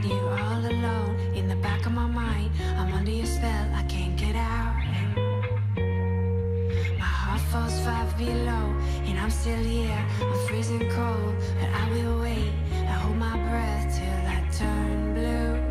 had you all alone in the back of my mind. I'm under your spell, I can't get out. My heart falls 5 below, and I'm still here. I'm freezing cold, but I will wait. I hold my breath till I turn blue.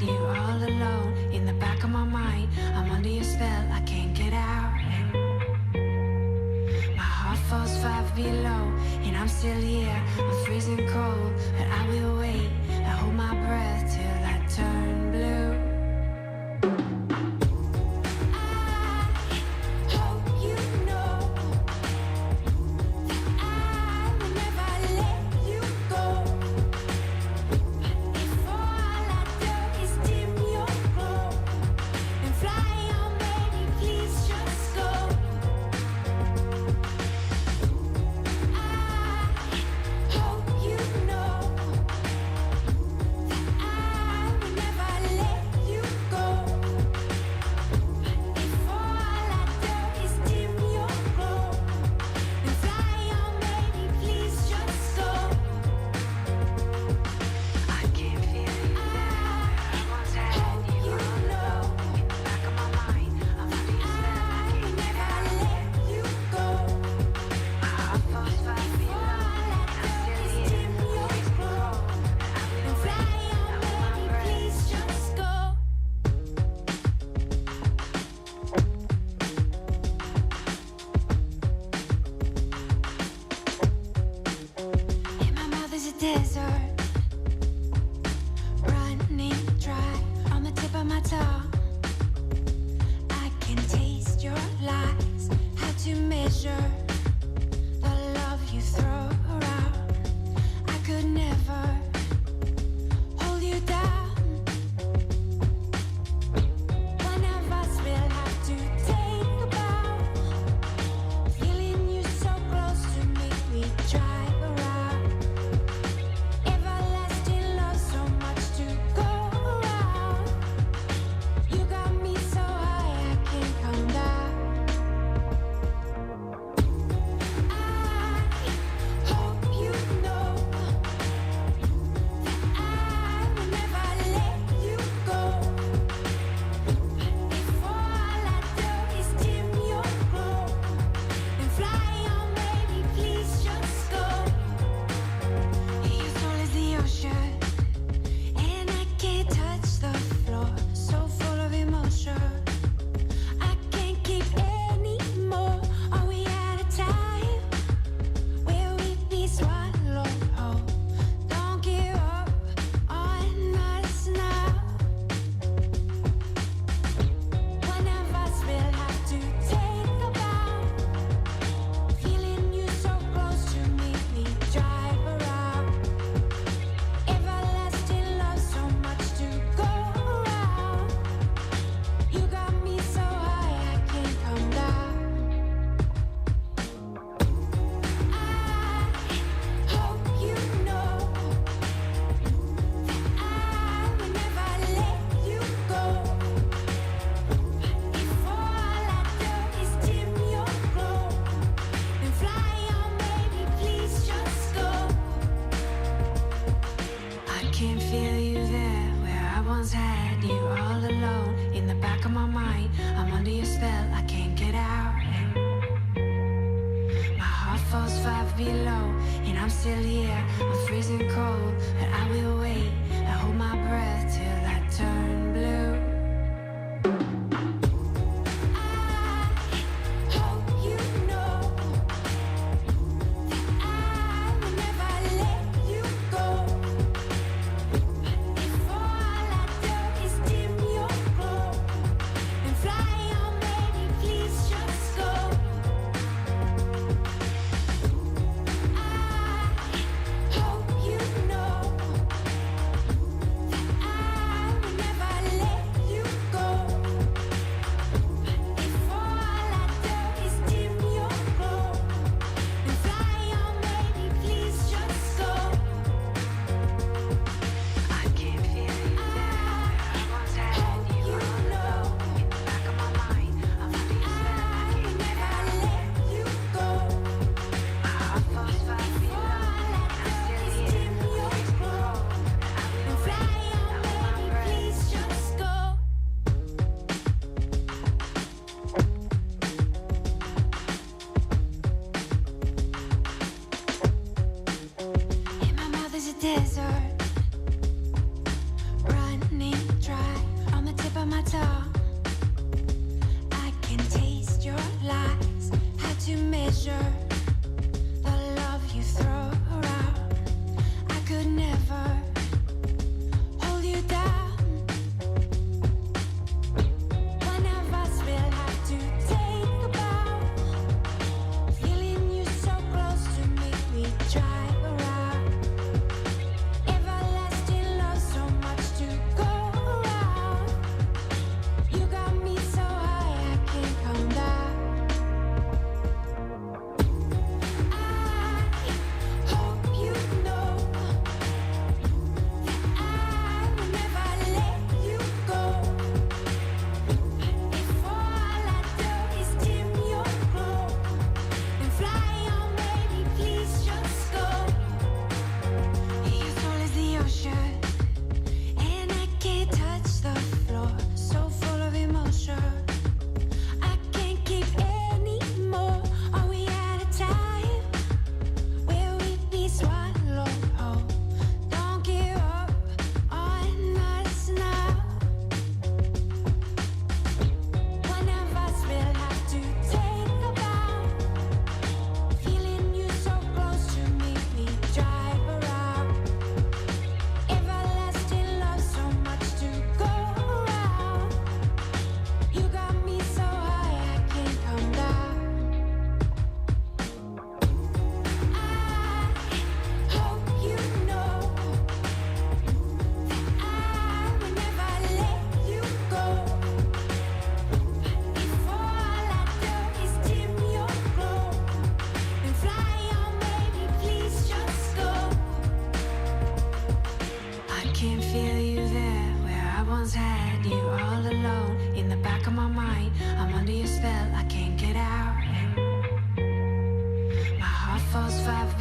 you all alone in the back of my mind. I'm under your spell, I can't get out. My heart falls 5 below, and I'm still here. I'm freezing cold, but I will wait. I hold my breath till I turn blue.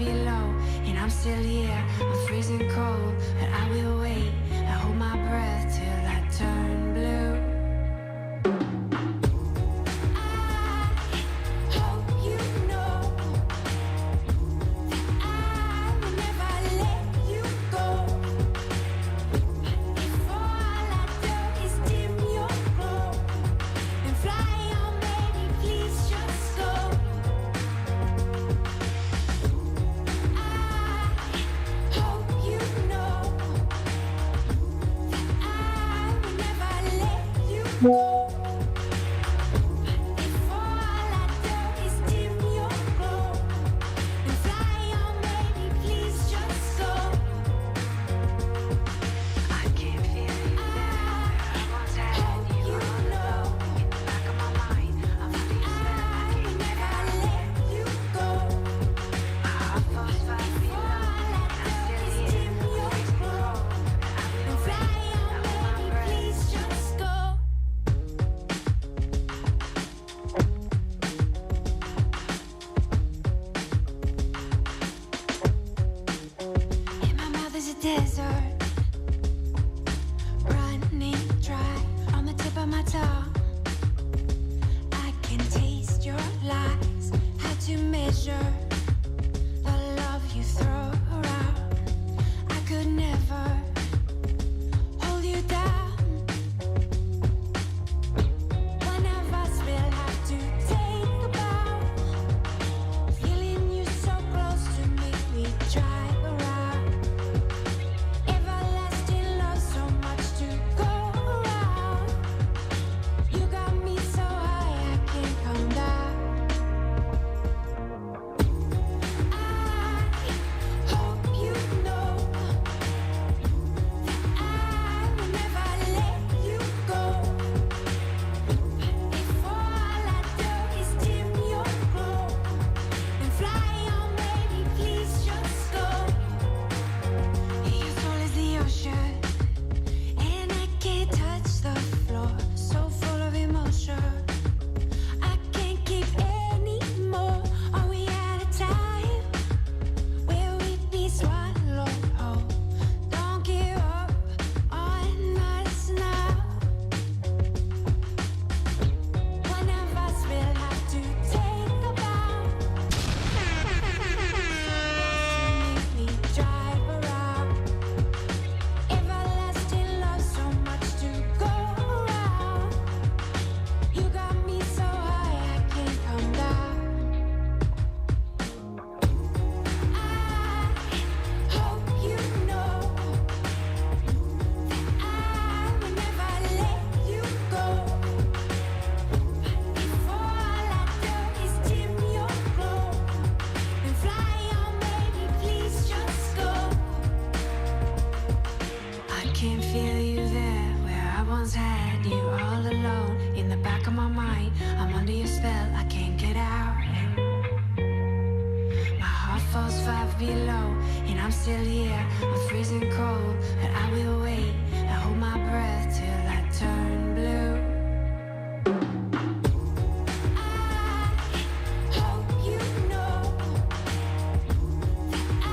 below, and I'm still here. I'm freezing cold, but I will wait. I hold my breath till I turn blue. I hope you know that I will never let you go. If all I do is dim your glow and fly on, baby, please just go. I hope you know that I will never let you go. If all I do is dim your glow and fly on, baby, please just go. I can feel you there. I once had you know. In the back of my mind, I'm under your spell. I can never let you go. My heart falls 5 feet low, and I'm still here. I'm freezing cold, but I will wait. I hold my breath. Please just go. In my mouth is a desert, running dry on the tip of my tongue. I can taste your lies, how to measure the love you throw around. I could never hold you down. One of us will have to take a bow. Feeling you so close to make me drive around. Everlasting love, so much to go around. You got me so high I can't come down. I hope you know that I will never let you go. If all I do is dim your glow and fly on, baby, please just go. Your soul is the ocean, and I can't touch the floor. So full of emotion, I can't keep any more. Are we at a time where we'd be swallowed whole? Don't give up on us now. One of us will have to take a bow. Make me drive around. Everlasting love, so much to go around. You got me so high I can't come down. I hope you know that I will never let you go. If all I do is dim your glow and fly on, baby, please just go. I can feel you there where I once had you all alone. In the back of my mind, I'm under your spell, I can't get out. My heart falls 5 below, and I'm still here. I'm freezing cold, but I will wait. I hold my breath till I turn blue. I hope you know that I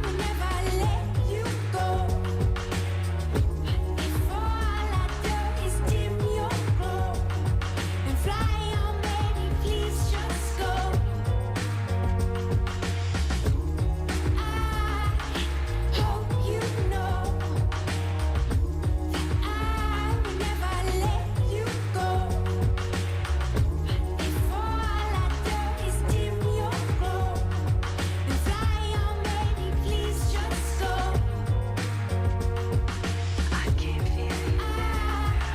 will never let you go. If all I do is dim your glow and fly on, baby, please just go. I hope you know that I will never let you go. If all I do is dim your glow and fly on, baby, please just go. I can feel you there.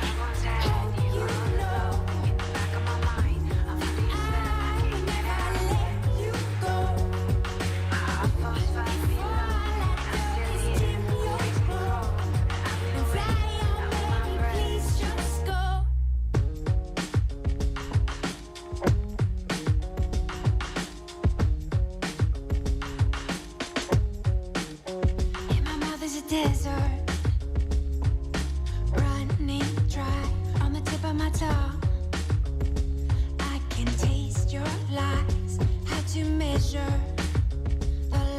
I once had you all alone. In the back of my mind, I'm under your spell. I can never let you go. My heart falls 5 below, and I'm still here. I'm freezing cold, but I will wait. I hold my breath. Please just go. In my mouth is a desert, running dry on the tip of my tongue. I can taste your lies, how to measure the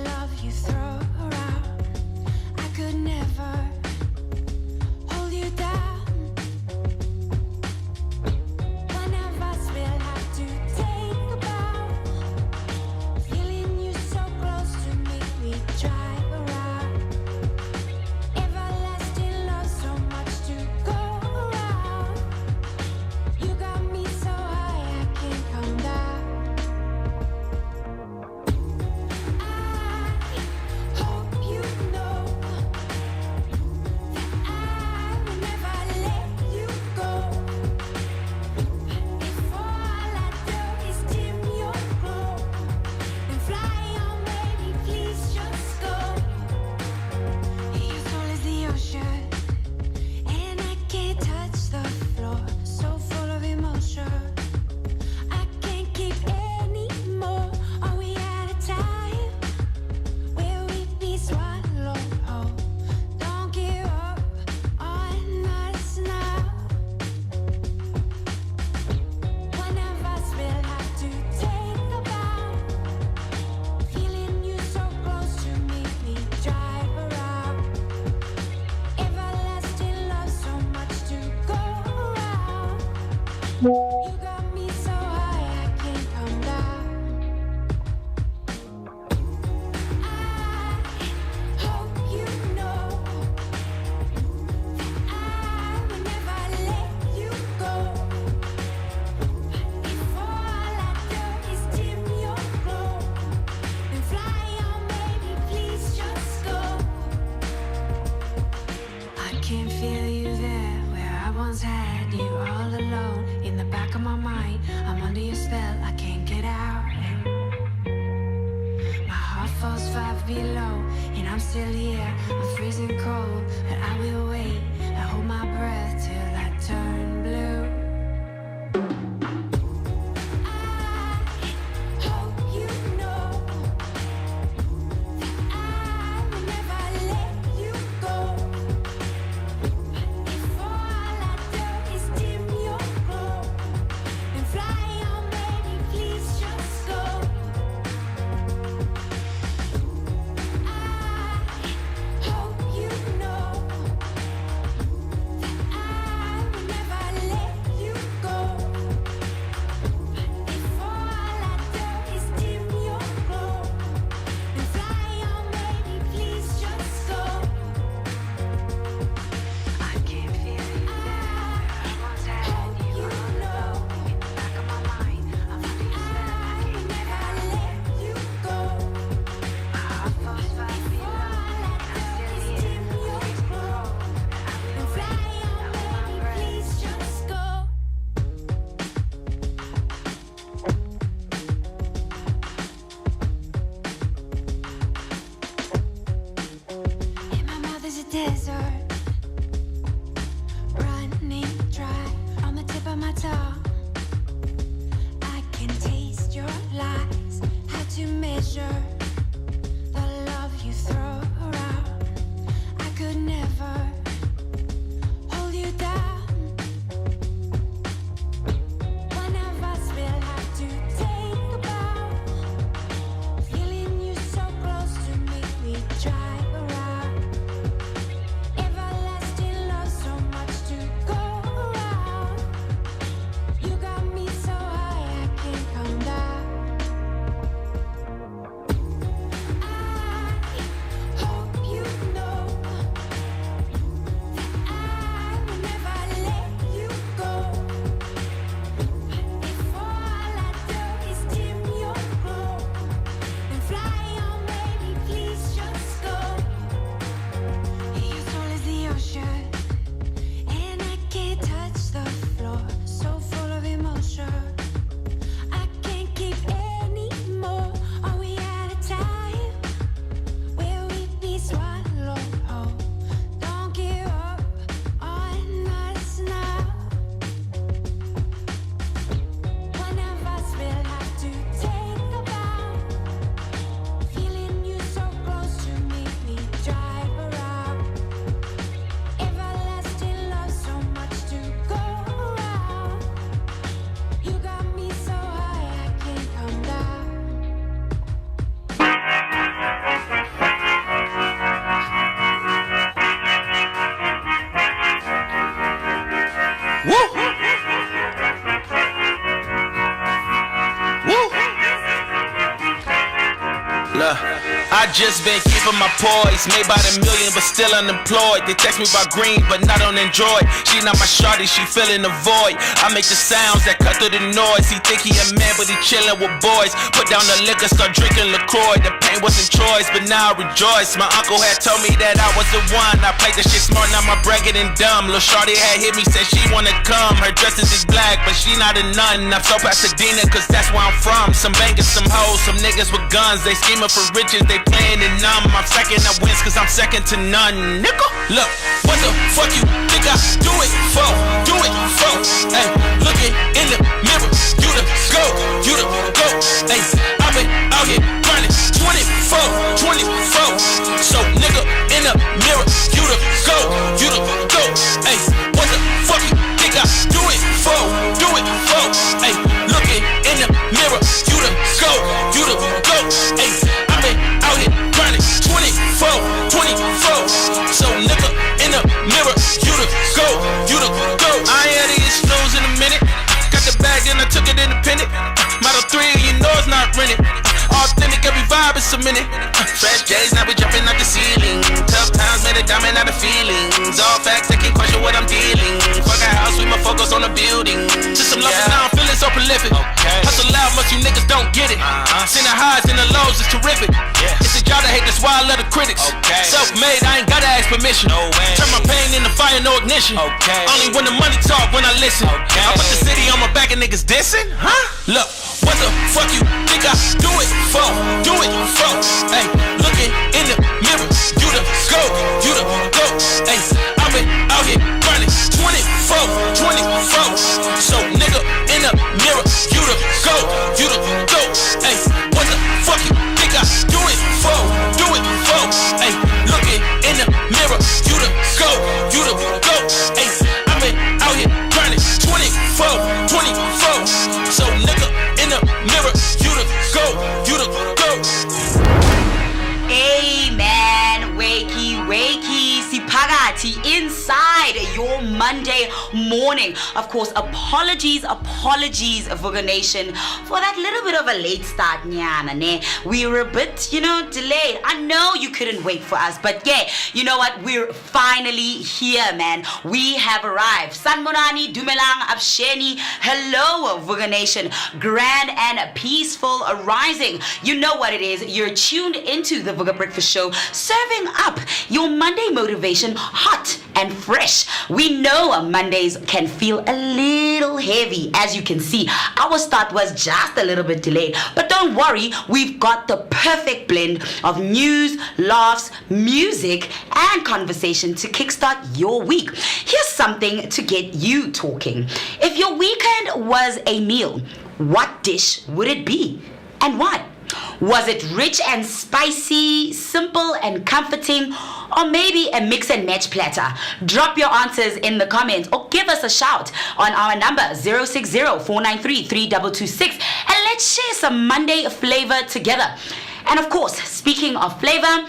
You got me so high I can't come down. I hope you know that I will never let you go. If all I do is dim your glow, then fly on, baby, please just go. I can feel you there where I once had you all alone. In the back of my mind, I'm under your spell, I can't get out. My heart falls 5 below, and I'm still here. I'm freezing cold, but I will wait. I hold my breath till I turn blue. I hope you know that I will never let you go. If all I do is dim your glow, then fly on, baby, please just go. I hope you know that I will never let you go. If all I do is dim your glow, then fly on, baby, please just go. I can feel you there. I once had you know. In the back of my mind, I'm under your spell. I can never let you go. My heart falls 5 below, and I'm still here. I'm freezing cold, but I will wait. I hold my breath. Please just go. In my mouth is a desert, running dry on the tip of my tongue. I can taste your lies, how to measure the love you throw around. I could never hold you down. One of us will have to take a bow. Feeling you so close to make me drive around. Everlasting love, so much to go around. You got me so high I can't come down. I hope you know that I will never let you go. If all I do is dim your glow, then fly on, baby, please just go. Your soul is the ocean, and I can't touch the floor. So full of emotion, I can't keep any more. Are we at a time where we'd be swallowed whole? Don't give up on us now. One of us will have to take a bow. Feeling you so close to make me drive around. Everlasting love, so much to go around. You got me so high I can't come down. Woo! Woo! Look, I just been keeping my poise. Made by the million, but still unemployed. They text me about green, but not on Android. She not my shorty, she filling the void. I make the sounds that cut through the noise. He think he a man, but he chillin' with boys. Put down the liquor, start drinking LaCroix. The pain wasn't choice, but now I rejoice. My uncle had told me that I was the one. I played the shit smart, now my bragging and dumb. Lil' shorty had hit me, said she wanna come. Her dresses is black, but she not a nun. I'm so Pasadena, cause that's where I'm from. Some bangers, some hoes, some niggas with guns. They scheming for riches, they playin' and numb. I'm second, I wins cause I'm second to none. Nigga, look, what the fuck you think I do it for? Do it for? Hey, looking in the mirror, you the go, you the go. Hey, I've been out here grinding 24. So nigga in the mirror, you the go, you the go. Hey, what the fuck you think I do it for? Do it for? Hey, looking in the mirror, you the go, you the go. Hey, I've been out here grinding 24. So nigga in the mirror, you the go, you the been cemented. Fresh days, now we jumping out the ceiling. Tough times made a diamond out of feelings. All facts, they can't question what I'm dealing. Fuck a house, we more focus on the building. Just some losses, now I'm feeling so prolific. Hustle loud, most you niggas don't get it. Seen the highs and the lows, it's terrific. It's a job to hate, that's why I love the critics. Self-made, I ain't gotta ask permission. Turn my pain into fire, no ignition. Only when the money talk, when I listen. I put the city on my back and niggas dissing? Huh? Look, what the fuck you think I do it for? Do it for? Hey, looking in the mirror, you the go, you the go. Hey, I've been out here grinding 24. So nigga in the mirror, you the go, you the go. Hey, what the fuck you think I do it for? Do it for? Hey, looking in the mirror, you the go, you the go. Hey, I've been out here grinding 24. So nigga in the mirror, you the go, you the go. Amen. Wakey, sipagati inside your Monday morning. Of course, apologies, Vooka Nation, for that little bit of a late start, nyana, ne? We were a bit, delayed. I know you couldn't wait for us, but yeah, you know what? We're finally here, man. We have arrived. Sanmonani, Dumelang, Absheni, hello, Vooka Nation. Grand and peaceful rising. You know what it is. You're tuned into the Vooka Breakfast Show, serving up your Monday motivation hot and fresh. We know Mondays can feel a little heavy. As you can see, our start was just a little bit delayed, but don't worry, we've got the perfect blend of news, laughs, music, and conversation to kickstart your week. Here's something to get you talking. If your weekend was a meal, what dish would it be and why? Was it rich and spicy, simple and comforting, or maybe a mix and match platter? Drop your answers in the comments or give us a shout on our number 060-493-3226 and let's share some Monday flavor together. And of course, speaking of flavor,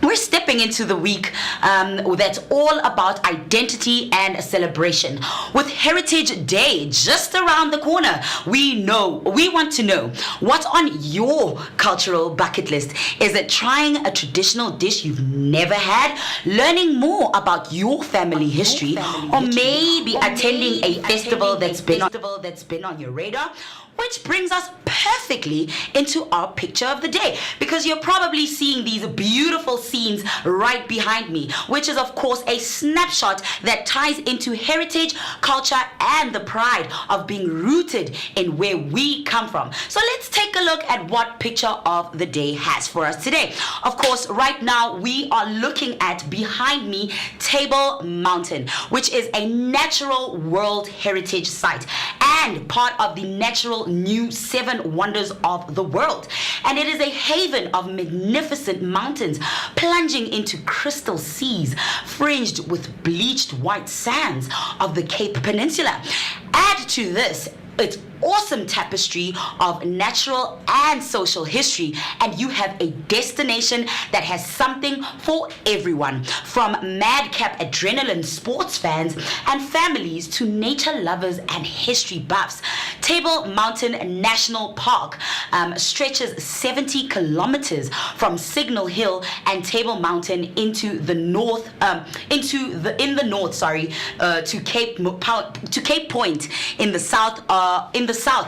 we're stepping into the week that's all about identity and celebration. With Heritage Day just around the corner, we want to know what's on your cultural bucket list. Is it trying a traditional dish you've never had, learning more about your family history, or maybe attending a festival that's been on your radar? Which brings us perfectly into our picture of the day, because you're probably seeing these beautiful scenes right behind me, which is of course a snapshot that ties into heritage, culture, and the pride of being rooted in where we come from. So let's take a look at what picture of the day has for us today. Of course, right now we are looking at behind me Table Mountain, which is a natural World Heritage Site and part of the natural new 7 wonders of the world. And it is a haven of magnificent mountains plunging into crystal seas fringed with bleached white sands of the Cape Peninsula. Add to this its awesome tapestry of natural and social history, and you have a destination that has something for everyone, from madcap adrenaline sports fans and families to nature lovers and history buffs. Table Mountain National Park stretches 70 kilometers from Signal Hill and Table Mountain into the north, to Cape Point in the south,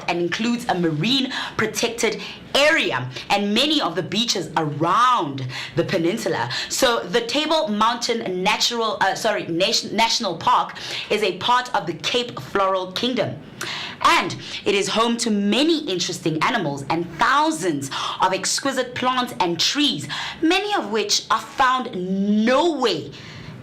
and includes a marine protected area and many of the beaches around the peninsula. So the Table Mountain National Park is a part of the Cape Floral Kingdom, and it is home to many interesting animals and thousands of exquisite plants and trees, many of which are found nowhere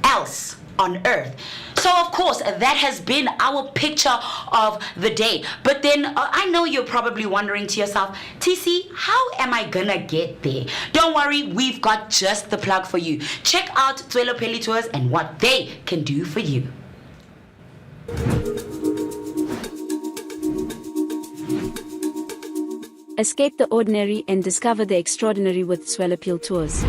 else on earth. So of course that has been our picture of the day. But then I know you're probably wondering to yourself, TC, how am I gonna get there? Don't worry, we've got just the plug for you. Check out Tswelopele Tours and what they can do for you. Escape the ordinary and discover the extraordinary with Tswelopele Tours.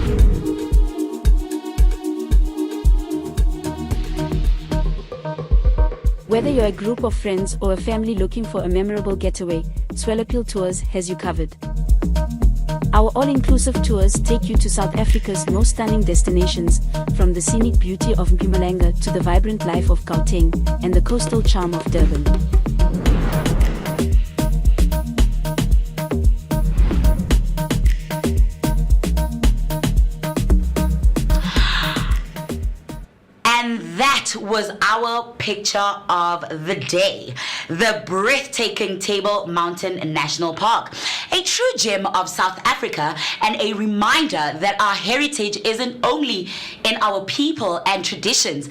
Whether you're a group of friends or a family looking for a memorable getaway, Tswelopele Tours has you covered. Our all-inclusive tours take you to South Africa's most stunning destinations, from the scenic beauty of Mpumalanga to the vibrant life of Gauteng and the coastal charm of Durban. And that was our picture of the day. The breathtaking Table Mountain National Park. A true gem of South Africa and a reminder that our heritage isn't only in our people and traditions,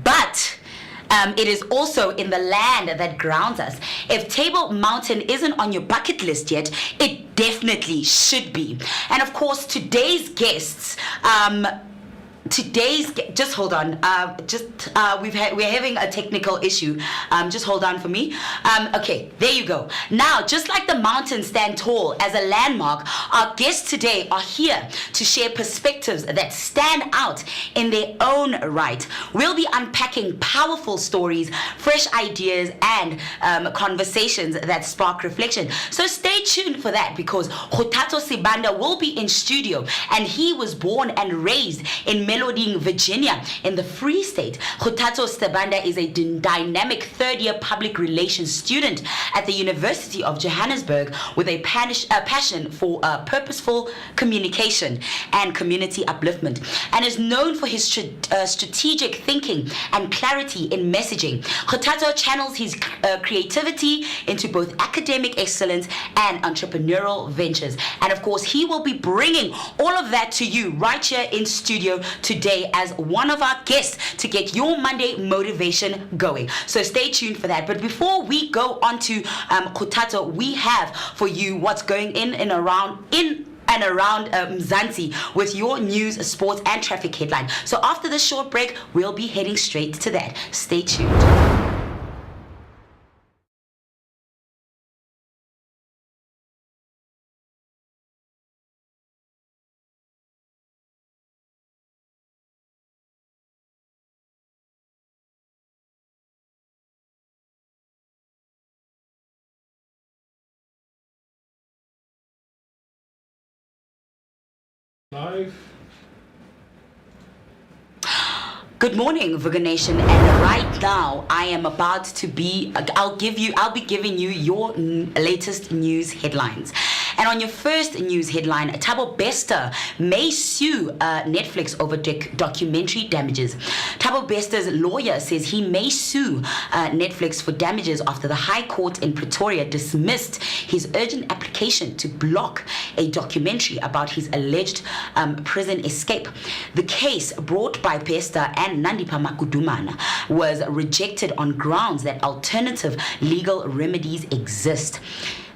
but it is also in the land that grounds us. If Table Mountain isn't on your bucket list yet, it definitely should be. And of course, today's guests, just hold on, we're having a technical issue. Just hold on for me. Okay, there you go. Now, just like the mountains stand tall as a landmark, our guests today are here to share perspectives that stand out in their own right. We'll be unpacking powerful stories, fresh ideas, and conversations that spark reflection. So stay tuned for that, because Kgothatso Sibanda will be in studio, and he was born and raised in Melody, Virginia, in the Free State. Kgothatso Sibanda is a dynamic third-year public relations student at the University of Johannesburg with a passion for purposeful communication and community upliftment, and is known for his strategic thinking and clarity in messaging. Kgothatso channels his creativity into both academic excellence and entrepreneurial ventures. And of course, he will be bringing all of that to you right here in studio today as one of our guests to get your Monday motivation going. So stay tuned for that. But before we go on to Kgothatso, we have for you what's going in and around Mzansi with your news, sports, and traffic headline. So after this short break, we'll be heading straight to that. Stay tuned. Live. Good morning, Vooka Nation, and right now I'll be giving you your latest news headlines. And on your first news headline, Thabo Bester may sue Netflix over documentary damages. Thabo Bester's lawyer says he may sue Netflix for damages after the High Court in Pretoria dismissed his urgent application to block a documentary about his alleged prison escape. The case brought by Bester and Nandipha Makudumana was rejected on grounds that alternative legal remedies exist.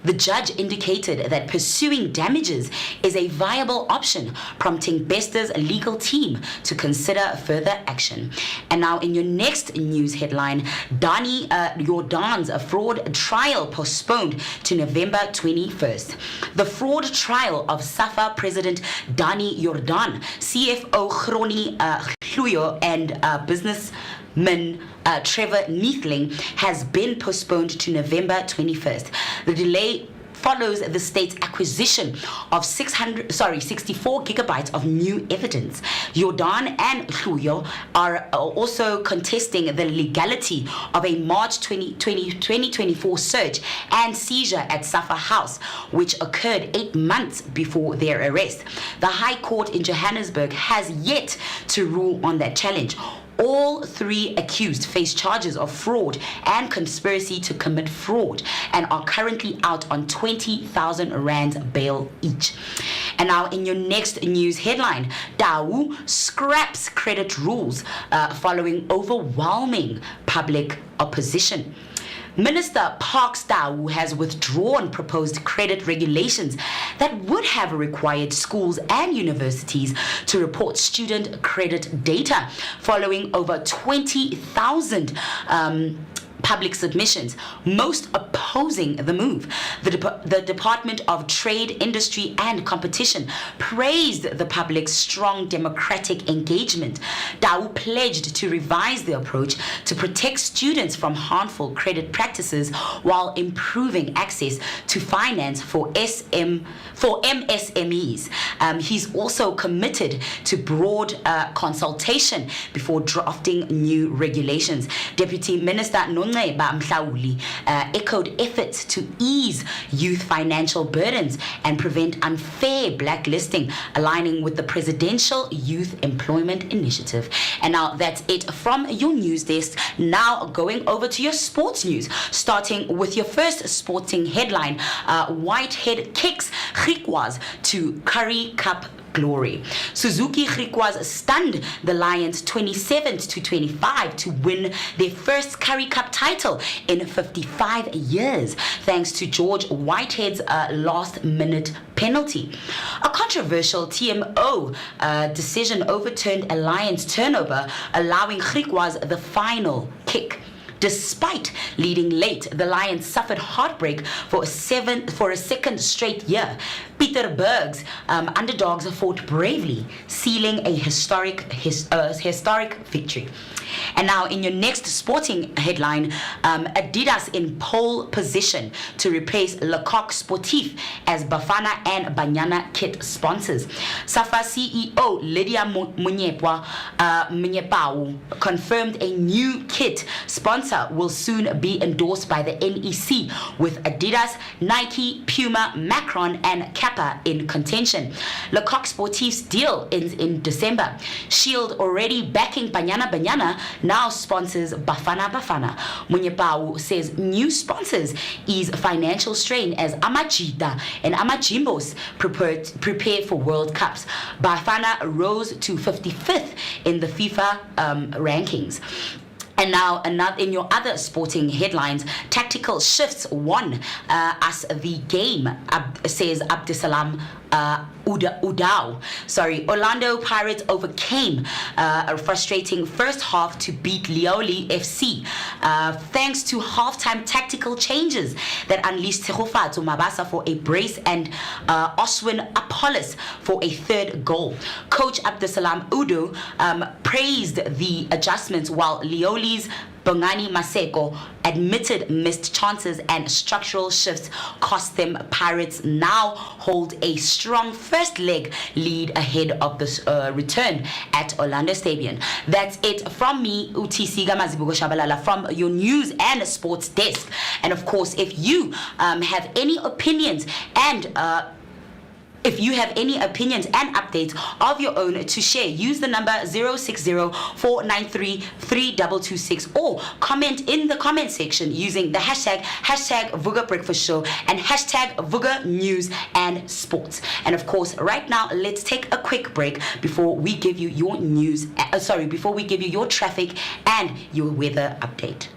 The judge indicated that pursuing damages is a viable option, prompting Bester's legal team to consider further action. And now in your next news headline, Dani Jordan's fraud trial postponed to November 21st. The fraud trial of SAFA President Dani Jordan, CFO Groni Hluyo, and businessman Trevor Neethling has been postponed to November 21st. The delay follows the state's acquisition of 64 gigabytes of new evidence. Jordan and Hluyo are also contesting the legality of a March 2024 search and seizure at Safa House, which occurred 8 months before their arrest. The High Court in Johannesburg has yet to rule on that challenge. All three accused face charges of fraud and conspiracy to commit fraud and are currently out on 20,000 rand bail each. And now in your next news headline, Tau scraps credit rules following overwhelming public opposition. Minister Parks Tau has withdrawn proposed credit regulations that would have required schools and universities to report student credit data following over 20,000 public submissions, most opposing the move. The Department of Trade, Industry and Competition praised the public's strong democratic engagement. Dau pledged to revise the approach to protect students from harmful credit practices while improving access to finance for MSMEs. He's also committed to broad consultation before drafting new regulations. Deputy Minister Nongceba Mhlauli echoed efforts to ease youth financial burdens and prevent unfair blacklisting, aligning with the Presidential Youth Employment Initiative. And now that's it from your news desk. Now going over to your sports news, starting with your first sporting headline. Whitehead kicks Griquas to Currie Cup glory. Suzuki Griquas stunned the Lions 27-25 to win their first Currie Cup title in 55 years, thanks to George Whitehead's last-minute penalty. A controversial TMO decision overturned a Lions turnover, allowing Griquas the final kick. Despite leading late, the Lions suffered heartbreak for a second straight year. Peter Berg's underdogs fought bravely, sealing a historic victory. And now in your next sporting headline, Adidas in pole position to replace Le Coq Sportif as Bafana and Banyana kit sponsors. Safa CEO Lydia Munyepau confirmed a new kit sponsor will soon be endorsed by the NEC, with Adidas, Nike, Puma, Macron and Kappa in contention. Le Coq Sportif's deal ends in December. Shield, already backing Banyana, now sponsors Bafana. Munyepau says new sponsors ease financial strain as Amachita and Amajimbos prepare for World Cups. Bafana rose to 55th in the FIFA rankings. And now, in your other sporting headlines, tactical shifts won us the game, says Abdisalam Udao. Orlando Pirates overcame a frustrating first half to beat Lioli FC thanks to halftime tactical changes that unleashed Tehofato Mabasa for a brace and Oswin Apollos for a third goal. Coach Abdisalam Udo praised the adjustments, while Lioli's Bongani Maseko admitted missed chances and structural shifts cost them. Pirates now hold a strong first leg lead ahead of the return at Orlando Stadium. That's it from me, UTC Gamazibugo Shabalala, from your news and sports desk. And of course, if you have any opinions and updates of your own to share, use the number 060-493-3226 or comment in the comment section using the hashtag Vooka Breakfast Show and hashtag Vooka News and Sports. And of course, right now, let's take a quick break before we give you your your traffic and your weather update.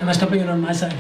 Am I stopping it on my side?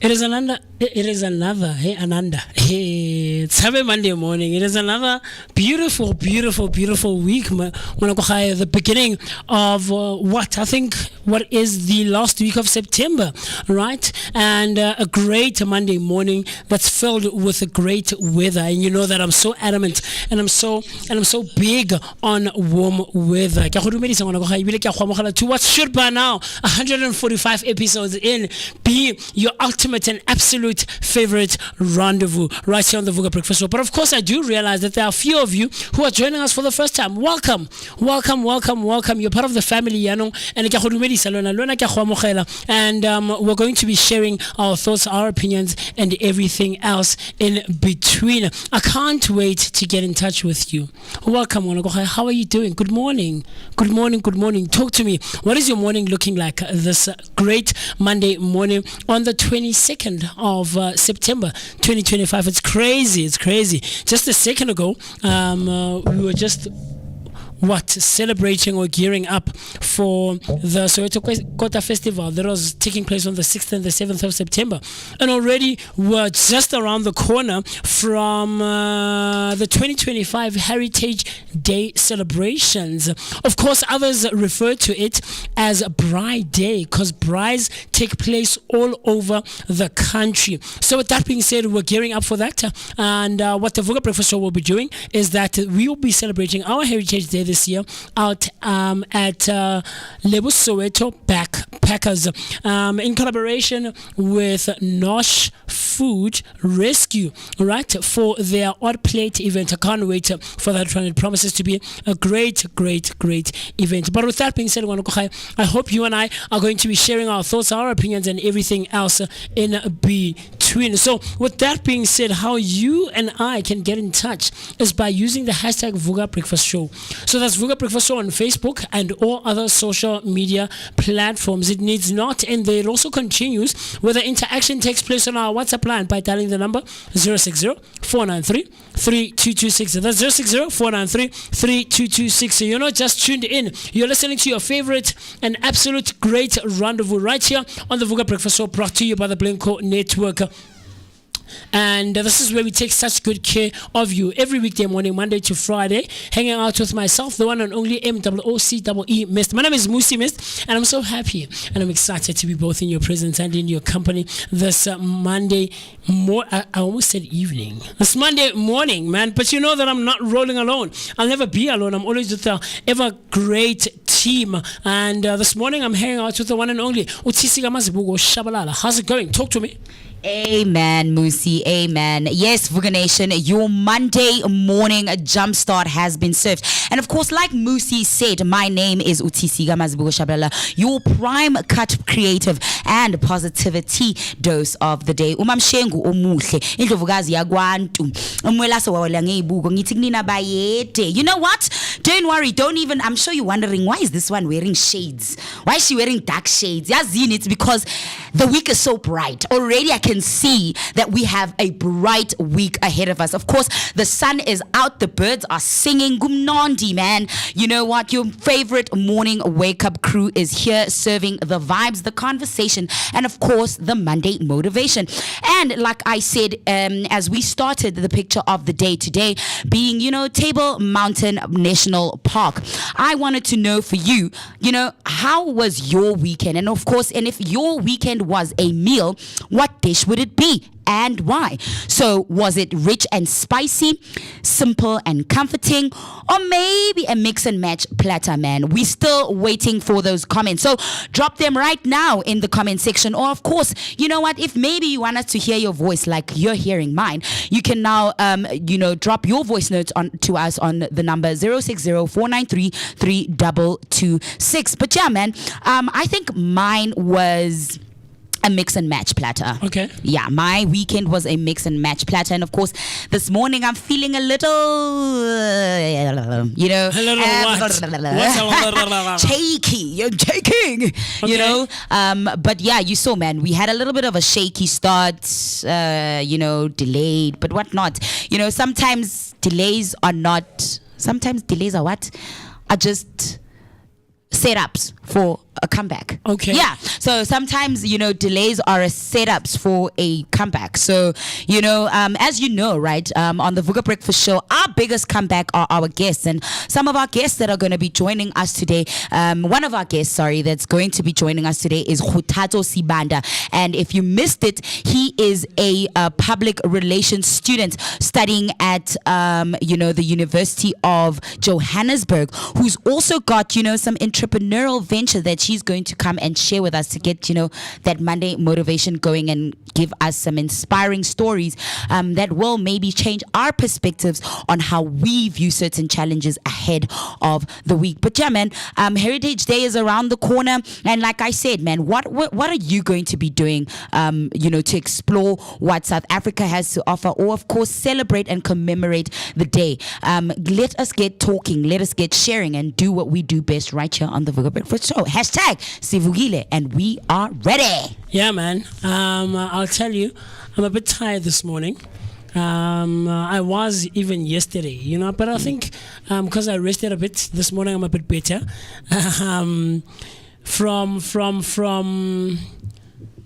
It is another, hey Ananda, hey, it's Happy Monday morning. It is another beautiful week. The beginning of what is the last week of September, right? And a great Monday morning that's filled with a great weather. And you know that I'm so adamant and I'm so big on warm weather. To what should by now 145 episodes in be your ultimate and absolute favorite rendezvous right here on the Vooka Breakfast Show. But of course I do realize that there are a few of you who are joining us for the first time. Welcome. You're part of the family, and we're going to be sharing our thoughts, our opinions, and everything else in between. I can't wait to get in touch with you. Welcome. How are you doing? Good morning. Talk to me. What is your morning looking like this great Monday morning on the 22nd of September 2025? It's crazy. Just a second ago, we were just celebrating or gearing up for the Soweto Kota Festival that was taking place on the 6th and the 7th of September. And already we're just around the corner from the 2025 Heritage Day celebrations. Of course, others refer to it as Bride Day because brides take place all over the country. So with that being said, we're gearing up for that. And what the Vooka Breakfast Show will be doing is that we will be celebrating our Heritage Day this year out at Lebu Soweto Backpackers in collaboration with Nosh Food Rescue, right, for their Odd Plate event. I can't wait for that one. It promises to be a great event. But with that being said, I hope you and I are going to be sharing our thoughts, our opinions, and everything else in between. So with that being said, how you and I can get in touch is by using the hashtag Vooka Breakfast Show. So that's Vooka Breakfast Show on Facebook and all other social media platforms. It needs not end there. It also continues where the interaction takes place on our WhatsApp line by dialing the number 060-493-3226. That's 060-493-3226. So you're not just tuned in. You're listening to your favorite and absolute great rendezvous right here on the Vooka Breakfast Show, brought to you by the Blanco Network. And this is where we take such good care of you every weekday morning, Monday to Friday, hanging out with myself, the one and only MOOCEE Mist. My name is Musi Mist, and I'm so happy and I'm excited to be both in your presence and in your company this Monday I almost said evening. This Monday morning, man. But you know that I'm not rolling alone. I'll never be alone. I'm always with the ever great team. And this morning I'm hanging out with the one and only Utsisiga Mazibugo Shabalala. How's it going? Talk to me. Amen, Musi. Amen. Yes, Vooka Nation, your Monday morning jumpstart has been served. And of course, like Musi said, my name is Utisiga Mazibuko Shabalala, your prime cut creative and positivity dose of the day. Umamshengu omuhle, indlovukazi yakwantu. Umwelaso wawela ngeyibuko, ngithi kunina bayede. You know what? Don't worry, I'm sure you're wondering, why is this one wearing shades? Why is she wearing dark shades? Yazin, it's because the week is so bright. Already I can see that we have a bright week ahead of us. Of course, the sun is out, the birds are singing. Gumnondi, man. You know what? Your favorite morning wake up crew is here serving the vibes, the conversation, and of course, the Monday motivation. And like I said, as we started the picture of the day today being, Table Mountain National Park, I wanted to know for you, how was your weekend? And of course, and if your weekend was a meal, what dish would it be and why? So was it rich and spicy, simple and comforting, or maybe a mix and match platter, man? We're still waiting for those comments. So drop them right now in the comment section. Or of course, you know what? If maybe you want us to hear your voice like you're hearing mine, you can now, drop your voice notes to us on the number 060-493-3226. But yeah, man, I think mine was a mix and match platter. Okay. Yeah, my weekend was a mix and match platter. And of course, this morning I'm feeling a little, shaky. I'm shaking, Okay. But yeah, you saw, man, we had a little bit of a shaky start, delayed, but whatnot. Sometimes delays are what? Are just setups for a comeback. Okay. Yeah. So sometimes, delays are setups for a comeback. So, as you know, right, on the Vooka Breakfast Show, our biggest comeback are our guests. And some of our guests that are going to be joining us today, one of our guests, that's going to be joining us today is Khutato Sibanda. And if you missed it, he is a public relations student studying at, the University of Johannesburg, who's also got, some entrepreneurial venture that she's going to come and share with us to get, that Monday motivation going and give us some inspiring stories that will maybe change our perspectives on how we view certain challenges ahead of the week. But yeah, man, Heritage Day is around the corner. And like I said, man, what are you going to be doing, to explore what South Africa has to offer, or of course, celebrate and commemorate the day? Let us get talking, let us get sharing and do what we do best right here on the Vooka Breakfast Show. #Sivugile, and we are ready. Yeah, man. I'll tell you, I'm a bit tired this morning. I was even yesterday, but I think because I rested a bit this morning, I'm a bit better.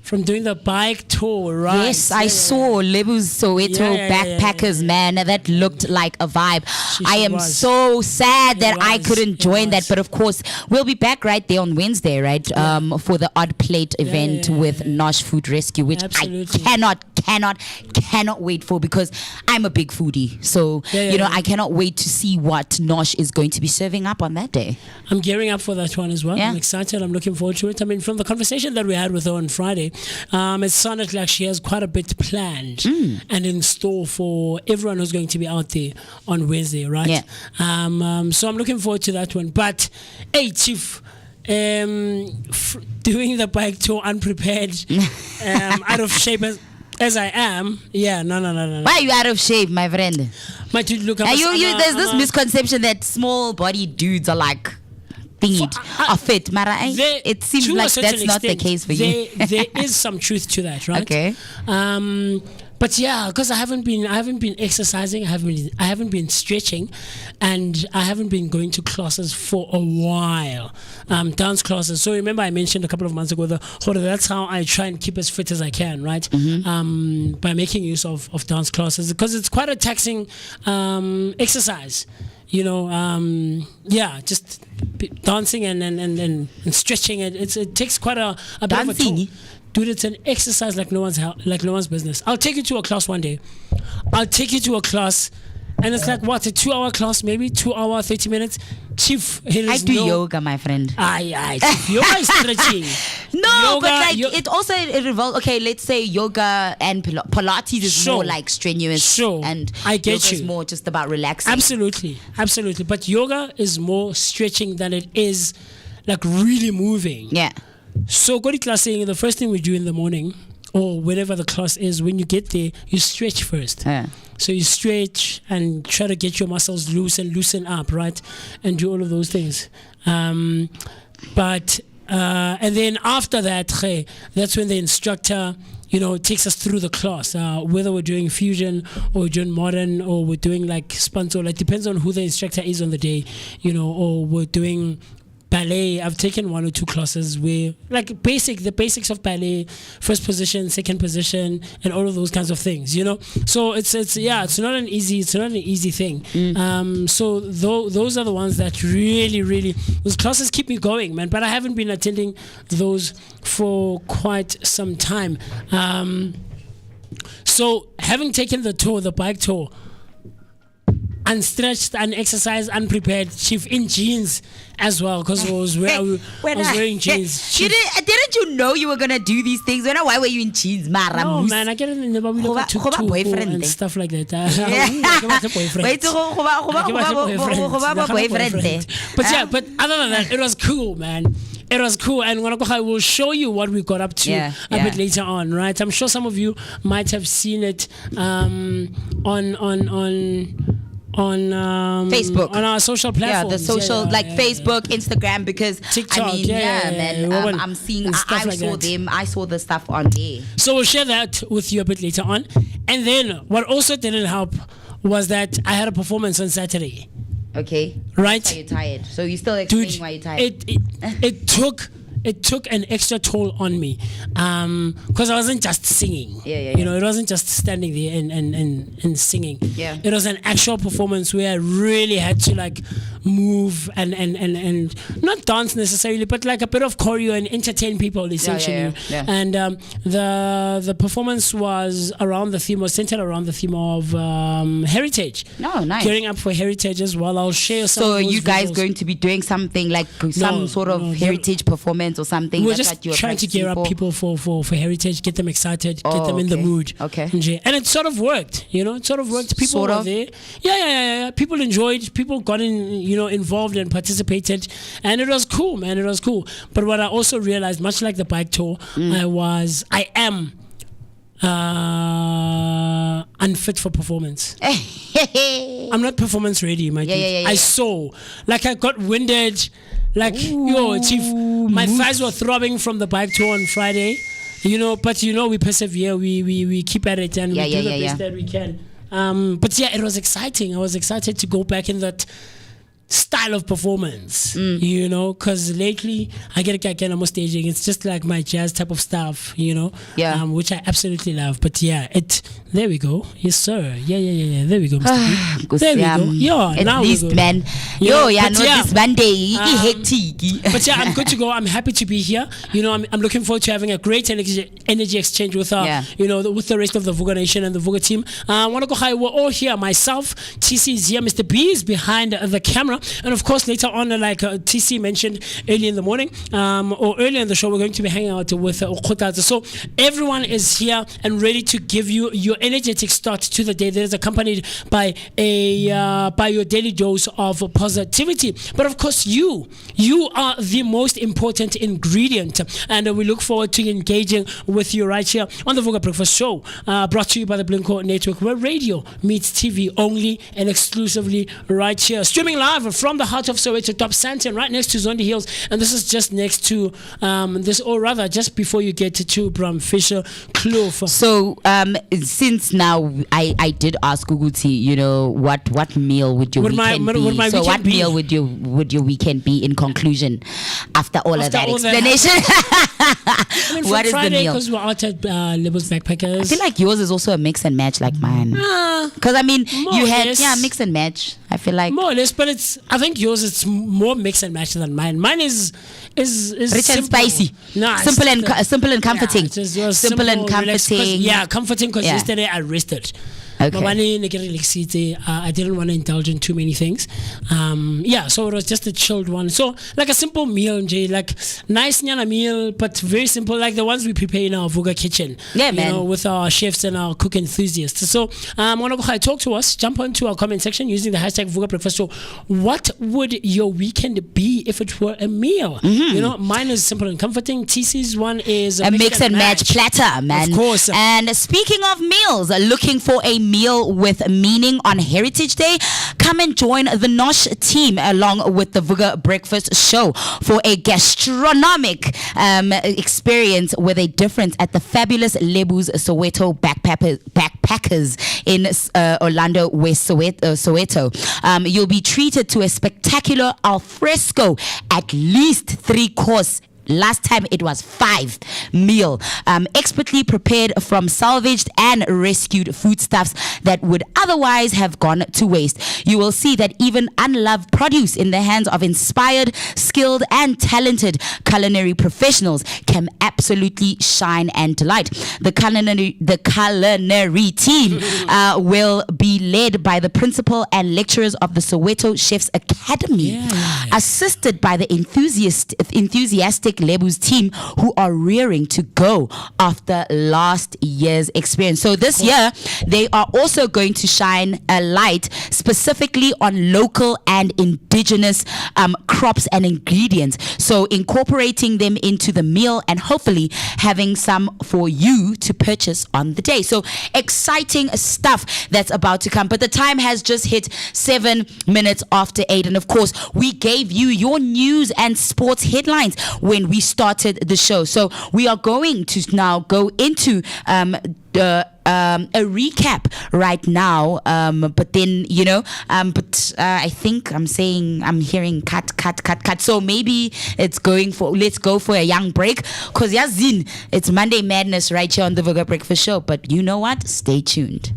From doing the bike tour, right? Yes, I saw Lebu's Soweto backpackers, man. That looked like a vibe. I am so sad that I couldn't join that. But of course, we'll be back right there on Wednesday, right? For the Odd Plate event with Nosh Food Rescue, which Absolutely. I cannot wait for, because I'm a big foodie. So, I cannot wait to see what Nosh is going to be serving up on that day. I'm gearing up for that one as well. Yeah. I'm excited. I'm looking forward to it. I mean, from the conversation that we had with her on Friday, it sounded like she has quite a bit planned and in store for everyone who's going to be out there on Wednesday, right? Yeah. So I'm looking forward to that one. But, hey, Chief, doing the bike tour unprepared, out of shape as I am, no. Why are you out of shape, my friend? My dude, look, There's this misconception that small body dudes are like are fit. It seems like that's not the case for you. There is some truth to that, right? Okay. But yeah, because I haven't been exercising, I haven't been stretching, and I haven't been going to classes for a while, dance classes. So remember I mentioned a couple of months ago that's how I try and keep as fit as I can, right? By making use of dance classes, because it's quite a taxing exercise. Just dancing and stretching. It takes quite a bit of a toll. Dude, it's an exercise like no one's business. I'll take you to a class one day. And it's like, what, a 2-hour class, maybe 2 hour, 30 minutes. Chief, here I is do no, yoga, my friend. Aye, Chief, yoga is stretching. No, Yoga, but like it also it revolves. Okay, let's say yoga and Pilates is Sure. more like strenuous. Sure. And I get yoga is you. more just about relaxing. Absolutely. But yoga is more stretching than it is like really moving. Yeah. So go to class saying the first thing we do in the morning or whenever the class is, when you get there, you stretch first. Yeah. So you stretch and try to get your muscles loose and loosen up, right? And do all of those things. And then after that, that's when the instructor, takes us through the class. Whether we're doing fusion or we're doing modern or we're doing like spanto, like depends on who the instructor is on the day, or we're doing ballet. I've taken 1 or 2 classes where like the basics of ballet, first position, second position, and all of those kinds of things, so it's not an easy thing. So those are the ones that really those classes keep me going, man, but I haven't been attending those for quite some time. So having taken the bike tour, unstretched, unexercised, unprepared, Chief, in jeans as well, because I was wearing jeans. Didn't you know you were gonna do these things? Why were you in jeans, Mara? No, man, I get it in the boyfriend and stuff like that. Boyfriend. But other than that, it was cool, man. It was cool, and I will show you what we got up to a bit later on, right? I'm sure some of you might have seen it on Facebook, on our social platforms. The social Facebook, Instagram, because TikTok, man. I'm seeing. I saw the stuff on there. So we'll share that with you a bit later on, and then what also didn't help was that I had a performance on Saturday. Okay. Right. Why you're tired? So you still explaining why you're tired? It took an extra toll on me, because I wasn't just singing. It wasn't just standing there and singing. Yeah. It was an actual performance where I really had to like move and not dance necessarily, but like a bit of choreo and entertain people essentially. Yeah. And the performance was centered around the theme of heritage. Oh, nice. Gearing up for heritage as well. I'll share some. So of those you guys visuals. going to be doing something like some sort of heritage performance or something? We're That's just what you're trying to gear up people for heritage, get them excited, get them in the mood. Okay. And it sort of worked, It sort of worked. People were there. Yeah. People enjoyed. People got involved and participated, and it was cool, man. It was cool. But what I also realized, much like the bike tour, I am unfit for performance. I'm not performance ready, my dude. I saw, like, I got winded. Like, Chief, my thighs were throbbing from the bike tour on Friday. But we persevere, we keep at it, and we do the best that we can. But it was exciting. I was excited to go back in that style of performance, because lately I get a staging. It's just like my jazz type of stuff, which I absolutely love. But there we go. Yes, sir. Yeah. There we go, Mr. B. There we go. Yeah, at now least, we go. man. This Monday, hectic. But I'm good to go. I'm happy to be here. I'm looking forward to having a great energy exchange with with the rest of the Vooka Nation and the Vooka team. We're all here. Myself, TC is here. Mr. B is behind the camera. And of course, later on, like TC mentioned early in the morning, or earlier in the show, we're going to be hanging out with Okhotaza. So everyone is here and ready to give you your energetic start to the day. That is accompanied by by your daily dose of positivity. But of course, you are the most important ingredient, and we look forward to engaging with you right here on the Vooka Breakfast Show, brought to you by the Blinko Network, where radio meets TV only and exclusively right here, streaming live from the heart of Soweto, Dobsonville, right next to Zondi Hills, and this is just next to just before you get to Bram Fisher Kloof. So since now I did ask Guguti, what meal would your weekend be? So what meal would your weekend be in conclusion after all of that explanation? What is Friday, the meal? Because we're out at Libel's Backpackers. I feel like yours is also a mix and match like mine. Because you had mix and match. I feel like more or less, but I think yours is more mix and match than mine. Mine is rich simple. and spicy. No, simple and comforting. Yeah, simple and comforting. Comforting. Because yesterday I rested. I didn't want to indulge in too many things. So it was just a chilled one. So like a simple meal, Jay, like nice nyana meal, but very simple, like the ones we prepare in our Vooka kitchen. Yeah, man. You know, with our chefs and our cook enthusiasts. So talk to us, jump onto our comment section using the hashtag Vooka Breakfast Show. What would your weekend be if it were a meal? You know, mine is simple and comforting. TC's one is a mix and match platter, man. Of course. And speaking of meals, looking for a meal with meaning on Heritage Day? Come and join the Nosh team along with the Vooka Breakfast Show for a gastronomic experience with a difference at the fabulous Lebu's Soweto Backpackers in Orlando West Soweto. You'll be treated to a spectacular alfresco, at least 3-course. Last time it was 5 meal, expertly prepared from salvaged and rescued foodstuffs that would otherwise have gone to waste. You will see that even unloved produce in the hands of inspired, skilled and talented culinary professionals can absolutely shine and delight. The culinary team will be led by the principal and lecturers of the Soweto Chefs Academy, assisted by the enthusiastic Lebu's team, who are rearing to go after last year's experience. So this year they are also going to shine a light specifically on local and indigenous crops and ingredients, so incorporating them into the meal and hopefully having some for you to purchase on the day. So exciting stuff that's about to come, but the time has just hit 7 minutes after 8, and of course we gave you your news and sports headlines when we started the show. So we are going to now go into a recap right now, but then I think I'm hearing cut, so maybe let's go for a young break, because Yazin, it's Monday Madness right here on the Vooka Breakfast Show. But you know what, stay tuned.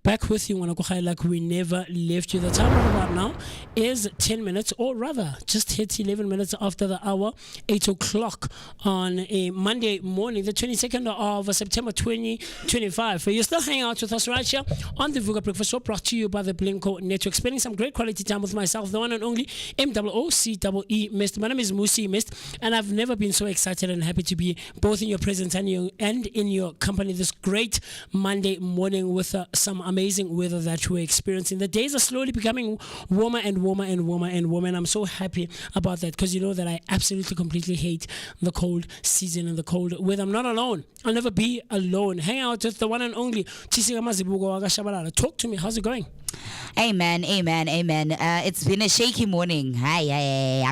back with you like we never left you. The time right about now is 10 minutes, or rather just hit 11 minutes after the hour, 8 o'clock on a Monday morning, the 22nd of September 2025. You're still hanging out with us right here on the Vooka Breakfast Show, brought to you by the Blinko Network. Spending some great quality time with myself, the one and only MOOCEE Mist. My name is Musi Mist, and I've never been so excited and happy to be both in your presence and in your company this great Monday morning with some amazing weather that we're experiencing. The days are slowly becoming warmer and warmer and warmer and warmer, and I'm so happy about that, because you know that I absolutely completely hate the cold season and the cold weather. I'm not alone. I'll never be alone. Hang out with the one and only Tisiga Mazibugo Waga Shabalala. Talk to me. How's it going? Amen. It's been a shaky morning. I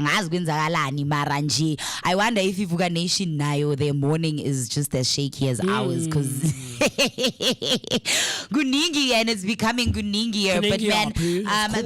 wonder if Vooka Nation nayo, their morning is just as shaky as ours, because Guningi, and it's becoming Guningier. But man,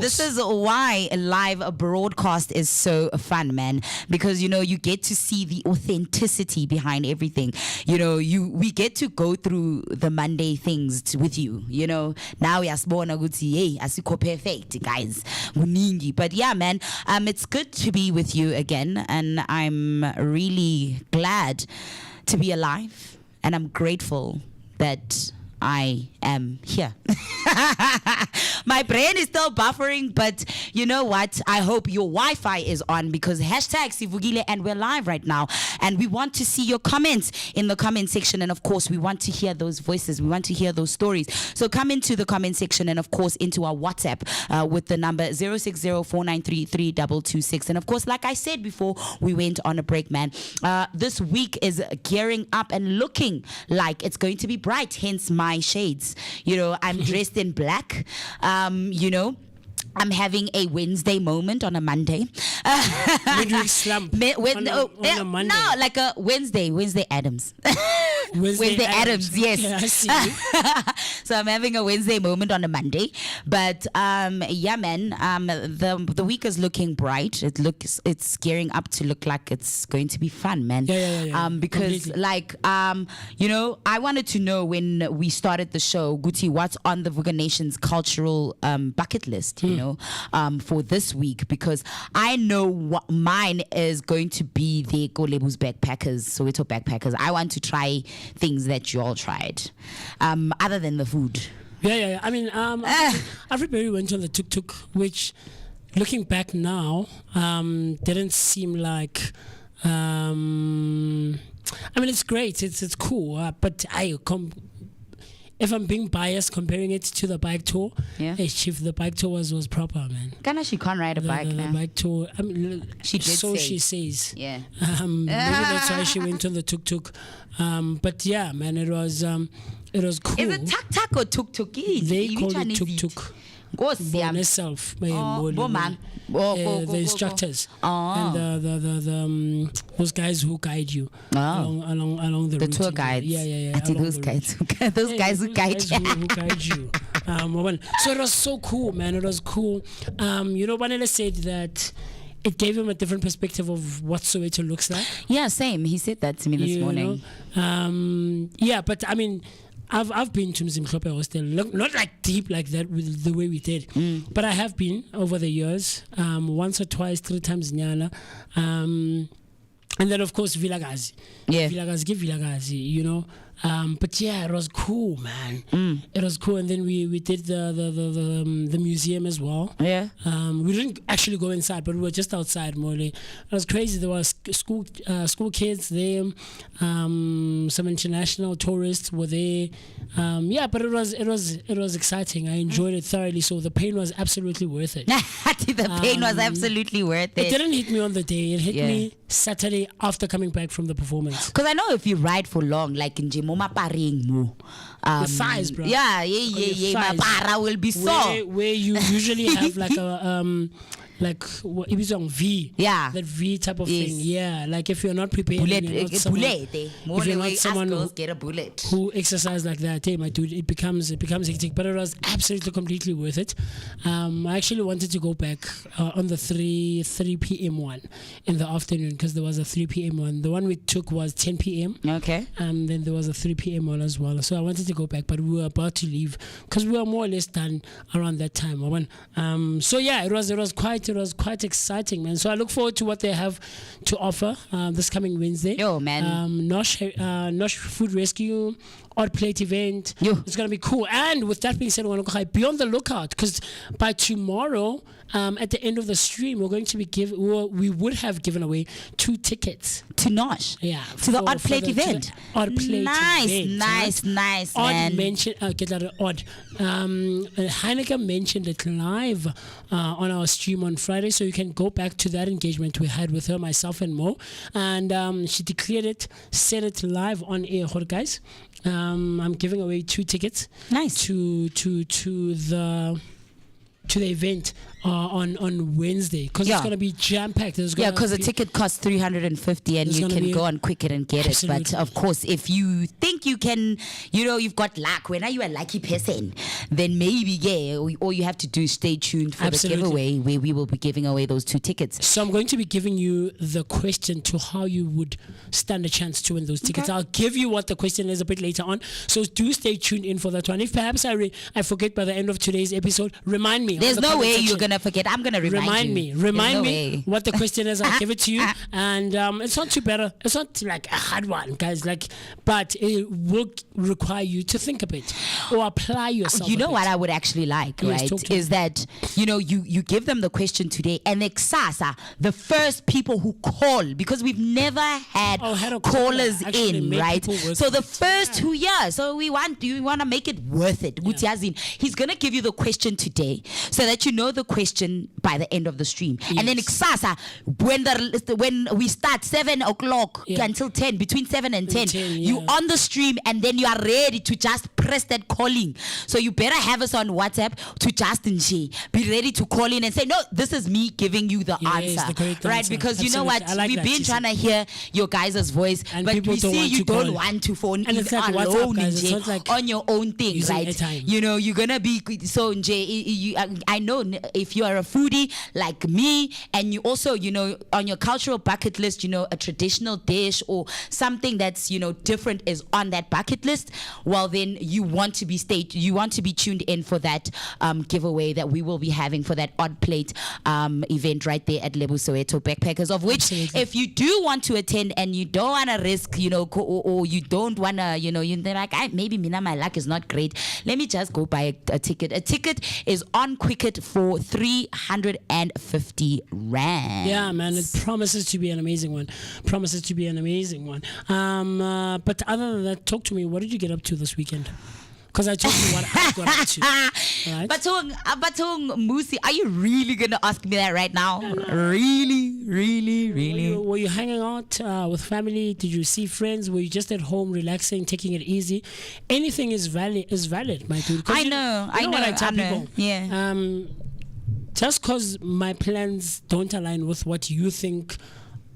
this is why a live broadcast is so fun, man, because you know you get to see the authenticity behind everything. You know, we get to go through the Monday things with you. You know, now we are born a good asiko perfect, guys. Guningi. But yeah, man, it's good to be with you again, and I'm really glad to be alive, and I'm grateful that I am here. My brain is still buffering, but you know what? I hope your Wi-Fi is on, because hashtag Sivugile, and we're live right now, and we want to see your comments in the comment section, and of course we want to hear those voices, we want to hear those stories. So come into the comment section, and of course into our WhatsApp with the number 0604933226. And of course, like I said before we went on a break, man, this week is gearing up and looking like it's going to be bright, hence my shades. You know, I'm dressed in black. You know, I'm having a Wednesday moment on a Monday. Slump on a Monday. No, like a Wednesday Adams. Wednesday Adams, yes. Yeah, I see you. So I'm having a Wednesday moment on a Monday. But yeah, man, the week is looking bright. It's gearing up to look like it's going to be fun, man. Yeah. Because completely. Like you know, I wanted to know when we started the show, Guti, what's on the Vooka Nation's cultural bucket list, you know, for this week, because I know what mine is going to be the Kolebu's backpackers, Soweto backpackers. I want to try things that you all tried, other than the food. Yeah. I mean, everybody went on the tuk-tuk, which, looking back now, didn't seem like. I mean, it's great. It's cool. But if I'm being biased, comparing it to the bike tour, hey, Chief, the bike tour was proper, man. Kinda, she can't ride a bike now. The bike tour, I mean, she did so say. she says. Yeah. Maybe that's why she went on the tuk-tuk. But yeah, man, it was cool. Is it tuk-tuk or tuk-tuk? They call it tuk-tuk. Itself, the instructors and the those guys who guide you along the route. Tour guides. Yeah. I think those guys who guide who guide you. So it was so cool, man. It was cool. You know, Banele said that it gave him a different perspective of what Soweto looks like. Yeah, same. He said that to me this morning. Yeah, but I mean, I've been to Mzimhlope Hostel, not like deep like that with the way we did, but I have been over the years, once or twice, 3 times Nyana, and then of course Vilagazi. Yeah, Vilagazi, you know. But yeah, it was cool, man. It was cool, and then we did the museum as well. Yeah. We didn't actually go inside, but we were just outside more. It was crazy. There was school kids there. Some international tourists were there. Yeah, but it was exciting. I enjoyed it thoroughly. So the pain was absolutely worth it. The pain was absolutely worth it. It didn't hit me on the day. It hit me Saturday after coming back from the performance. Because I know if you ride for long, like in Jimoma Paring, the thighs, bro. Yeah. My para will be sore. Where you usually have like a like what it was on V. Yeah. That V type of Yes. thing. Yeah. Like if you're not prepared, Bullet, and you're not someone, bullet. More if you're the not way us someone girls get a bullet. who exercise like that, hey my dude, it becomes hectic. But it was absolutely completely worth it. I actually wanted to go back on the 3 p.m. one in the afternoon because there was a 3 p.m. one. The one we took was 10 p.m. Okay. Then there was a 3 p.m. one as well. So I wanted to go back, but we were about to leave because we were more or less done around that time. So yeah, it was quite exciting, man. So I look forward to what they have to offer this coming Wednesday. Yo, man. Nosh Food Rescue, Odd Plate event. Yo. It's gonna be cool. And with that being said, be on the lookout because by tomorrow, at the end of the stream, we're going to be we would have given away 2 tickets To Nosh. Yeah, To the Odd Plate event. Odd Plate Nice, event, nice, Odd man. mentioned get that Odd. Heineken mentioned it live on our stream on Friday, so you can go back to that engagement we had with her, myself, and Mo. And she declared it, said it live on air, guys. I'm giving away 2 tickets. Nice. To the event on Wednesday because Yeah. it's going to be jam packed. Yeah, because the ticket costs 350 and There's you gonna can be- go on Quicket and get it. But Absolutely. of course, if you think you can, you've got luck, when are you a lucky person, then maybe, yeah, all you have to do is stay tuned for Absolutely. the giveaway where we will be giving away those 2 tickets. So I'm going to be giving you the question to how you would stand a chance to win those tickets. Okay. I'll give you what the question is a bit later on. So do stay tuned in for that one. If perhaps I forget by the end of today's episode, remind me. on There's the no comment way section. you're going to forget. I'm going to remind you. Remind There's no me way. what the question is. I'll give it to you. And it's not too bad. It's not like a hard one, guys. But it will require you to think a bit or apply yourself. You know a bit. what I would actually like, Yes, right? talk to me. Is that, you give them the question today and the first people who call, because we've never had had a caller callers actually in, make right? people work So the with. first who, so we want to make it worth it. Yeah. He's going to give you the question today so that you know the question by the end of the stream. And then Yes. when we start 7 o'clock Yeah. until 10, between 7 and 10, 10, you yeah. on the stream and then you are ready to just press that calling. So you better have us on WhatsApp to Justin G. Be ready to call in and say, no, this is me giving you the Yes, answer. the correct right? answer. Because you know what? Absolutely. I like We've that, been Tisa. trying to hear your guys' voice, And but people we don't see want you to don't call. want to phone And in it's like WhatsApp, alone, guys. It's Nje, not like on your own thing, using right? airtime. You're gonna be so Nje. I know if you are a foodie like me, and you also on your cultural bucket list, a traditional dish or something that's different is on that bucket list. Well, then you want to be tuned in for that giveaway that we will be having for that Odd Plate event right there at Lebu Soweto Backpackers. Of which, Absolutely. if you do want to attend and you don't want to risk, or you don't want to, you're like, maybe my luck is not great. Let me just go buy a ticket. A ticket is on Quicket for 350 rand. Yeah, man, it promises to be an amazing one. But other than that, talk to me. What did you get up to this weekend? Because I told you what I got up to. Right? Batong Musi, are you really gonna ask me that right now? Really? Were you hanging out with family? Did you see friends? Were you just at home relaxing, taking it easy? Anything is valid, my dude. 'Cause I you know, what I tell people. Yeah. Just because my plans don't align with what you think,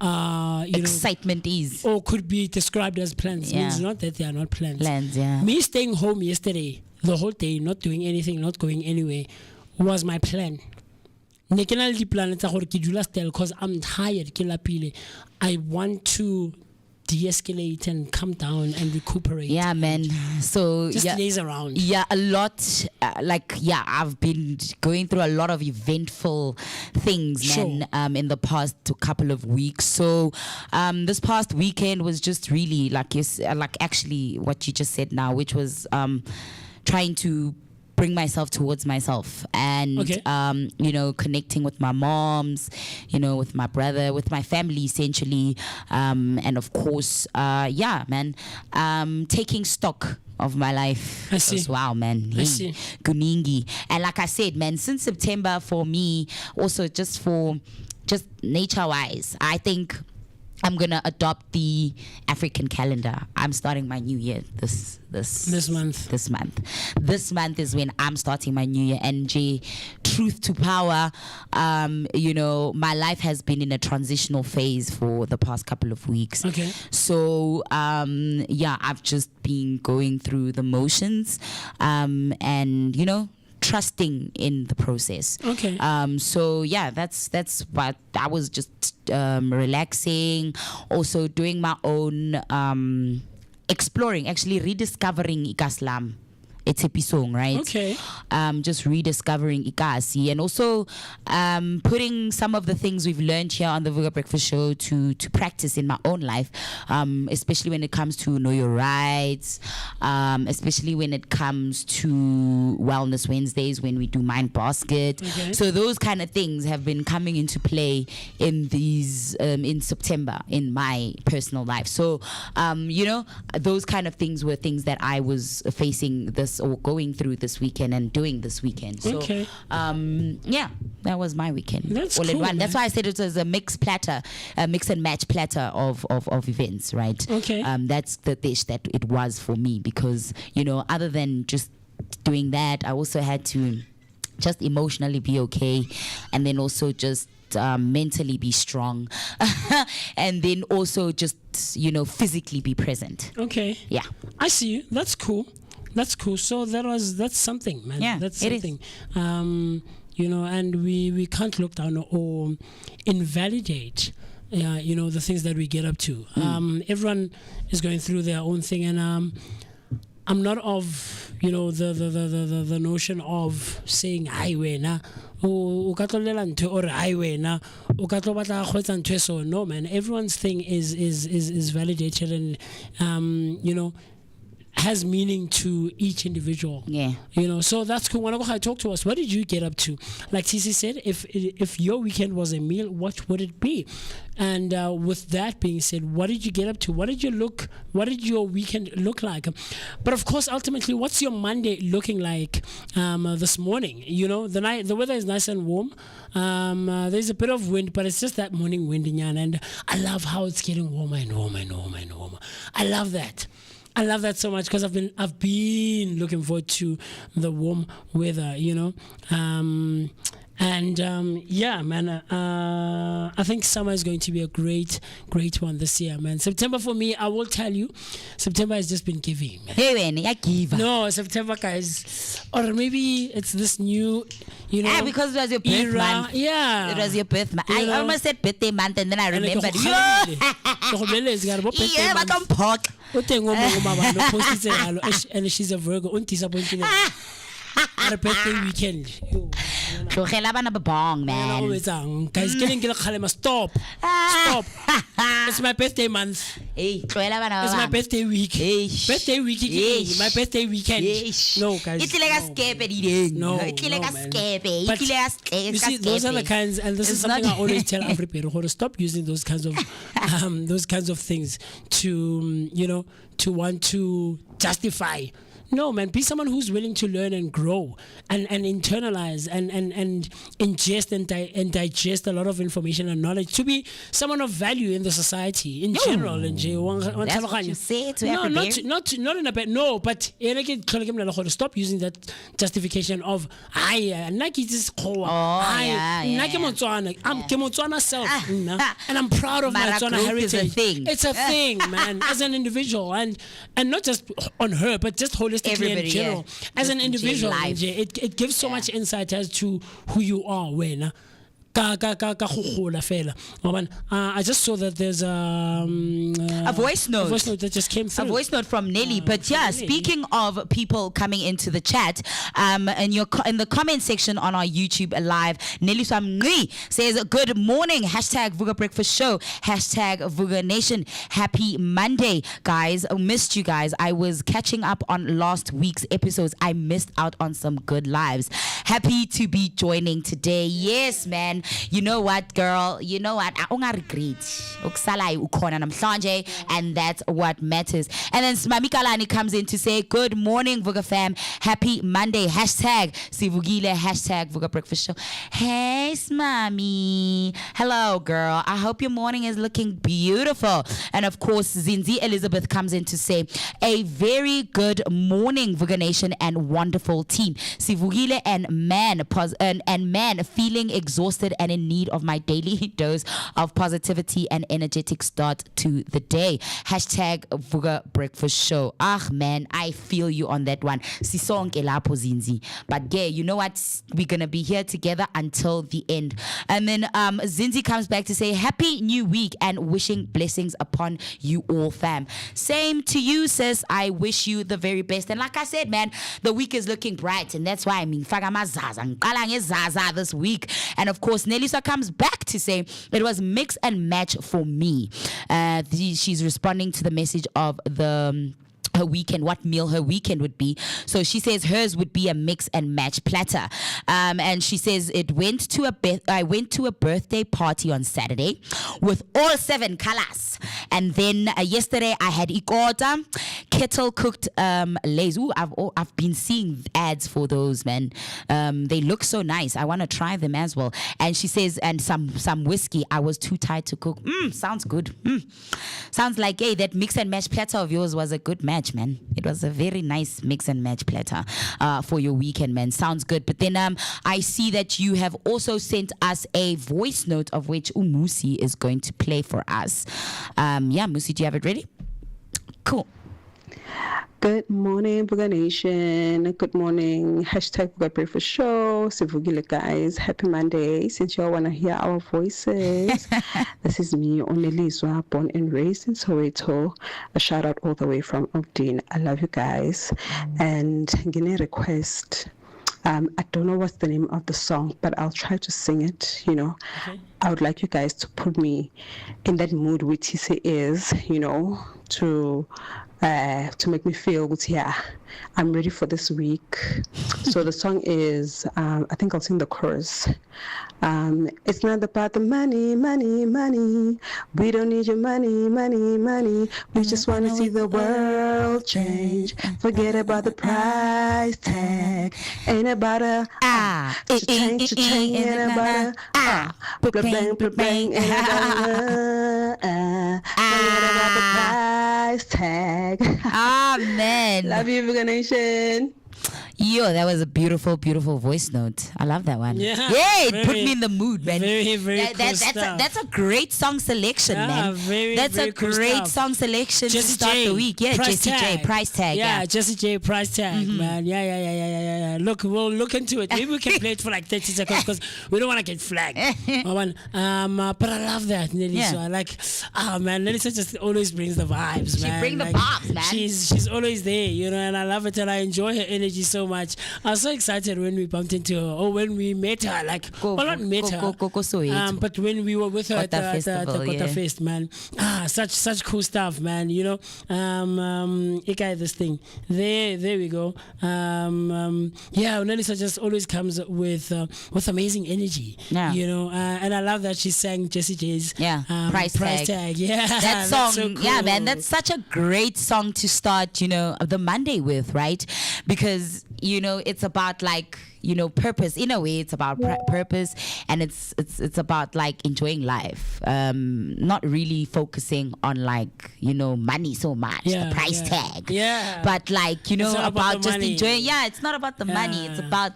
Excitement is or could be described as plans, Yeah. means not that they are not plans. plans, yeah. Me staying home yesterday, the whole day, not doing anything, not going anywhere, was my plan. Ne ke na le di-plan tsa gore ke dula still because I'm tired, ke lapile. I want to de-escalate and come down and recuperate. Yeah, man. So Just yeah, laze around. yeah, a lot. I've been going through a lot of eventful things, Sure. man. In the past couple of weeks. So, this past weekend was just really like actually what you just said now, which was trying to bring myself towards myself and Okay. connecting with my moms, with my brother, with my family essentially, and of course taking stock of my life. I see. As wow, man. I see. Kuningi. And like I said, man, since September for me, also just nature wise, I think I'm gonna adopt the African calendar. I'm starting my new year this month. This month is when I'm starting my new year. And truth to power, my life has been in a transitional phase for the past couple of weeks. Okay. So I've just been going through the motions, and trusting in the process. Okay. That's what I was just relaxing, also doing my own exploring, actually rediscovering Ikaslam. It's a song, right? Okay. Just rediscovering Ikasi, and also putting some of the things we've learned here on the Vooka Breakfast Show to practice in my own life, especially when it comes to know your rights, especially when it comes to Wellness Wednesdays when we do Mind Basket. Okay. So those kind of things have been coming into play in these in September in my personal life. So those kind of things were things that I was facing this or going through this weekend and doing this weekend. So Okay. that was my weekend. That's all in cool, one. That's man. why I said it was a mix and match platter of events, right? Okay. That's the dish that it was for me, because other than just doing that, I also had to just emotionally be okay, and then also just mentally be strong, and then also just physically be present. Okay. Yeah. I see you. That's cool. So that's something, man. Yeah, That's it is. something. And we can't look down or invalidate the things that we get up to. Everyone is going through their own thing, and I'm not of the notion of saying I wena o ka tlolela ntho or I wena o ka tlo batla khwetsa ntho so. No, man, everyone's thing is validated, and has meaning to each individual. Yeah. So that's cool. When I talk to us, what did you get up to? Like TC said, if your weekend was a meal, what would it be? And with that being said, what did you get up to? What did your weekend look like? But of course, ultimately, what's your Monday looking like this morning? The weather is nice and warm. There's a bit of wind, but it's just that morning wind, and I love how it's getting warmer and warmer and warmer and warmer. I love that so much, because I've been looking forward to the warm weather, man. I think summer is going to be a great one this year, man. September for me, I will tell you, September has just been giving, man. Hey, man, I give. No, September, guys, or maybe it's this new, because it was your birth era. month. Yeah, It was your birth month. I almost said birthday month, and then I remembered. Yeah, Yeah, but I'm pork. and she's a Virgo. Our birthday weekend. Tlogela bana ba bong, man. Guys, stop. It's my birthday month. Hey, tlogela bana ba It's my bang. birthday week. Eish. Birthday week. Eish. My birthday weekend. Eish. No, guys. E tlile ka no. skepe di No, e tlile ka man. skepe, e But tlile ka skepe. you see, those are the kinds, and this is something I always tell everybody: stop using those kinds of things to to want to justify. No, man, be someone who's willing to learn and grow and internalize and ingest and digest a lot of information and knowledge, to be someone of value in the society in general. That's what you say to everybody. Not in a bad, no, but stop using that justification of I'm Motswana self, and I'm proud of my Mara Motswana group is a heritage. thing. It's a thing, man, as an individual, and not just on her, but just holistically Everybody, in general. yeah. As an Just in individual, life. it gives so much insight as to who you are when. I just saw that there's A voice note. a voice note that just came through. A voice note from Nelly. But yeah, Nelly. speaking of people coming into the chat, in the comment section on our YouTube live, Nelly Swamngui says, "Good morning. #Vooka Breakfast Show. #Vooka Nation. Happy Monday, guys. I missed you guys. I was catching up on last week's episodes. I missed out on some good lives. Happy to be joining today. Yes, man. You know what, girl? You know what? I don't regret. Ukusala ukhona namhlanje, and that's what matters. And then Smami Kalani comes in to say, good morning, Vooka fam. Happy Monday. Hashtag Sivugile. Hashtag Vooka Breakfast Show. Hey, Smami. Hello, girl. I hope your morning is looking beautiful. And of course, Zinzi Elizabeth comes in to say, a very good morning, Vooka Nation and wonderful team. Sivugile and man feeling exhausted and in need of my daily dose of positivity and energetic start to the day. Hashtag Vooka Breakfast Show. Ah, man, I feel you on that one. Sisonke lapho Zinzi. But yeah, you know what? We're gonna be here together until the end. And then Zinzi comes back to say, happy new week and wishing blessings upon you all, fam. Same to you, sis. I wish you the very best. And like I said, man, the week is looking bright, and that's why I mean Zaza this week. And of course, Nelisa comes back to say it was mix and match for me. She's responding to the message of her weekend, what meal her weekend would be. So she says hers would be a mix and match platter. And she says I went to a birthday party on Saturday with all 7 colors. And then yesterday I had ikota, kettle cooked lays. Ooh, I've been seeing ads for those, man. They look so nice. I want to try them as well. And she says, and some whiskey. I was too tired to cook. Sounds good. Sounds like, hey, that mix and match platter of yours was a good match, man. It was a very nice mix and match platter for your weekend, man. Sounds good. But then I see that you have also sent us a voice note of which Umusi is going to play for us. Yeah, Musi, do you have it ready? Cool. Good morning, Vooka Nation. Good morning. Hashtag Vooka Breakfast Show. Sivugile, guys. Happy Monday. Since y'all want to hear our voices, this is me, Onelizwa, born and raised in Soweto. A shout out all the way from Ogden. I love you guys. And gonna request. I don't know what's the name of the song, but I'll try to sing it, you know. Okay. I would like you guys to put me in that mood which he is, you know, to make me feel, yeah, I'm ready for this week. So the song is, I think I'll sing the chorus. It's not about the money, money, money. We don't need your money, money, money. We just want to see the world change. Forget about the price tag. Ain't about a cha-ching, cha-ching. Ain't about a bang, bang. Ain't about forget about the price tag. Amen. Love you, Vooka Nation. Yo, that was a beautiful, beautiful voice note. I love that one. Yeah, it put me in the mood, man. Very, very cool that's a great song selection, man. That's very a great song selection to start the week. Yeah, Jessie J, price tag. Yeah, Jessie J, price tag, man. Yeah. Look, we'll look into it. Maybe we can play it for like 30 seconds because we don't want to get flagged. But I love that, Nelisa. Yeah. I like, man, Nelisa just always brings the vibes, man. She brings the vibes, man. She's always there, you know, and I love it and I enjoy her energy so much. I was so excited when we bumped into her or when we met her, like, not met her, but when we were with her at the Kota Fest, man. Such cool stuff, man, you know. This thing. There we go. Nelisa just always comes with amazing energy, you know, and I love that she sang Jessie J's price tag. Yeah, that song, so cool. Yeah, man, that's such a great song to start, you know, the Monday with, right? Because, you know, it's about like, you know, purpose. In a way, it's about purpose, and it's about like enjoying life, not really focusing on like, you know, money so much, the price tag, but like, you know, about just money. Enjoying. Yeah, it's not about the money. It's about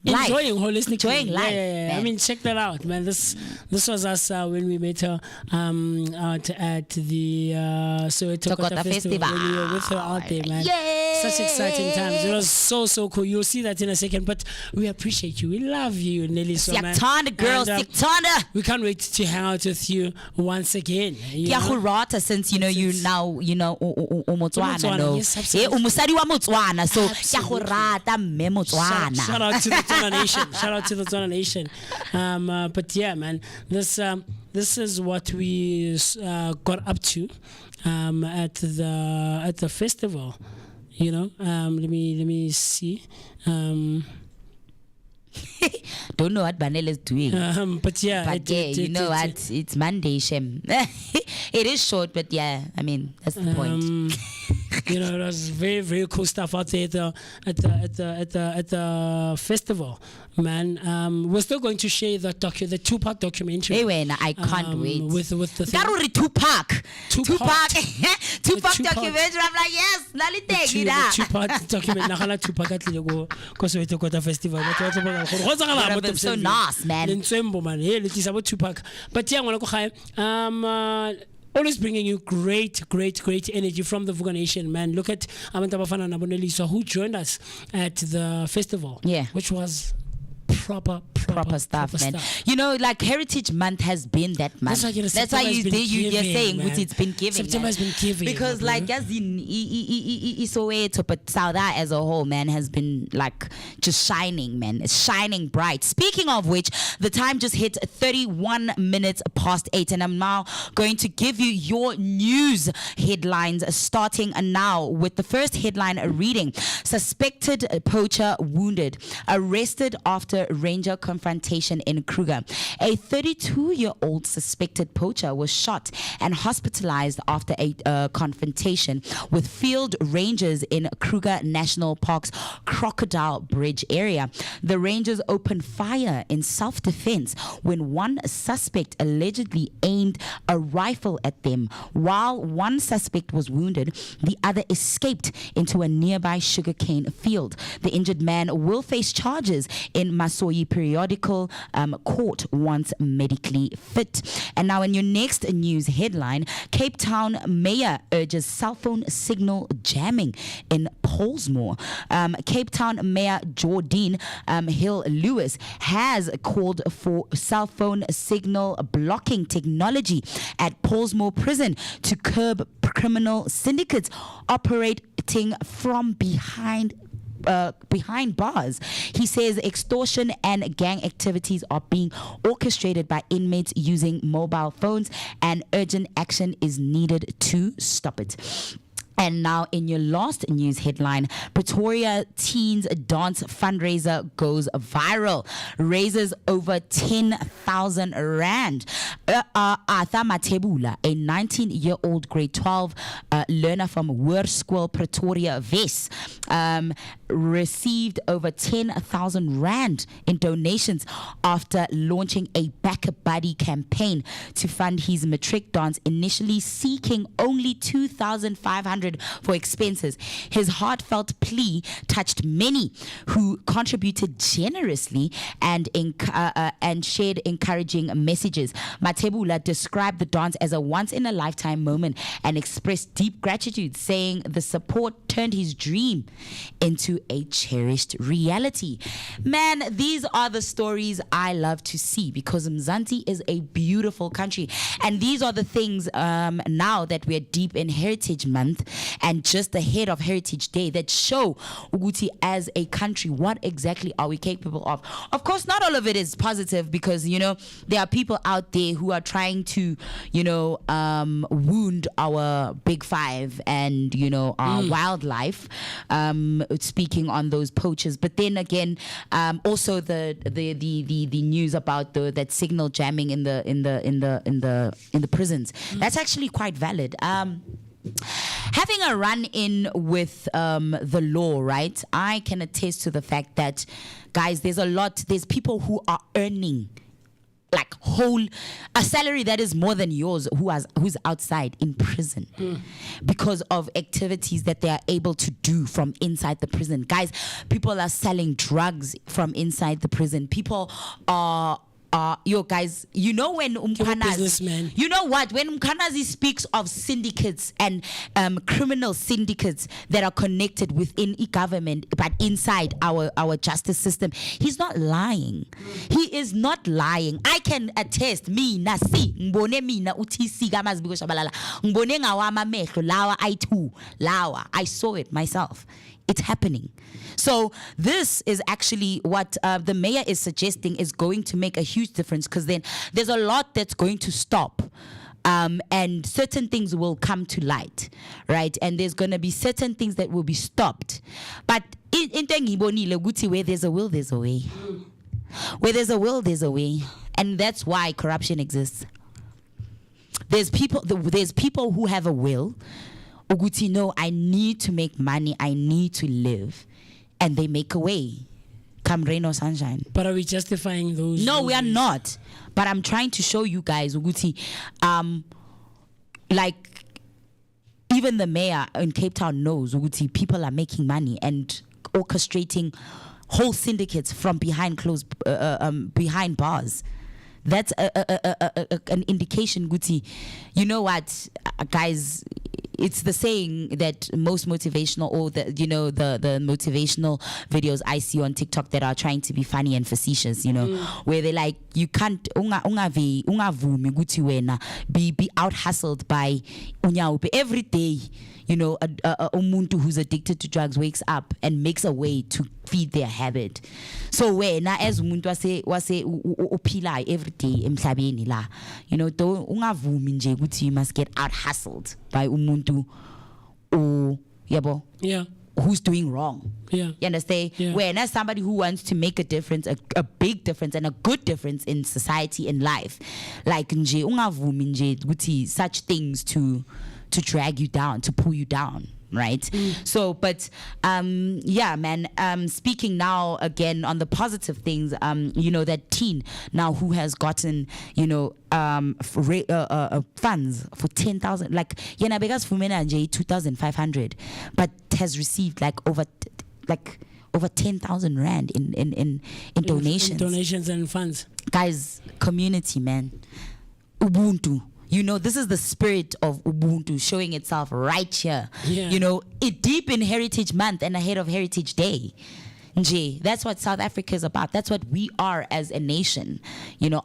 enjoying holistically. Enjoying life. Yeah. I mean, check that out, man. This was us when we met her out at the Soweto Festival. When we were with her out there, man. Yay! Such exciting times. It was so cool. You'll see that in a second. But we appreciate you. We love you, Nelly. So, man. Girls, we can't wait to hang out with you once again. Since you know you now Motswana. Yes, absolutely. Umusadi wa Motswana. So Motswana. Shout out to the Tswana Nation. Shout out to the Tswana Nation. But yeah, man, this is what we got up to at the festival. You know, let me see. Don't know what Banel is doing. But yeah, But you know what? It's Monday, Shem. It is short, but yeah, I mean, that's the point. You know, it was very, very cool stuff out there at the festival, man. We're still going to share the two-part documentary. Hey, when I can't wait. With the thing. Karuri Tupac. Two-part. Tupac documentary. I'm like, yes, The two-part documentary. Nakala Tupac at the go Soweto Kota Festival. I'm so nice, man. It's about Tupac. But yeah, always bringing you great energy from the Vooka Nation, man. Look at Amantabafana Nabonelisa, who joined us at the festival. Yeah. Which was proper stuff, man. You know, like Heritage Month has been that month. That's why you're saying it's been giving. September has been giving. Because like as in Soweto, but South as a whole, man, has been like just shining, man. It's shining bright. Speaking of which, the time just hit 31 minutes past 8, and I'm now going to give you your news headlines starting now with the first headline reading: suspected poacher wounded, arrested after ranger confrontation in Kruger. A 32-year-old suspected poacher was shot and hospitalized after a confrontation with field rangers in Kruger National Park's Crocodile Bridge area. The rangers opened fire in self-defense when one suspect allegedly aimed a rifle at them. While one suspect was wounded, the other escaped into a nearby sugarcane field. The injured man will face charges in Masoyi Periodical Court once medically fit. And now in your next news headline, Cape Town mayor urges cell phone signal jamming in Pollsmoor. Cape Town Mayor Jordine Hill-Lewis has called for cell phone signal blocking technology at Pollsmoor Prison to curb criminal syndicates operating from behind bars. He says extortion and gang activities are being orchestrated by inmates using mobile phones, and urgent action is needed to stop it. And now in your last news headline, Pretoria Teens Dance fundraiser goes viral, raises over 10,000 rand. Arthur Matebula, a 19-year-old grade 12 learner from Hoërskool Pretoria Wes, received over 10,000 rand in donations after launching a Back a Buddy campaign to fund his matric dance, initially seeking only 2,500 for expenses. His heartfelt plea touched many who contributed generously and shared encouraging messages. Matebula described the dance as a once-in-a-lifetime moment and expressed deep gratitude, saying the support turned his dream into a cherished reality. Man, these are the stories I love to see, because Mzansi is a beautiful country, and these are the things now that we're deep in Heritage Month and just ahead of Heritage Day that show Uguti as a country, what exactly are we capable of. Of course, not all of it is positive, because you know there are people out there who are trying to wound our big five and our wildlife, speaking on those poachers. But then again, also the news about that signal jamming in the prisons, that's actually quite valid. Having a run-in with the law, right? I can attest to the fact that, guys, there's people who are earning like a salary that is more than yours, who's outside in prison because of activities that they are able to do from inside the prison. Guys, people are selling drugs from inside the prison. People are guys, when Umkhanazi, you know what, when Umkhanazi speaks of syndicates and criminal syndicates that are connected within e-government but inside our justice system, he's not lying. He is not lying. I can attest, mina uthi kamazibiko shabalala ngibone ngawama mehlo lawa I saw it myself. It's happening. So this is actually what the mayor is suggesting is going to make a huge difference, because then there's a lot that's going to stop. And certain things will come to light, right? And there's going to be certain things that will be stopped. But in where there's a will, there's a way. Where there's a will, there's a way. And that's why corruption exists. There's people who have a will. Uguti, no, I need to make money. I need to live. And they make a way. Come rain or sunshine. But are we justifying those? No, we are not. But I'm trying to show you guys, Uguti, like even the mayor in Cape Town knows, Uguti, people are making money and orchestrating whole syndicates from behind behind bars. That's an indication, Guti. You know what, guys? It's the saying that most motivational, or the motivational videos I see on TikTok that are trying to be funny and facetious, where they're like, you can't be out hustled by every day. A umuntu who's addicted to drugs wakes up and makes a way to feed their habit. So when as umuntu wase uphila every day emhlabeni la, don't ungavumi nje ukuthi you must get out hustled by umuntu who's doing wrong. Yeah. You understand? Yeah. When as somebody who wants to make a difference, a big difference and a good difference in society and life, like nje ungavumi nje ukuthi such things to drag you down, to pull you down, right? So, but yeah, man. Speaking now again on the positive things, that teen now who has gotten, funds for 10,000, like yena begas fumena nje 2,500, but has received over 10,000 rand in donations. In donations and funds. Guys, community, man. Ubuntu. This is the spirit of Ubuntu showing itself right here. Yeah. Deep in Heritage Month and ahead of Heritage Day. Nje, that's what South Africa is about. That's what we are as a nation.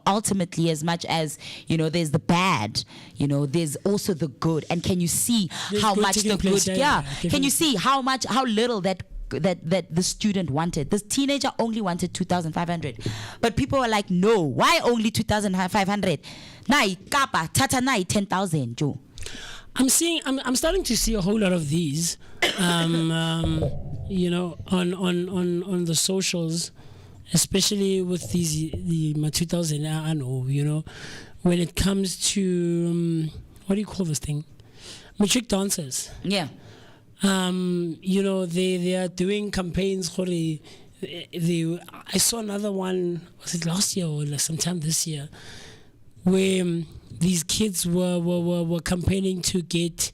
Ultimately, as much as, there's the bad, there's also the good. And can you see how much the good, can you see how little that the student wanted? This teenager only wanted 2,500, but people were like, no, why only 2,500? Nai kapa tata nai 10,000 Joe. I'm starting to see a whole lot of these on the socials, especially with the 2,000 I know, when it comes to what do you call this thing, matric dancers. Yeah. They are doing campaigns for I saw another one, was it last year or sometime this year, where these kids were campaigning to get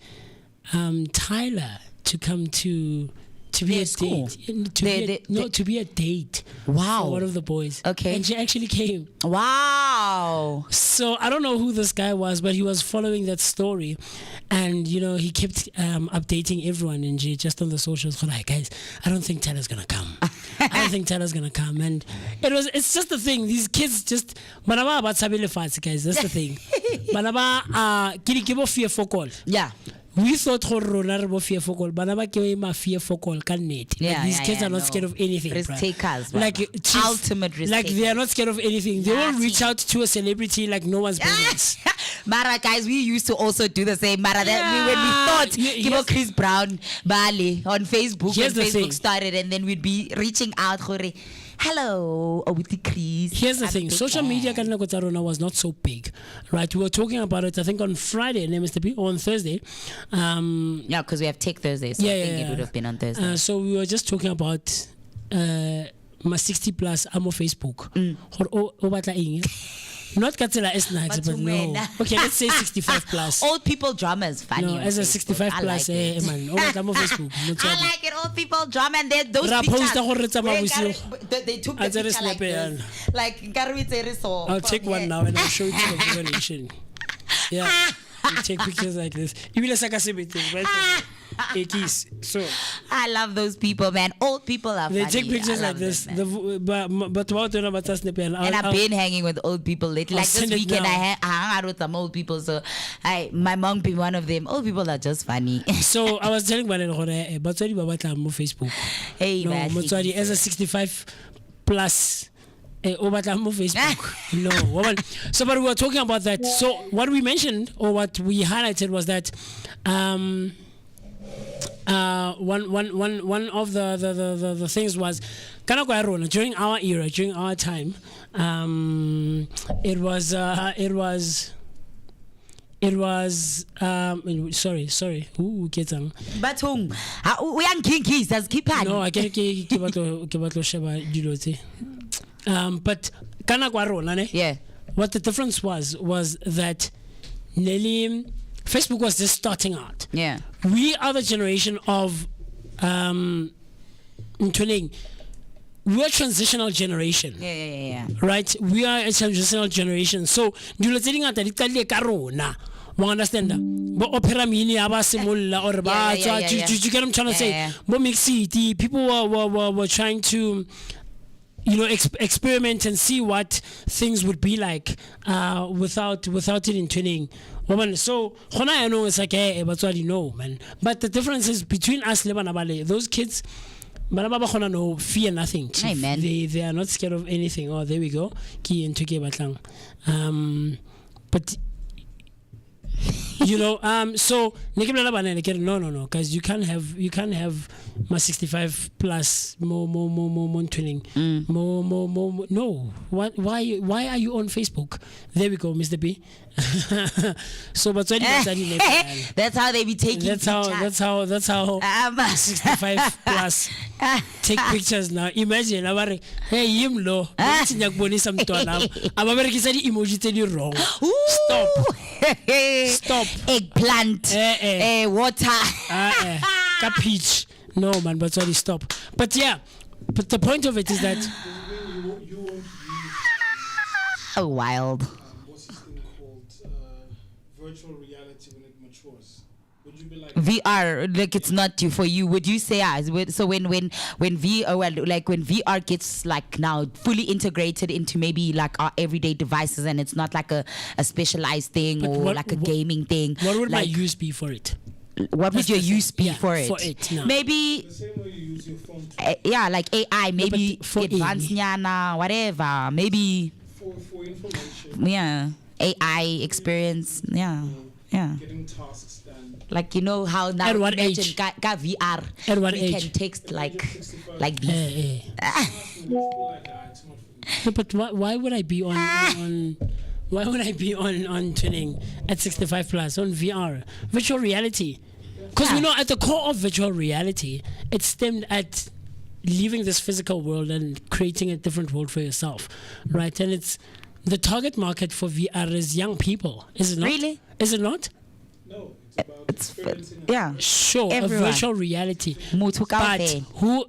Tyler to come to be a date. To be a date. Wow. For one of the boys. Okay. And she actually came. Wow. So I don't know who this guy was, but he was following that story, and he kept updating everyone and just on the socials. Like, guys, I don't think Tyler's gonna come. I don't think Tyler's gonna come. And it's just the thing. These kids just manaba about sabile fats, guys. That's the thing. Manaba kirikibo fear for call. Yeah. We thought fear for call, but fear for call these kids are not scared of anything. Risk takers, like ultimate risk like takers. they are not scared of anything. They will reach out to a celebrity like no one's business. Mara, guys, we used to also do the same. Mara, that when we thought Chris Brown Bali on Facebook, when Facebook started, and then we'd be reaching out. Hello, Chris. Here's the thing: social media was not so big, right? We were talking about it, I think, on Friday, or on Thursday. Yeah, because we have Tech Thursday, so I think it would have been on Thursday. So we were just talking about my 60 plus. I'm on Facebook. Not Katsila S-Nights, but no. Okay, let's say 65 plus. Old people drama is funny. No, as a 65 plus, like man. I'm on Facebook. I like it. Old people drama, and they're those pictures. They took the picture like this. I'll take one now and I'll show it to the generation. Yeah, you take pictures like this. You will So I love those people, man. Old people are funny. They take pictures like this. But and I've been hanging with old people lately. Like this weekend, I hung out with some old people. So my mom being one of them. Old people are just funny. So I was telling Batswadi Babata on Facebook. Hey, man. Batswadi as a 65 plus. Over Facebook. No. So, but we were talking about that. So, what we mentioned or what we highlighted was that one of the things was during our era, during our time, it was sorry ooh ketang But we are kinkies as keep on. no I can't ke batlo sheba dilo tse but kana kwa rona ne Yeah. what the difference was that Nelly Facebook was just starting out. Yeah. We are the generation of we are a transitional generation. Yeah. Right, we are a transitional generation, so dilo tse dingata di qadile ka rona. You understand? Bo opera mini aba simolla or ba Yeah. you get what I'm trying to say? Yeah. Bo mix city people were trying to experiment and see what things would be like without it in tuning. Woman, so I know it's like but what you know, man. But the difference is between us Lebanabale, those kids no fear nothing. Chief. Hey, man. They are not scared of anything. Oh, there we go. Ki into batlang. But so no, guys, you can't have my 65 plus more twinning. More no. Why are you on Facebook? There we go, Mr. B. So but That's how they be taking that's how 65 plus take pictures now. Imagine abare hey yimlo ngitsinya kubonisa mntwana ababerekisa di emoji tse di wrong. Stop. Eggplant. Water. Ka peach. No man, but sorry, stop. But yeah, but the point of it is that you won't use Oh, wild. what's this thing called virtual reality when it matures. Would you be like VR, like it's not for you. Would you say so when VR gets like now fully integrated into maybe like our everyday devices and it's not like a specialized thing But or what- like a what- gaming thing? what would my like, use be for it? what would your use be Yeah, for it? for it, no. Maybe the same way you use your phone to, yeah, like AI, maybe but for advanced nyana, whatever. Maybe for information, yeah, AI experience. Yeah. getting tasks done? Like how now At what imagine age? got VR. At what we age? can text like this. Would you be like, it's not for me? No, but why would I be on why would I be on tuning at 65 plus on VR virtual reality? Because we know at the core of virtual reality, it's stemmed at leaving this physical world and creating a different world for yourself, right? And it's the target market for VR is young people, is it not? Really? Is it not? No, it's about It's experiencing it. yeah. Sure, Everyone. a virtual reality, Muthu but kaofela. who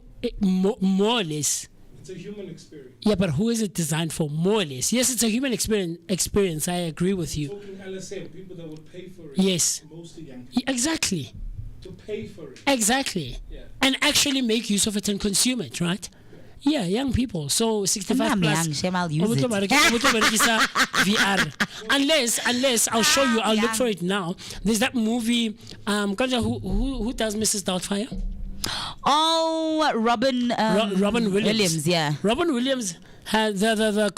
more or less. It's a human experience. Yeah, but who is it designed for? More or less. Yes, it's a human experience. I agree with you. Talking LSM, people that would pay for it. Yes. Mostly young people. Yeah, exactly. To pay for it. Exactly. Yeah. And actually make use of it and consume it, right? Yeah, young people. So 65 I'm plus. young, Shem, I'll use it. VR. Unless I'll show you. I'll look young. for it now. There's that movie. Kanja, who does Mrs. Doubtfire? Oh, Robin. Robin Williams. Yeah. Robin Williams had the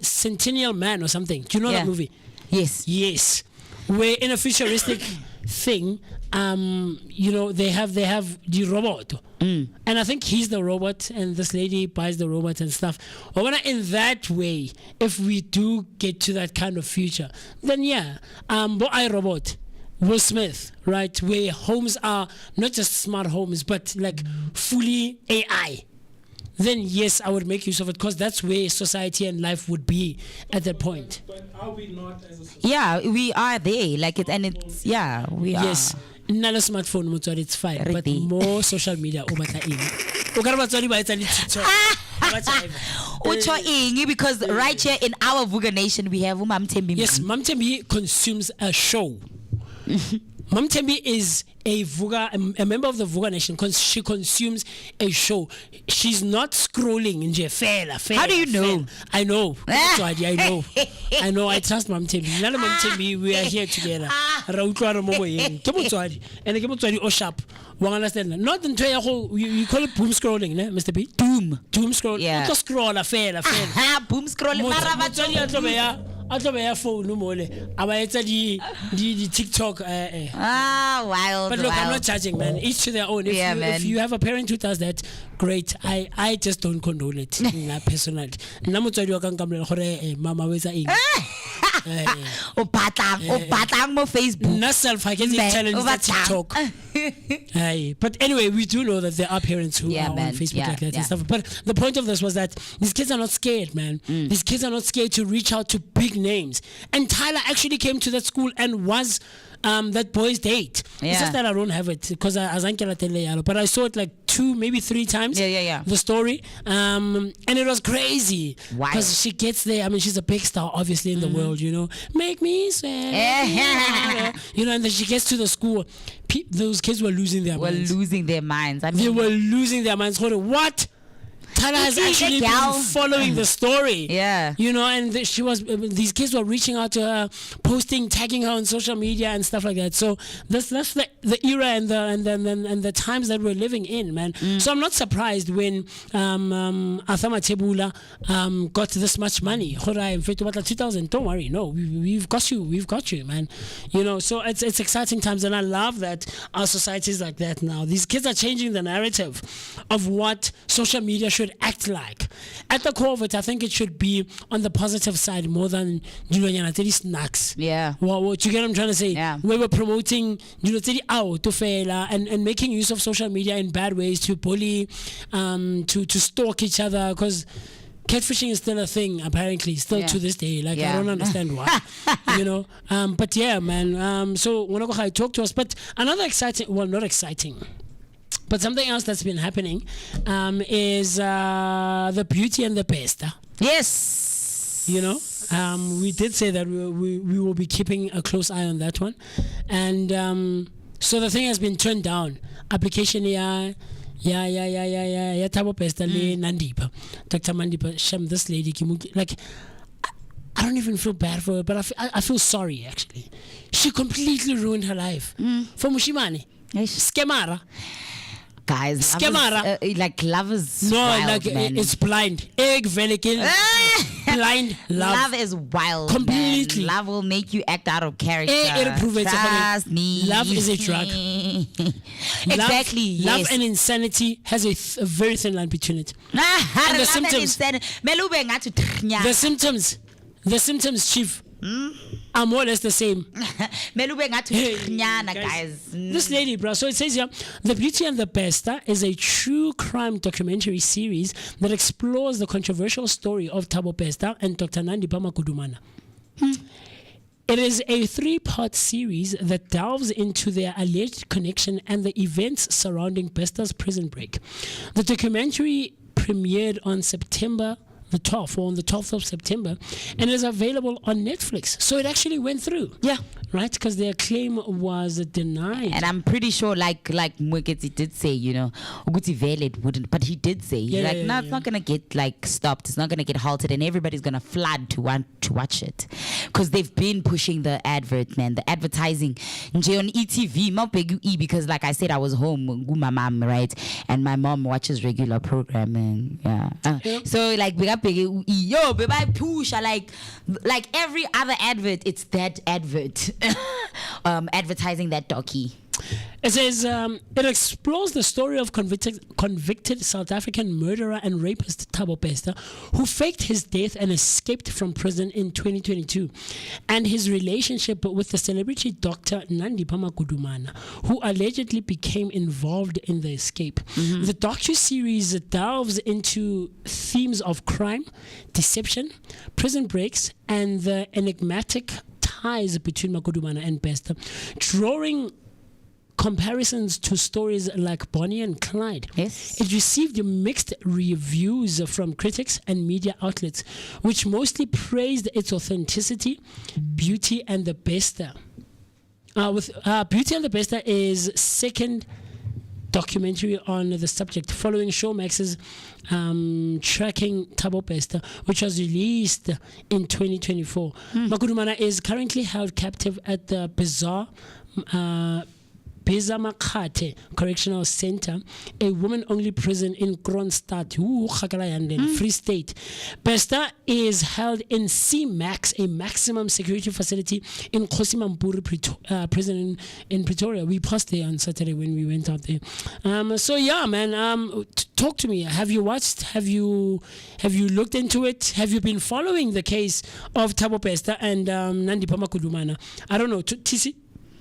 Centennial Man or something. Do you know Yeah. that movie? Yes. Yes, where in a futuristic thing, they have the robot, and I think he's the robot, and this lady buys the robot and stuff. Or when in that way, if we do get to that kind of future, then yeah, but I robot. Will Smith, right? Where homes are not just smart homes, but like fully AI. Then yes, I would make use of it because that's where society and life would be at that point. But are we not as a society? Yeah, we are there. Like it, and it's yeah, we are. Yes. Nala smartphone motswadi it's fine, but Ready. more social media o batla eng. O ka re batswadi ba etsa le TikTok. Ucho ingi, because right here in our Vooka Nation we have Mam Tembi. Yes, Mam Tembi consumes a show. Mam Tembi is a member of the Vooka Nation because she consumes a show. She's not scrolling in fela. How do you know? I know. Batswadi, I know. I trust Mam Tembi. Nala Mam Tembi, we are here together. Ra utlwa re mo moyeng. Ke motswadi. And ke motswadi o sharp. Wa understand? Not ntwe ya go you call it boom scrolling, ne, Mr. B? Doom scroll. Yeah. Not scroll fela. Boom scroll. Motswadi a tlo a tlo beya phone mole a ba etsa di TikTok Wild. but look, I'm wild. not judging, man. Each to their own. If you have a parent who does that, great. I just don't condone it. Personally, nna motswadi wa ka nka mmolela gore mama wa etsa eng. O batlang mo Facebook. Nna self I can challenge that TikTok. But anyway, we do know that there are parents who are on Facebook like that and stuff. But the point of this was that these kids are not scared, man. These kids are not scared to reach out to big names. And Tyler actually came to that school and was that boy's date. It's just that I don't have it because but I saw it like 2, maybe 3 times. The story, and it was crazy because she gets there. I mean, she's a big star, obviously, in the world. You know, make me sweat. You know, and then she gets to the school. Those kids were losing their minds. I mean, They were losing their minds. What? Tyler has actually been following the story. You know, and these kids were reaching out to her, posting, tagging her on social media and stuff like that. So that's the era and the times that we're living in, man. So I'm not surprised when Athama Tebula got this much money. 2000, don't worry, no, we've got you, man. You know, so it's exciting times, and I love that our society is like that now. These kids are changing the narrative of what social media should act like. At the core of it, I think it should be on the positive side more than snacks. What you get what I'm trying to say? We were promoting to fail and making use of social media in bad ways to bully, to stalk each other, because catfishing is still a thing, apparently, still to this day. Like, I don't understand why, you know. But yeah, man. So when I talk to us, but another exciting, well, not exciting, but something else that's been happening is the Beauty and the Beast. Yes. You know, we did say that we will be keeping a close eye on that one, and so the thing has been turned down. Application Tabo Pesta le Nandipa, Dr. Mandipa. Shem, this lady, like, I don't even feel bad for her, but I feel sorry actually. She completely ruined her life for Mushimani. Skemara. Guys, love is no, wild, like man. it's blind. Egg velikin. Blind love. Love is wild. Completely. Man. Love will make you act out of character. Trust me. Love is a drug. Exactly. Love and insanity has a very thin line between it. And the symptoms. The symptoms, Chief, are more or less the same. Guys. This lady, bro. So it says here, The Beauty and the Beast is a true crime documentary series that explores the controversial story of Thabo Bester and Dr. Nandipha Makudumana. It is a 3-part series that delves into their alleged connection and the events surrounding Bester's prison break. The documentary premiered on September the 12th, or on the 12th of September, and is available on Netflix. So it actually went through. Yeah. Right? Because their claim was denied. And I'm pretty sure, like Mwekezi did say, you know, Uguti Vele wouldn't, but he did say, it's not going to get, like, stopped. It's not going to get halted, and everybody's going to flood to want to watch it. Because they've been pushing the advert, man, the advertising. Nje on ETV, because, like I said, I was home with my mom, right? And my mom watches regular programming. So, like, we got baby push, like every other advert, it's that advert advertising that docky. It says it explores the story of convicted South African murderer and rapist Thabo Bester, who faked his death and escaped from prison in 2022, and his relationship with the celebrity doctor Nandipha Makudumana, who allegedly became involved in the escape. The docu-series delves into themes of crime, deception, prison breaks, and the enigmatic ties between Makudumana and Bester, drawing comparisons to stories like Bonnie and Clyde. Yes. It received mixed reviews from critics and media outlets, which mostly praised its authenticity. Beauty and the Bester. Beauty and the Bester is second documentary on the subject, following Showmax's tracking Thabo Bester, which was released in 2024. Makudumana is currently held captive at the bizarre Bezamakate Correctional Center, a woman-only prison in Kronstadt, Free State. Besta is held in C-Max, a maximum security facility in Kosimampuri prison in Pretoria. We passed there on Saturday when we went out there. So yeah, man, talk to me. Have you watched? Have you looked into it? Have you been following the case of Thabo Bester and Nandi Pamakudumana? I don't know. TC,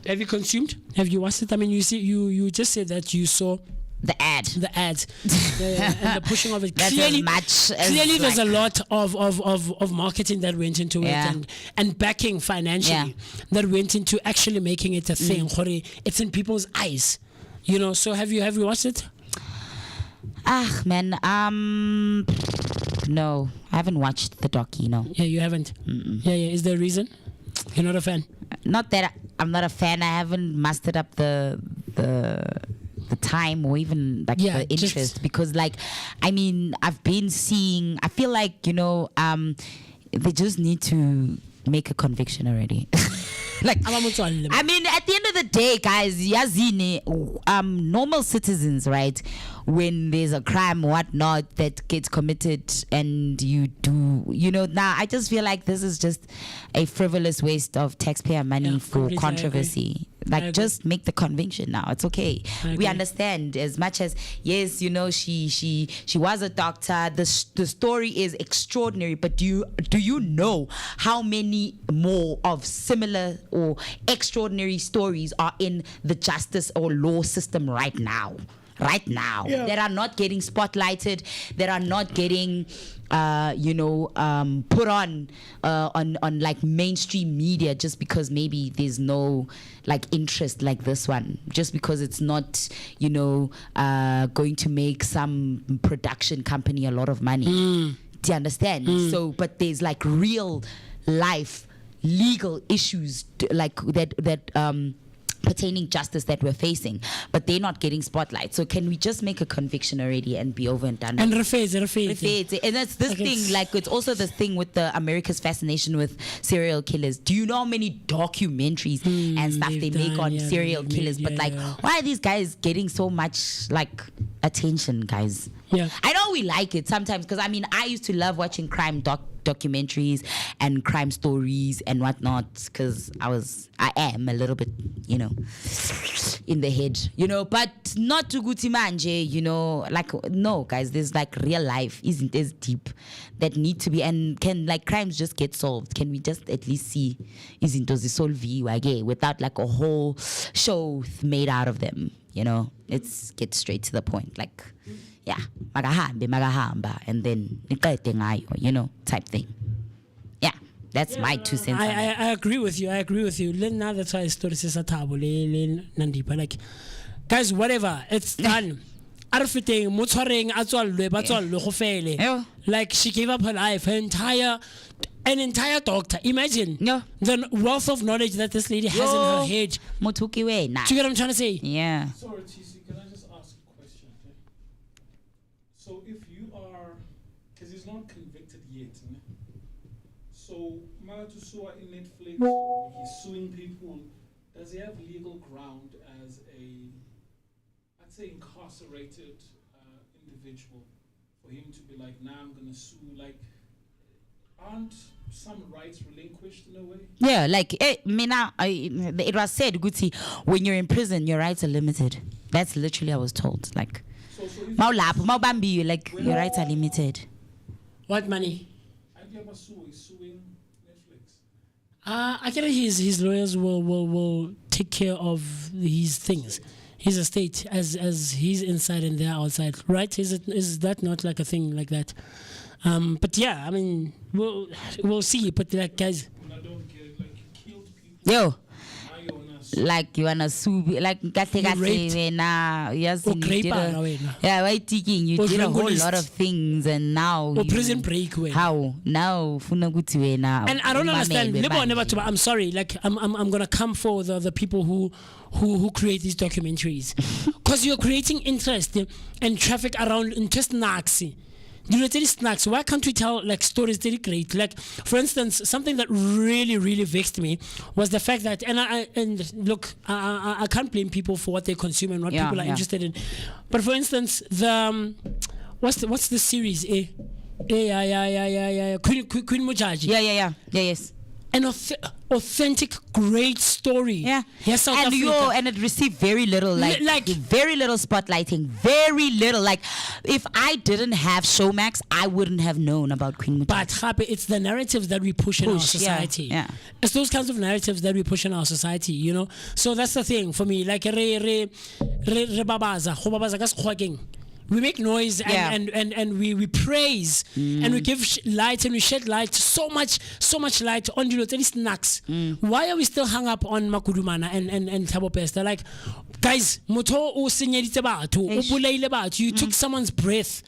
have you consumed? Have you watched it? I mean, you just said that you saw the ad and the pushing of it. That's Clearly, as much as clearly there's a like- lot of marketing that went into Yeah. it and backing financially that went into actually making it a thing. It's in people's eyes, you know. So have you watched it? Man, no, I haven't watched the docu. No, Yeah, you haven't. Yeah. Is there a reason? You're not a fan? not that I'm not a fan. I haven't mustered up the time or even like Yeah, the just- interest because, like, I mean, I've been seeing. I feel like they just need to make a conviction already. Like, I mean, at the end of the day, guys, yazini, normal citizens, right? When there's a crime or whatnot that gets committed and you do, now I just feel like this is just a frivolous waste of taxpayer money Yeah, for completely, I controversy. I Like, agree. just make the conviction now. It's okay. I We agree. understand as much as, yes, she was a doctor. The story is extraordinary, but do you know how many more of similar or extraordinary stories are in the justice or law system right now? That are not getting spotlighted, that are not getting put on like mainstream media just because maybe there's no like interest like this one, just because it's not going to make some production company a lot of money. Do you understand? So but there's like real life legal issues like that pertaining justice that we're facing, but they're not getting spotlight. So can we just make a conviction already and be over and done And with? reface. And that's this Okay. thing, like it's also this thing with the America's fascination with serial killers. Do you know how many documentaries and stuff they they've make done, on yeah, serial they've killers? made- But like, yeah. why are these guys getting so much like attention, guys? Yeah. I know we like it sometimes because I mean I used to love watching crime documentaries and crime stories and whatnot because I am a little bit in the head, but not to guti manje, like no guys, there's like real life isn't as deep that need to be, and can like crimes just get solved? Can we just at least see izinto zisolviwe without like a whole show made out of them? It's get straight to the point, like yeah, magahamba, and then niqede ngayo, type thing. Yeah, that's my 2 cents. on it. I agree with you. Now that's why story says Nandipa. Like, guys, whatever, it's done. Arfiteng, motshwareng a tswallwe ba tswallwe go fele. Yeah. Like she gave up her life, an entire doctor. Imagine Yeah. the wealth of knowledge that this lady has in her head. Mothuki wena. Do you get what I'm trying to say? Yeah. Sorry, TC, can I just ask a question? Okay? So if you are, because he's not convicted yet, ne? So Malatusua in Netflix, he's suing people. Does he have legal ground as I'd say incarcerated individual for him to be like, nah, I'm gonna sue? Like, aren't some rights relinquished in a way? Yeah, like it was said, Guti, when you're in prison, your rights are limited. That's literally I was told. Like, So if Maulap, like your rights are limited. What money? he's suing Netflix. I get his lawyers will take care of his things, his estate, as he's inside and they're outside, right? Is that not like a thing like that? But yeah, I mean, we'll see. But like, guys, And I don't get it, like you killed people. Yo, Now you wanna sue. like you wanna sue, like raped. yes, Or you did grape wena. yeah, wait, thinking you Or did a whole drangolist. lot of things, and now Or you- prison break wena. How now? Funa guti wena. And I don't understand. Umamele Never, manje. I'm sorry. Like I'm gonna come for the people who create these documentaries, because you're creating interest and traffic around interest naxi. snacks. Why can't we tell like stories that are great? Like, for instance, something that really, really vexed me was the fact that, and look, I can't blame people for what they consume and what people are interested in. But for instance, the what's the series? Queen Mujaji. Yes. An authentic, great story. Yes, South Africa. And it received very little, like very little spotlighting, very little. Like, if I didn't have Showmax, I wouldn't have known about Queen Mujaji. But Happy, it's the narratives that we push in our society. Yeah. It's those kinds of narratives that we push in our society, you know. So that's the thing for me. Like re babaza, go babaza ka sekgwa. We make noise and we praise and we give light and we shed light, so much light on the snacks. Why are we still hung up on Makudumana and Thabo Pesta? Like, guys, moto o senyeditse batho, o bolaile batho, you took someone's breath.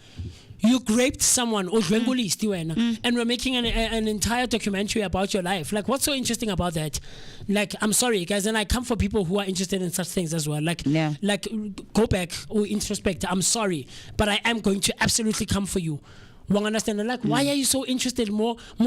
You raped someone, and we're making an entire documentary about your life. Like, what's so interesting about that? Like, I'm sorry, guys, and I come for people who are interested in such things as well. Like, go back or introspect. I'm sorry, but I am going to absolutely come for you. Understand? Like, why are you so interested more? Yeah.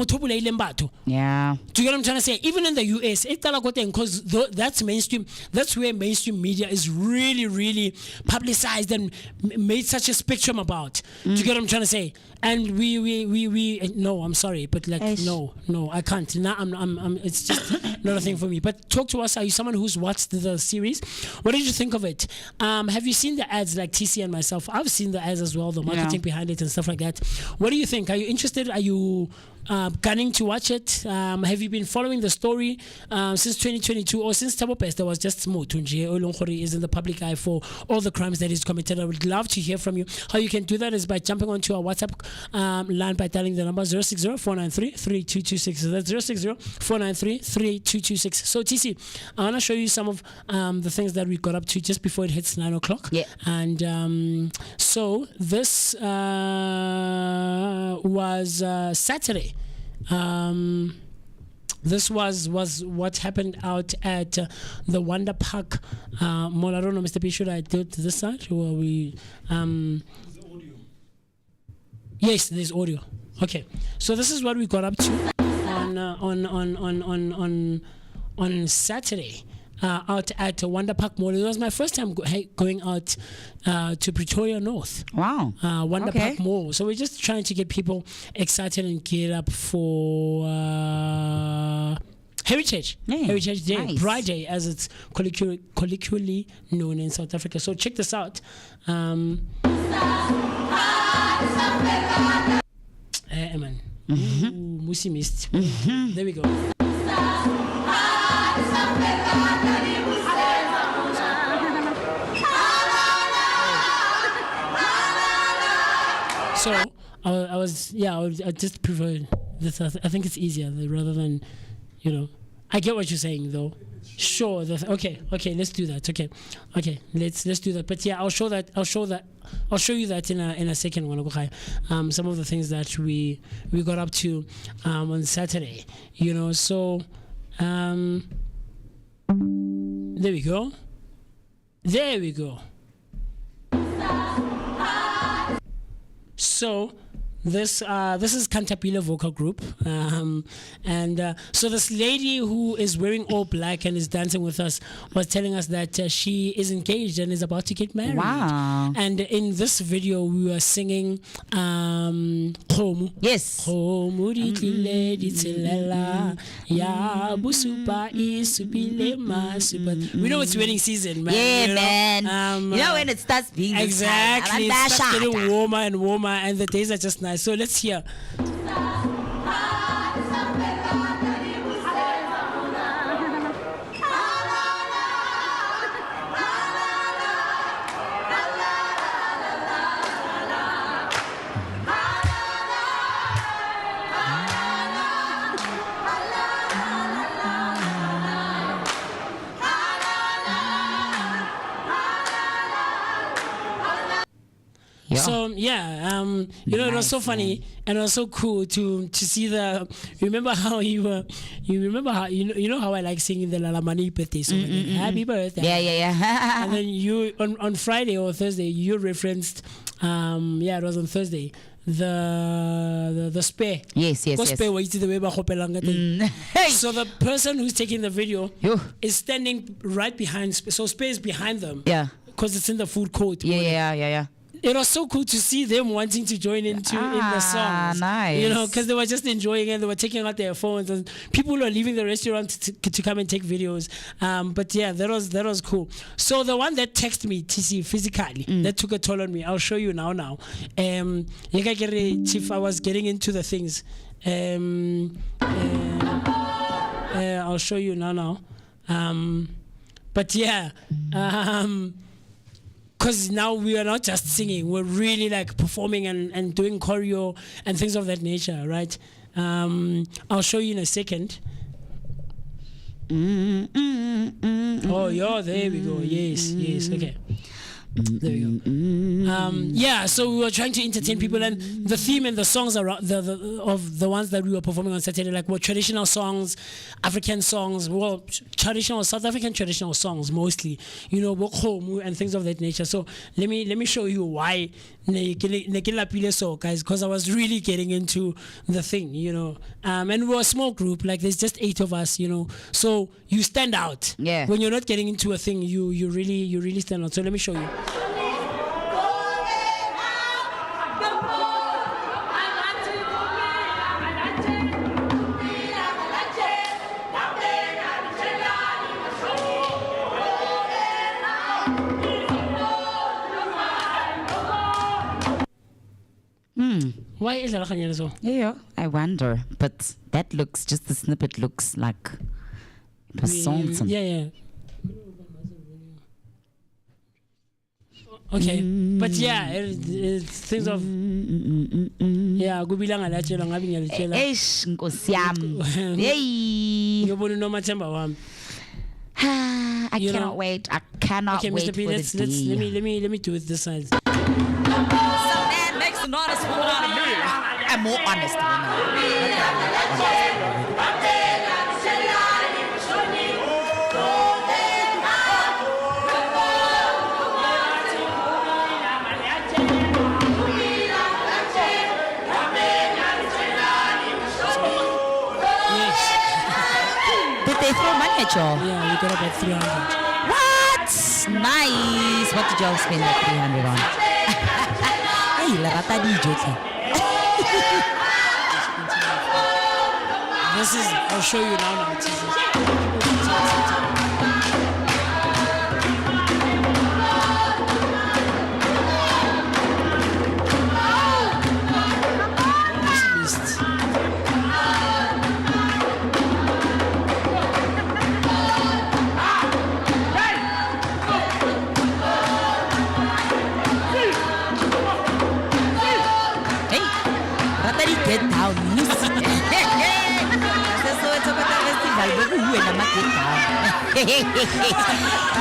Do you get what I'm trying to say? Even in the US, because that's mainstream. That's where mainstream media is really, really publicized and made such a spectrum about. Do you get what I'm trying to say? And we no, I'm sorry, but like no, I can't. Now I'm it's just not a thing for me. But talk to us. Are you someone who's watched the series? What did you think of it? Have you seen the ads, like TC and myself? I've seen the ads as well, the marketing behind it and stuff like that. What do you think? Are you interested? Are you gunning to watch it? Have you been following the story since 2022 or since Thabo Pesta was just Motunje Olongkhori is in the public eye for all the crimes that he's committed? I would love to hear from you. How you can do that is by jumping onto our WhatsApp line by dialing the number 060-493-3226. That's 060-493-3226. So TC, I want to show you some of the things that we got up to just before it hits 9 o'clock. Yeah. And so this was Saturday. This was what happened out at the Wonder Park Mall. I don't know, Mr. P, should I do it to this side or we Yes, there's audio. Okay, so this is what we got up to on Saturday. Out at Wonder Park Mall. It was my first time going out to Pretoria North. Wow. Wonder Park Mall. So we're just trying to get people excited and geared up for Heritage. Heritage Day. Nice. Pride Day, as it's colloquially known in South Africa. So check this out. Man. Musi missed. There we go. So I just prefer this. I think it's easier rather than, I get what you're saying though. Sure. Okay. Let's do that. Okay. Let's do that. But yeah, I'll show you that in a second. Some of the things that we got up to on Saturday. So there we go. So this is Cantabile Vocal Group, and so this lady who is wearing all black and is dancing with us was telling us that she is engaged and is about to get married. Wow. And in this video we were singing Khomu. Yes. Khomu di tlile di tshelela ya busupa isupile masupa. We know it's wedding season, man. Yeah, man. When it starts being exactly, it starts getting warmer and warmer, and the days are just nice. So let's hear. So it was so funny and it was so cool to see the. Remember how you remember how how I like singing the Lalamani birthday song, Happy Birthday. Yeah. And then you on Friday or Thursday you referenced. It was on Thursday. the spare. Yes. Spare wa itse the way ba gopelang ka teng. Hey. So the person who's taking the video Yo. is standing right behind. So spare is behind them. Yeah. Because it's in the food court. Yeah. It was so cool to see them wanting to join in the songs. Nice. You know, because they were just enjoying it. They were taking out their phones, and people were leaving the restaurant to come and take videos. But yeah, that was cool. So the one that texted me, TC, physically, that took a toll on me. I'll show you now. Chief, I was getting into the things. I'll show you now. But yeah. Because now we are not just singing, we're really like performing and doing choreo and things of that nature, right? I'll show you in a second. Oh, yeah, there we go. Yes, okay. There we go. Yeah, so we were trying to entertain people, and the theme and the songs around of the ones that we were performing on Saturday, like, were traditional songs, African songs, well, traditional South African traditional songs mostly, you know, Bokhomu and things of that nature. So let me show you why so, guys, because I was really getting into the thing, you know. And we're a small group, like there's just 8 of us, you know. So you stand out. Yeah. When you're not getting into a thing, you really stand out. So let me show you. Why is that so? Yeah, I wonder. But that looks, just the snippet looks like it was something. Yeah. Okay, but yeah, it's things of yeah. Kubilanga la tshela ngabi ngiyalitshela. Eish, nkosi yami. Hey. Ngiyobona nomathemba wami. I cannot wait. I cannot wait Mr. P, for the day. Let me do it this side. So that makes an honest woman out of me. I'm more honest woman. Did they throw money at y'all? Yeah, we got about 300. What? Nice. What did y'all spend that 300 on? Hey, la rata DJ. This is, I'll show you now. Get down, music. So it's about the festival, but who and I'm get down.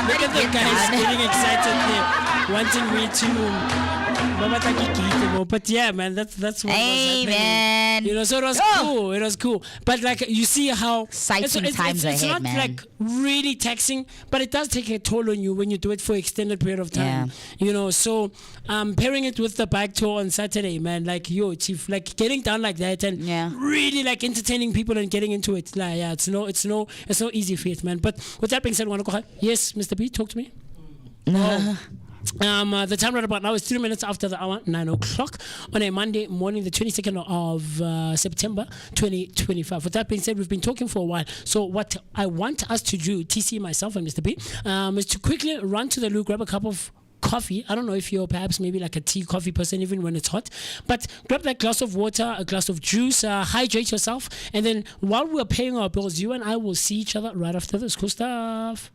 Look at the guys getting excited there, wanting me to. But yeah, man, that's what was happening. Man. You know, so it was cool. It was cool. But like, you see how exciting times it's ahead, not man. like really taxing, but it does take a toll on you when you do it for extended period of time. Yeah. You know, so pairing it with the bike tour on Saturday, man, like, yo, Chief, like getting down like that and really like entertaining people and getting into it. Like, yeah, it's no easy feat, man. But with that being said, yes, Mr. B, talk to me. The time right about now is 3 minutes after the hour, 9 o'clock on a Monday morning, the 22nd of September 2025. With that being said, we've been talking for a while. So what I want us to do, TC, myself and Mr. B, is to quickly run to the loo, grab a cup of coffee. I don't know if you're perhaps maybe like a tea coffee person even when it's hot, but grab that glass of water, a glass of juice, hydrate yourself, and then while we're paying our bills, you and I will see each other right after this cool stuff.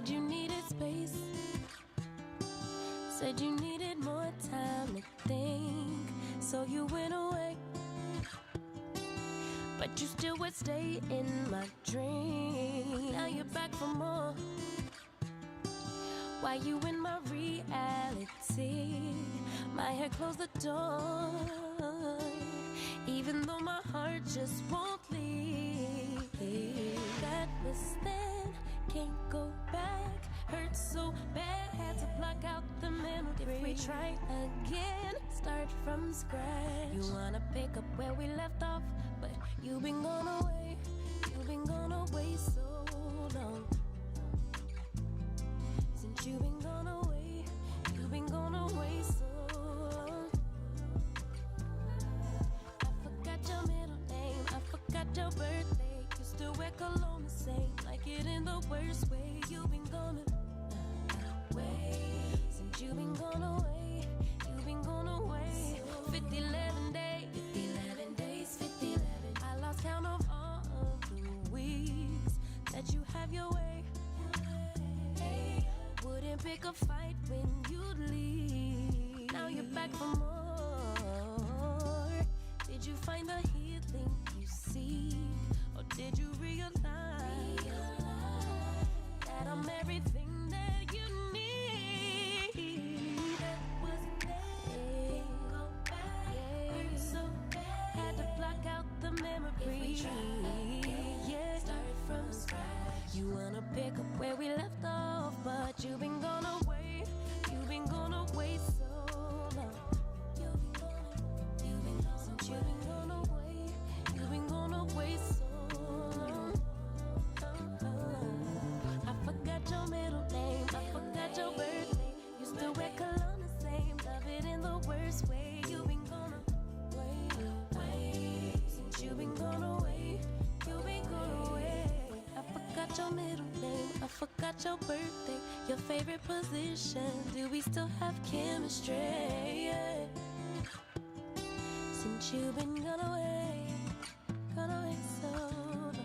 Said you needed space. Said you needed more time to think. So you went away. But you still would stay in my dream. Now you're back for more. Why you in my reality? My hair closed the door. Even though my heart just won't leave. That was then, can't go back. Hurt so bad, had to block out the memory. If we try again, start from scratch. You wanna pick up where we left off, but you've been gone away. You've been gone away so long. Since you've been gone away, you've been gone away so long. I forgot your middle name, I forgot your birthday. You still wear cologne the same, like it in the worst way. You've been gone away. Since you've been gone away, you've been gone away. 50, 11 days, 50, 11 days, 50, 11. I lost count of all of the weeks that you have your way. Wouldn't pick a fight when you'd leave. Now you're back for more. Did you find the healing you seek? Or did you realize that I'm everything that you need? That was then. Go back. Hurt so bad. Had to block out the memory. Yeah. Start from scratch. You wanna pick up where we left off, but you've been gone away. You've been gone away so long. You've been gone away. You've been gone away so long. I forgot your middle name. I forgot your birthday. You still wear cologne the same. Love it in the worst way. You've been gone away. Since you've been gone away, you've been gone away. I forgot your middle name, I forgot your birthday, your favorite position. Do we still have chemistry? Yeah. Since you've been gone away so long.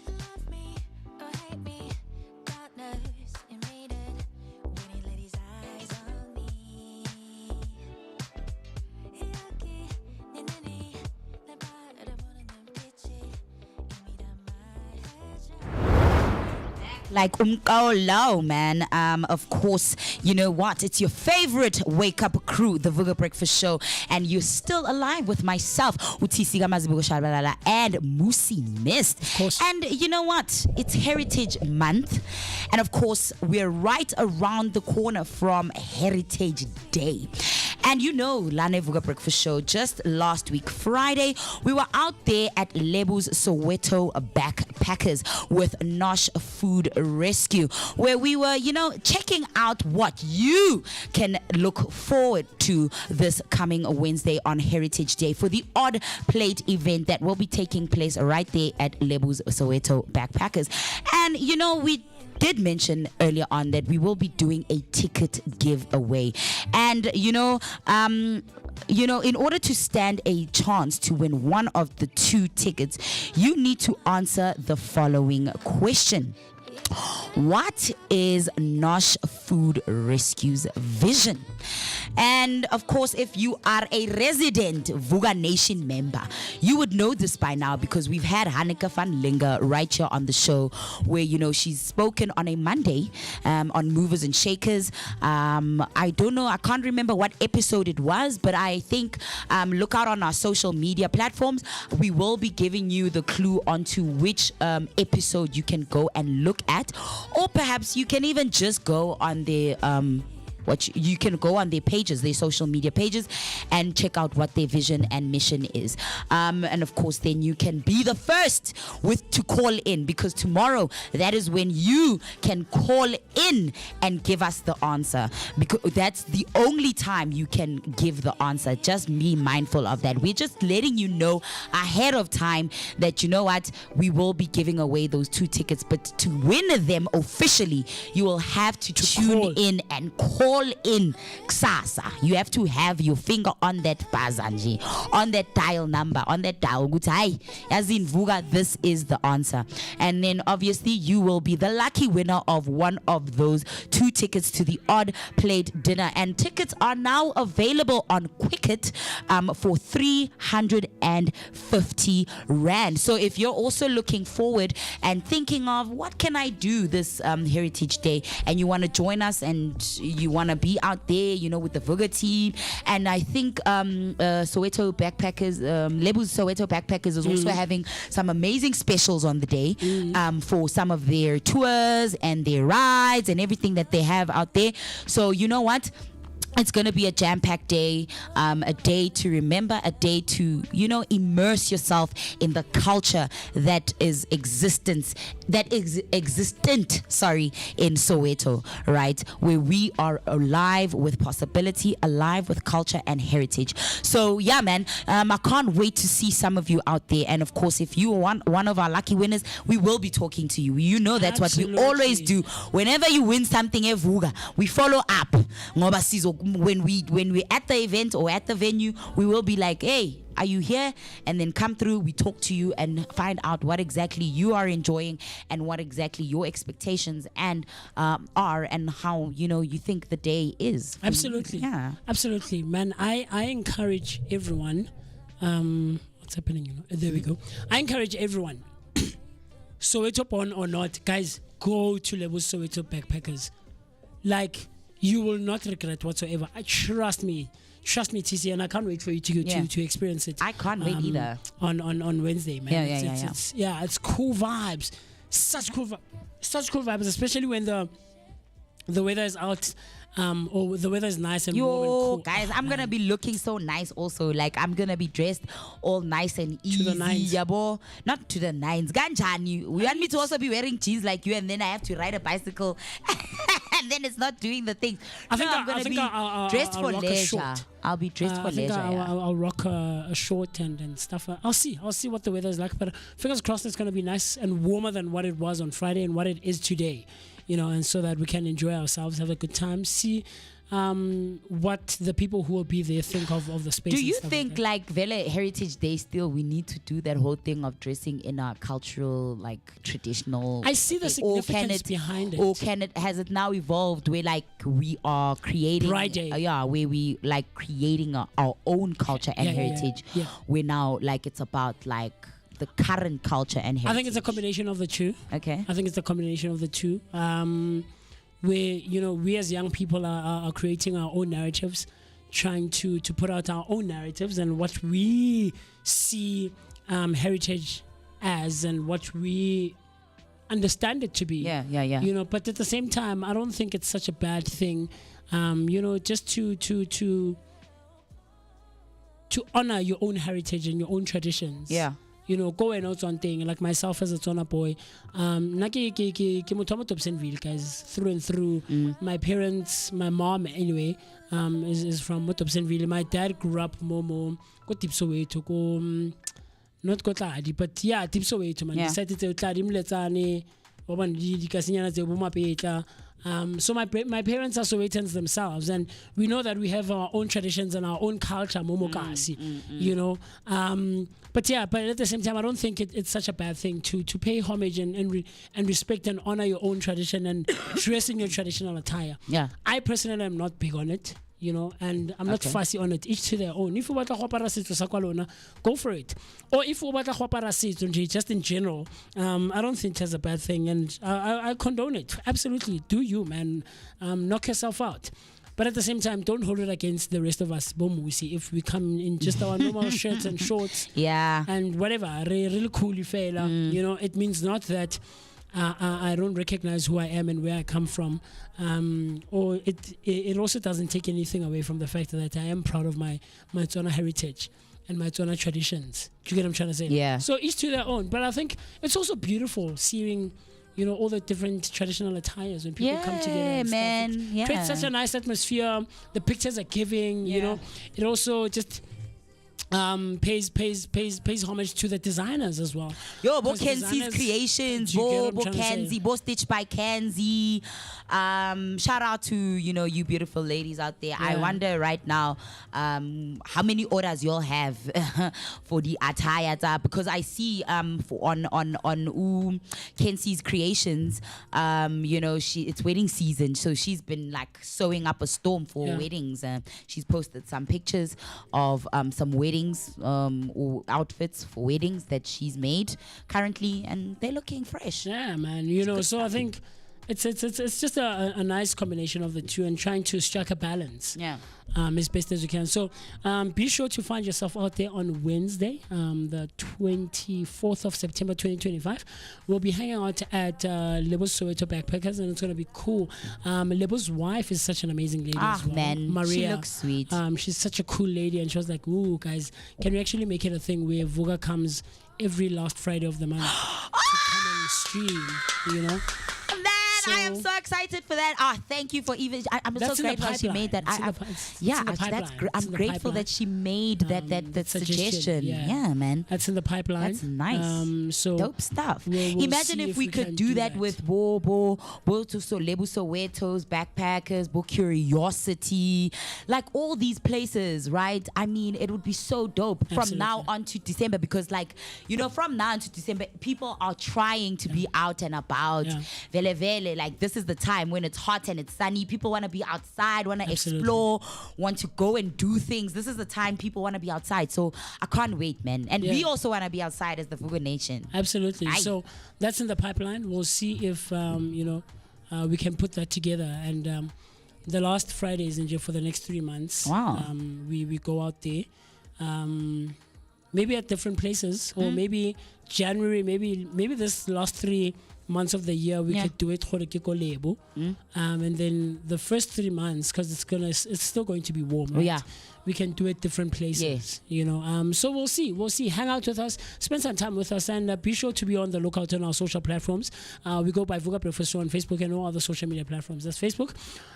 Love me or hate me, God knows you made it. When he laid his eyes on me, yaki ninini, na para bono ng pichi, imida my head. Like Low, man. Of course, you know what? It's your favorite wake up crew, the Vooka Breakfast Show, and you're still alive with myself, Utisi Gamazibugo Shalbalala, and Musi Mist. Of course. And you know what? It's Heritage Month, and of course, we're right around the corner from Heritage Day. And you know, Lane Vooka Breakfast Show, just last week, Friday, we were out there at Lebu's Soweto Backpackers with Nosh Food Rescue, where we were, you know, checking out what you can look forward to this coming Wednesday on Heritage Day for the Odd Plate event that will be taking place right there at Lebu's Soweto Backpackers. And, you know, we did mention earlier on that we will be doing a ticket giveaway, and in order to stand a chance to win one of the 2 tickets, you need to answer the following question. What is Nosh Food Rescue's vision? And of course, if you are a resident Vooka Nation member, you would know this by now, because we've had Hanneke van Linger right here on the show, where, you know, she's spoken on a Monday on Movers and Shakers. I don't know, I can't remember what episode it was, but I think look out on our social media platforms. We will be giving you the clue onto which episode you can go and look at, or perhaps you can even just go on the you can go on their pages, their social media pages, and check out what their vision and mission is. And of course, then you can be the first to call in, because tomorrow, that is when you can call in and give us the answer, because that's the only time you can give the answer. Just be mindful of that. We're just letting you know ahead of time that, you know what, we will be giving away those 2 tickets, but to win them officially, you will have to tune in and call all in ksasa, you have to have your finger on that buzzer nje, on that dial number, on that dial. As in Vooka, this is the answer. And then obviously you will be the lucky winner of one of those 2 tickets to the Odd Plate dinner. And tickets are now available on Quicket for 350 Rand. So if you're also looking forward and thinking of what can I do this Heritage Day, and you want to join us and you want to be out there, with the Vooka team, and I think Soweto Backpackers, Lebu's Soweto Backpackers is also having some amazing specials on the day for some of their tours and their rides and everything that they have out there. So you know what? It's going to be a jam-packed day, a day to remember, a day to, immerse yourself in the culture that is existent, in Soweto, right? Where we are alive with possibility, alive with culture and heritage. So yeah, man, I can't wait to see some of you out there. And of course, if you are one of our lucky winners, we will be talking to you. That's Absolutely. what we always do. Whenever you win something, Vooka, we follow up. When we're at the event or at the venue, we will be like, hey, are you here? And then come through, we talk to you and find out what exactly you are enjoying and what exactly your expectations and are, and how you think the day is. Absolutely. Yeah. Absolutely, man. I encourage everyone. What's happening? There we go. I encourage everyone, Soweto born or not, guys, go to Lebu's Soweto Backpackers. Like, you will not regret whatsoever. Trust me, TC, and I can't wait for you to experience it. I can't wait either. On Wednesday, man. Yeah. It's cool vibes. Such cool vibes, especially when the weather is out. Or the weather is nice and warm and cool. Guys, I'm gonna be looking so nice also. Like, I'm gonna be dressed all nice and easy. To the nines. Yabo. Not to the nines. Ganjani. You want me to also be wearing jeans like you, and then I have to ride a bicycle and then it's not doing the things. I'm gonna be dressed for leisure. I'll be dressed for leisure. I'll rock a short and stuff. I'll see what the weather is like, but fingers crossed it's gonna be nice and warmer than what it was on Friday and what it is today. And so that we can enjoy ourselves, have a good time, see what the people who will be there think of the space. Do you think like Vele Heritage Day still we need to do that whole thing of dressing in our cultural, like traditional? I see the significance behind it. Or has it now evolved where like we are creating Pride Day. Where we like creating our own culture and heritage. Yeah. Where now like it's about like the current culture and heritage. I think it's a combination of the two. Okay. I think it's a combination of the two. Where we as young people are creating our own narratives, trying to put out our own narratives and what we see heritage as and what we understand it to be. Yeah. But at the same time, I don't think it's such a bad thing. Just to honor your own heritage and your own traditions. Yeah. Go and out on thing. Like myself as a Tswana boy, Dobsonville, guys, through and through. My parents, my mom anyway, is from Dobsonville. My dad grew up more go deep Soweto, not go Tladi, but yeah, deep Soweto, man. Decided to Tladi mletsane, so my parents are Sowetans themselves, and we know that we have our own traditions and our own culture, momokasi, but at the same time, I don't think it's such a bad thing to pay homage and respect and honor your own tradition and dress in your traditional attire. Yeah, I personally am not big on it. And I'm not fussy on it. Each to their own. If you want to go for it. Or if you want to just in general, I don't think that's a bad thing, and I condone it. Absolutely, do you, man? Knock yourself out. But at the same time, don't hold it against the rest of us. If we come in just our normal shirts and shorts, and whatever, really cool, it means not that. I don't recognize who I am and where I come from, or it also doesn't take anything away from the fact that I am proud of my Tswana heritage and my Tswana traditions. Do you get what I'm trying to say? Yeah. So each to their own, but I think it's also beautiful seeing all the different traditional attires when people come together. And man. stuff. It Yeah, creates such a nice atmosphere. The pictures are giving. It also just pays homage to the designers as well. Yo, Bo Because Kenzie's designers- creations, Do you get Bo what I'm trying to say? Kenzie, Bo Stitched by Kenzie. Shout out to you beautiful ladies out there. I Yeah. wonder right now how many orders you'll have for the attire because I see on Kenzie's creations, it's wedding season, so she's been like sewing up a storm for Yeah. weddings. She's posted some pictures of some weddings or outfits for weddings that she's made currently, and they're looking fresh. Yeah, man. So I think it's just a nice combination of the two and trying to strike a balance. Yeah. As best as you can. So be sure to find yourself out there on Wednesday, the 24th of September 2025. We'll be hanging out at Lebo's Soweto Backpackers, and it's going to be cool. Lebo's wife is such an amazing lady as well. Man, Maria. she looks sweet. She's such a cool lady, and she was like, ooh, guys, can we actually make it a thing where Vooka comes every last Friday of the month to come and stream, Man, I am so excited for that. Thank you for even. I'm so That's in the grateful that she made that. pipeline. It's in the Actually, that's pipeline. It's I'm in the grateful pipeline. that she made that suggestion. Yeah. Yeah, man. That's in the pipeline. That's nice. So Dope stuff. we'll Imagine see if we can could do that with Bobo, Lebu Soweto's Backpackers, Bo Curiosity, like all these places, right? I mean, it would be so dope from now Absolutely. on to December because, from now on to December, people are trying to be out and about. Yeah. Vele vele, like this is the time when it's hot and it's sunny. People want to be outside, want to Absolutely. explore, want to go and do things. This is the time people want to be outside. So I can't wait, man. And we Yeah. also want to be outside as the Vooka Nation. Absolutely. Aye. So that's in the pipeline. We'll see if we can put that together. And the last Fridays in for the next 3 months. Wow. We go out there. Maybe at different places, or maybe January. Maybe this last 3 months of the year we could do it gore ke ko Lebo. And then the first 3 months, because it's still going to be warm, right? Yeah. We can do it different places. So we'll see. Hang out with us, spend some time with us, and be sure to be on the lookout on our social platforms. We go by Vooka Breakfast Show on Facebook and all other social media platforms. That's Facebook.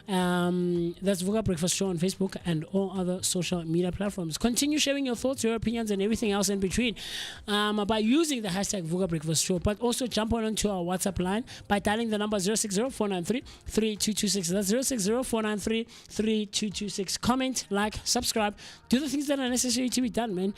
That's Vooka Breakfast Show on Facebook and all other social media platforms. Continue sharing your thoughts, your opinions, and everything else in between by using the hashtag Vooka Breakfast Show. But also jump onto our WhatsApp line by dialing the number 060-493-3226. That's 060-493-3226. Comment, like, subscribe. Do the things that are necessary to be done, man,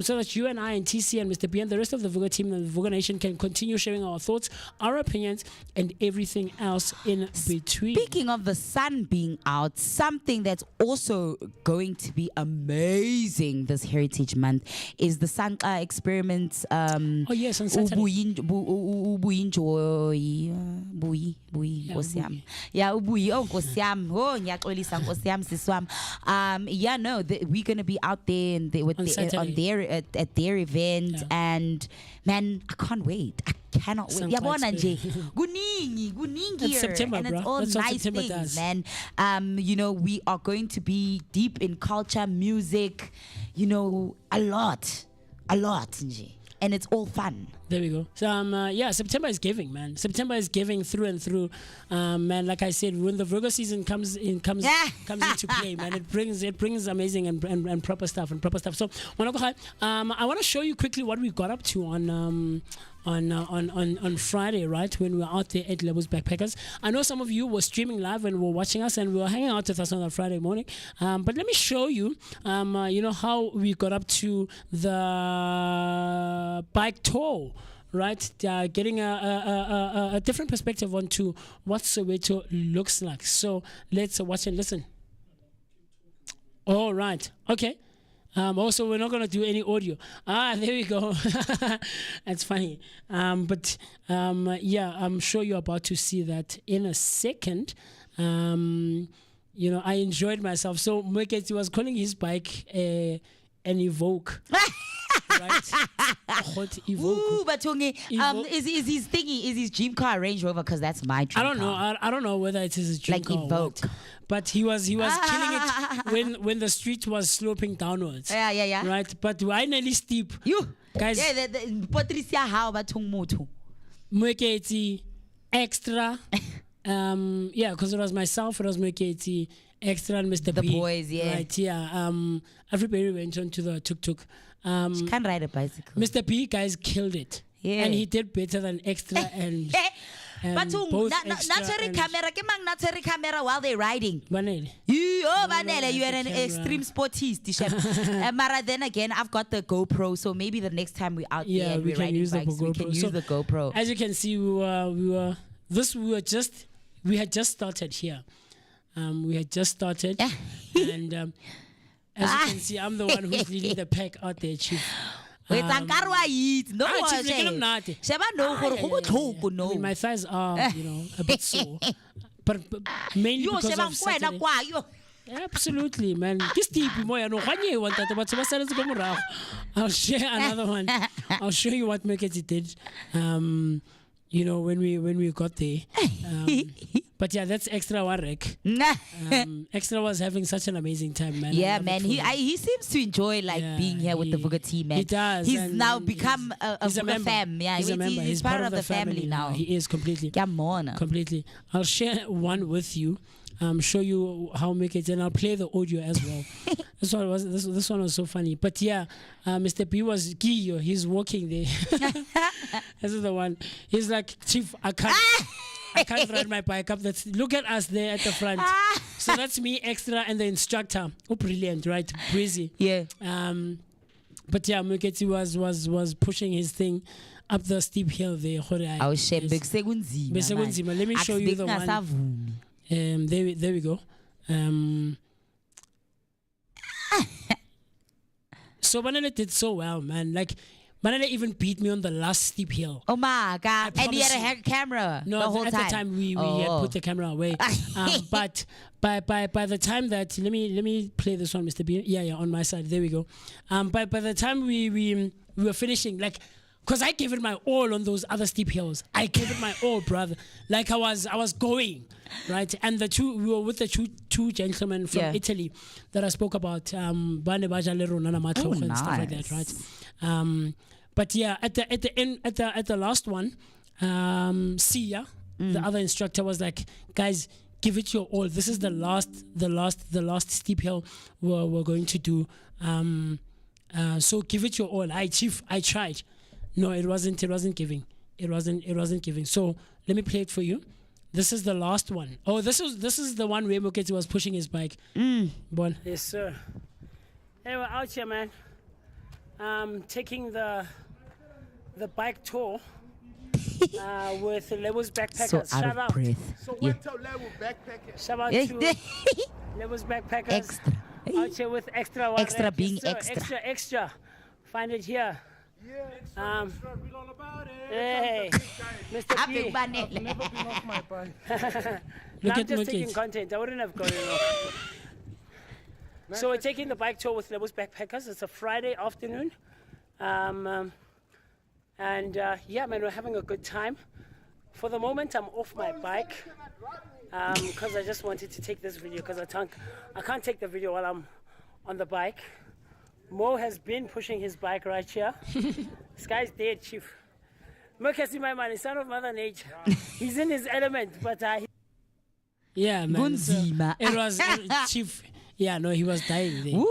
so that you and I and TC and Mr. B and the rest of the Vooka team and the Vooka Nation can continue sharing our thoughts, our opinions, and everything else in between. Speaking of the sun being out, something that's also going to be amazing this Heritage Month is the Sanka Experiments. Oh yes, on Saturday. We're gonna be out there and at their event, and man, I can't wait. I cannot wait. Sanka Yabona nje. Experiment. Kuningi That's here, September, and it's bro. all That's what nice September things, does. man. We are going to be deep in culture, music, a lot nje. And it's all fun. There we go. So September is giving, man. September is giving through and through. Man, like I said, when the Virgo season comes into play, man, it brings amazing and proper stuff. So I want to show you quickly what we got up to on Friday, right, when we were out there at Lebo's Backpackers. I know some of you were streaming live and were watching us and were hanging out with us on a Friday morning. But let me show you, how we got up to the bike tour. Right, getting a different perspective onto what Soweto looks like. So let's watch and listen. All right, okay. Also, we're not gonna do any audio. There we go. That's funny. But I'm sure you're about to see that in a second. I enjoyed myself. So Mweketi was calling his bike an Evoque. Right? Hot Evoque. Ooh, but Tungi, is his thingy, is his dream car a Range Rover? Because that's my dream I don't know. car. I don't know whether it is his dream Like car or Evoque. what. But he was killing it when the street was sloping downwards. Yeah. Right, but finally steep. You Guys. Yeah, the Patricia how about Tung Motu. Mweketi extra Yeah, because it was myself, it was Moketi, Extra, and Mr. The B. boys, yeah. Right, yeah. Everybody went on to the tuk-tuk. She can't ride a bicycle. Mr. B, guys, killed it. Yeah. And he did better than Extra and... But both Extra and- not camera while they're riding. Banele. You no, you are an camera. extreme sportist. Mara, then again, I've got the GoPro, so maybe the next time we're out there and we we're can riding use the bikes, we can GoPro. use So, the GoPro. As you can see, we had just started here. We had just started, and as you can see, I'm the one who's leading the pack out there, Chief. Wait, Ankara wa eat. No, Chief, look at him not. Sheba no, I mean, my thighs are, a bit sore, but mainly Yo, because Sheba of kwena Saturday. kwa yo. Absolutely, man. Ke stipi moya no khanye wa ntate batho ba saletse ka morago. I'll share another one. I'll show you what Meketi did. When we got there. But yeah, that's Extra Warek. Extra was having such an amazing time, man. Yeah, man. He seems to enjoy being here with the Vooka team, man. He does. He's and now become a Vooka member. fam. Yeah, he's a member. He's part of the family now. He is completely. Come on. Completely. I'll share one with you. Show you how make it, and I'll play the audio as well. This one was so funny. But yeah, Mr. P was Giyo. He's walking there. This is the one. He's like, Chief, I can't ride my bike up. Look at us there at the front. So that's me, Extra, and the instructor. Oh, brilliant, right? Breezy. Yeah. But yeah, Muketi was pushing his thing up the steep hill there. Oh, shit. Let me show you the one. There we go. So Banana did so well, man. Like Banana even beat me on the last steep hill. Oh my God! And he had a camera. No, the whole at time. the time we had put the camera away. But by the time that let me play this one, Mr. B. Yeah, on my side. There we go. By the time we were finishing, like. Because I gave it my all on those other steep hills. I gave it my all, brother. Like I was going, right? And we were with the two gentlemen from Italy that I spoke about, Bane Bajalero, Nana Matloch and stuff like that, right? But yeah, at the end, at the last one, Sia, the other instructor, was like, guys, give it your all. This is the last steep hill we're going to do. So give it your all. Chief, I tried. No, it wasn't giving. It wasn't giving. So let me play it for you. This is the last one. Oh, this is the one where Moketi was pushing his bike. Bon. Yes, sir. Hey, we're out here, man. Taking the bike tour with Lebo's backpackers. So out of breath. Soweto level backpackers. Shout out to Lebo's backpackers. Extra. Out here with Extra. Extra being yes, extra. Extra. Find it here. Yeah, read all about it. Hey, Mr. P. I've never been off my bike. Look at just taking content. I wouldn't have gone off. So we're taking the bike tour with Lebo's Backpackers. It's a Friday afternoon. And yeah, man, we're having a good time. For the moment, I'm off my bike because I just wanted to take this video because I can't take the video while I'm on the bike. Mo has been pushing his bike right here. This guy's dead, Chief. Mokasi, my man, son of Mother Nature. He's in his element, but yeah, man. It was Chief. Yeah, no, he was dying there.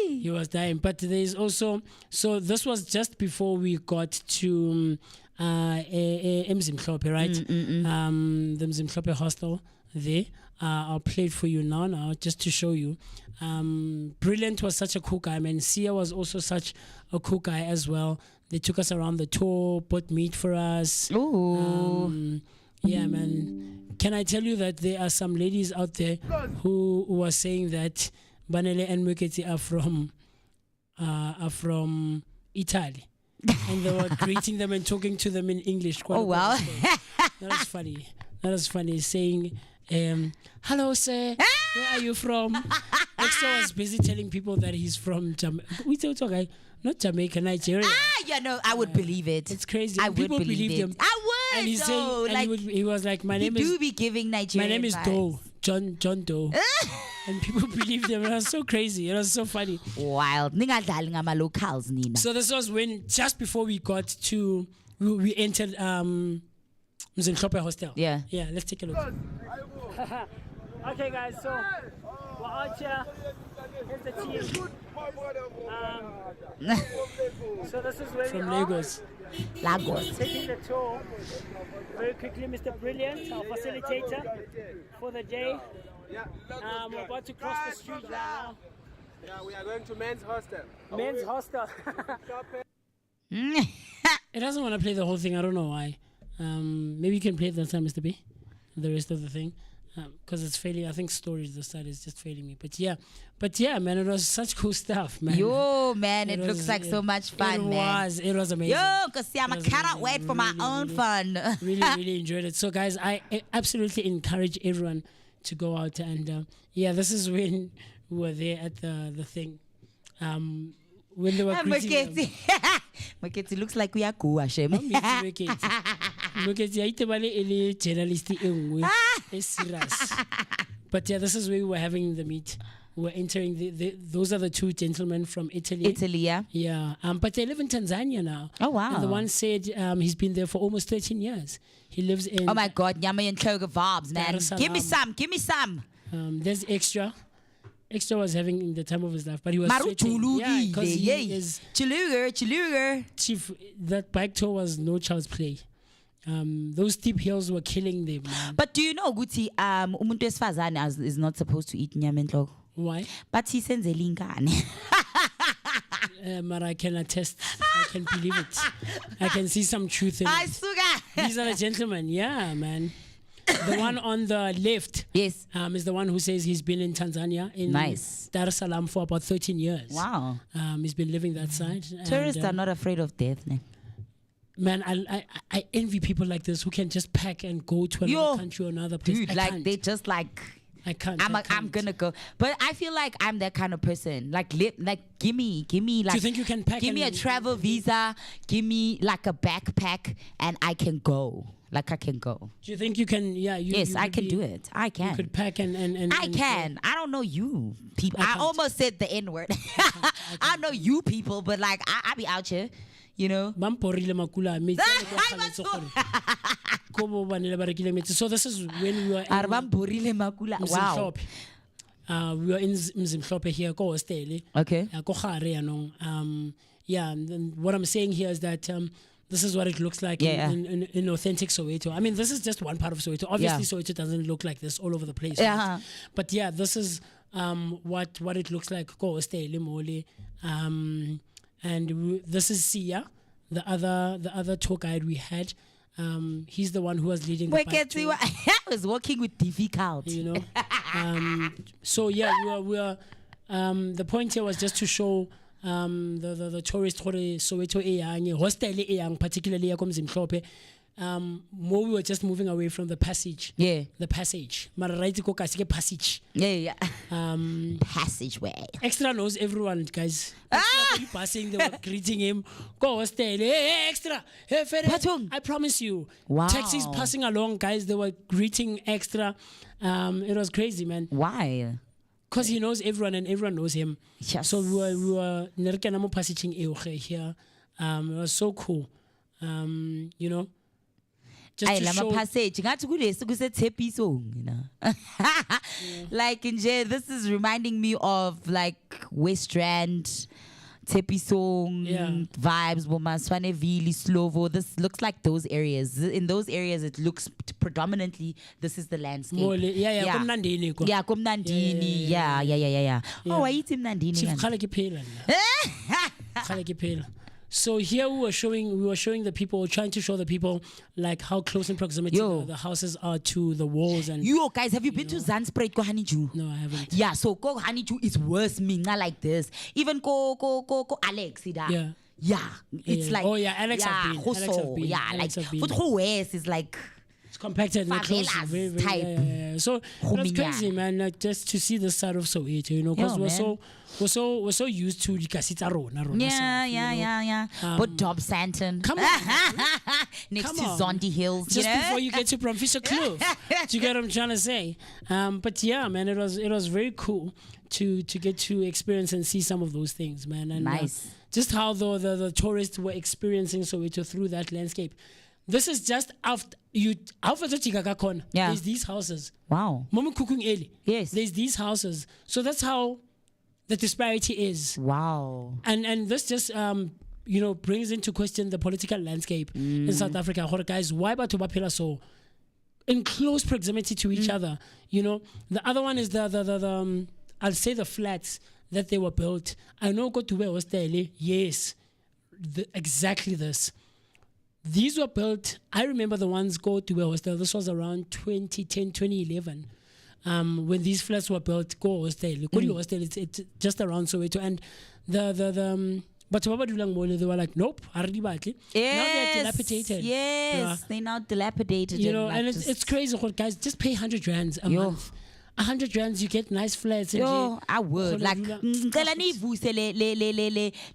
He was dying. But there's also, so this was just before we got to Mzimhlope, right? The Mzimhlope hostel there. I'll play it for you now, just to show you. Brilliant was such a cool guy, man. Sia was also such a cool guy as well. They took us around the tour, bought meat for us. Yeah, man. Can I tell you that there are some ladies out there who are saying that Banele and Muketi are from Italy, and they were greeting them and talking to them in English. Oh wow, that was funny. Saying, "Hello, sir. Where are you from?" Extra was busy telling people that he's from Jamaica. Not Jamaica, Nigeria. Yeah, no, I would believe it. It's crazy. I people would believe him. I would. And he's saying, and he was like, "My name is." Be giving Nigerian. My name is Doe, John Doe, and people believed him. It was so crazy. It was so funny. Wild. Ningadali ngama locals nina. So this was when just before we got to we entered Mzimhlope Hostel. Yeah. Yeah, let's take a look. Okay, guys, so we're out here. Here's the team. So this is where from Lagos. Lagos. Taking the tour. Very quickly, Mr. Brilliant, our facilitator for the day. We're about to cross the street now. Yeah, we are going to men's hostel. Men's hostel. It doesn't want to play the whole thing. I don't know why. Maybe you can play it that time, Mr. B. The rest of the thing. Because it's failing. I think storage this side is just failing me. But yeah, man, it was such cool stuff, man. Yo, man, it looks like so much fun, man. It was amazing. Yo, because I cannot wait for my own fun. really enjoyed it. So, guys, I absolutely encourage everyone to go out and this is when we were there at the thing. When they were greeting them. Maketi looks like we are cool, Hashem. Maketi aitebale ele journalist engwe is serious. But yeah, this is where we were having the meet. We were entering those are the two gentlemen from Italy. Italy, yeah. Yeah. But they live in Tanzania now. Oh wow. And the one said he's been there for almost 13 years. He lives in Oh my god, Nyama and Kloga vibes, man. Give me some. There's Extra. Extra was having the time of his life, but he was Maru sweating. Yeah, because he is Chuluger. Chief. That bike tour was no child's play. Those steep hills were killing them, man. But do you know, Guti, umuntu wesifazane is not supposed to eat nyama enhloko? Why? But he sends a linkane. But I can attest. I can believe it. I can see some truth in it. These are the gentlemen. Yeah, man. The one on the left, yes, is the one who says he's been in Tanzania, in Dar es Salaam for about 13 years. Wow. He's been living that side. Tourists are not afraid of death, man. I envy people like this who can just pack and go to another country or another place. Dude, they just like. I can't. I'm gonna go, but I feel like I'm that kind of person. Like give me like. Do you think you can pack? Give me a travel visa. Give me like a backpack, and I can go. Like I can go. Do you think you can? Yeah. Yes, I can do it. I can. You could pack and I can. I don't know you people. I almost said the N word. I know you people, but like I be out here. You know. So this is when we were in wow. We were in Mzimhlope here, go hostel. Okay. Yeah, and what I'm saying here is that this is what it looks like in authentic Soweto. I mean, this is just one part of Soweto. Obviously, Soweto doesn't look like this all over the place. Yeah. Right? But yeah, this is what it looks like. Go hostel, mole. And this is Sia, the other tour guide we had. He's the one who was leading the bike tour. I was working with difficult. You know. So yeah, we were the point here was just to show the tourist Soweto eyang hostel eyang particularly ya komzimhlope. More we were just moving away from the passage. Yeah. The passage. Mara right ko ka se passage. Yeah. Passageway. Extra knows everyone, guys. Extra passing, they were greeting him. Go hostel. Hey, Extra. Hey, Fere. I promise you. Wow. Taxis passing along, guys. They were greeting Extra. It was crazy, man. Why? Because he knows everyone and everyone knows him. Yes. So we were passaging here. It was so cool. You know. Just to show passage. Like in jail, this is reminding me of like West Rand, Tepisong vibes, Bomaswaneville, Slovo. This looks like those areas. In those areas, it looks predominantly this is the landscape. Kumnandini. Kumnandini. Yeah. Oh, I eat him Nandini. So here we were showing the people, trying to show the people like how close in proximity the houses are to the walls. And guys, have you been to Zanzibar? Go Haniju? No, I haven't. Yeah, so go Haniju is worse, not like this. Even go Alex, yeah, it's like Alex have been. Alex have been. Like for West is like. It's compacted and close. Very. So it was crazy, man. Like, just to see this side of Soweto, you know, because we're so used to the Kasita Rona. Yeah. But Dobsonville. Come on. Next to Zondi Hills. Just before you get to Bromfisher Kloof. Do you get what I'm trying to say? But yeah, man, it was very cool to get to experience and see some of those things, man. And nice. Just how the tourists were experiencing Soweto through that landscape. This is just after you. Yeah. There's these houses. Wow. Mama cooking early. Yes. There's these houses. So that's how the disparity is. Wow. And this just brings into question the political landscape in South Africa. Guys, why batho ba phela so in close proximity to each other? The other one is the I'll say the flats that they were built. I know go to where was there. Yes, exactly this. These were built. I remember the ones go to where was there. This was around 2010, 2011. When these flats were built, go hostel. It's just around Soweto, and but they were like, nope, now they're dilapidated. Yes, they're now dilapidated. And it's crazy, guys. Just pay 100 rands a month. 100 rands, you get nice flats. I would like ngicela nivuse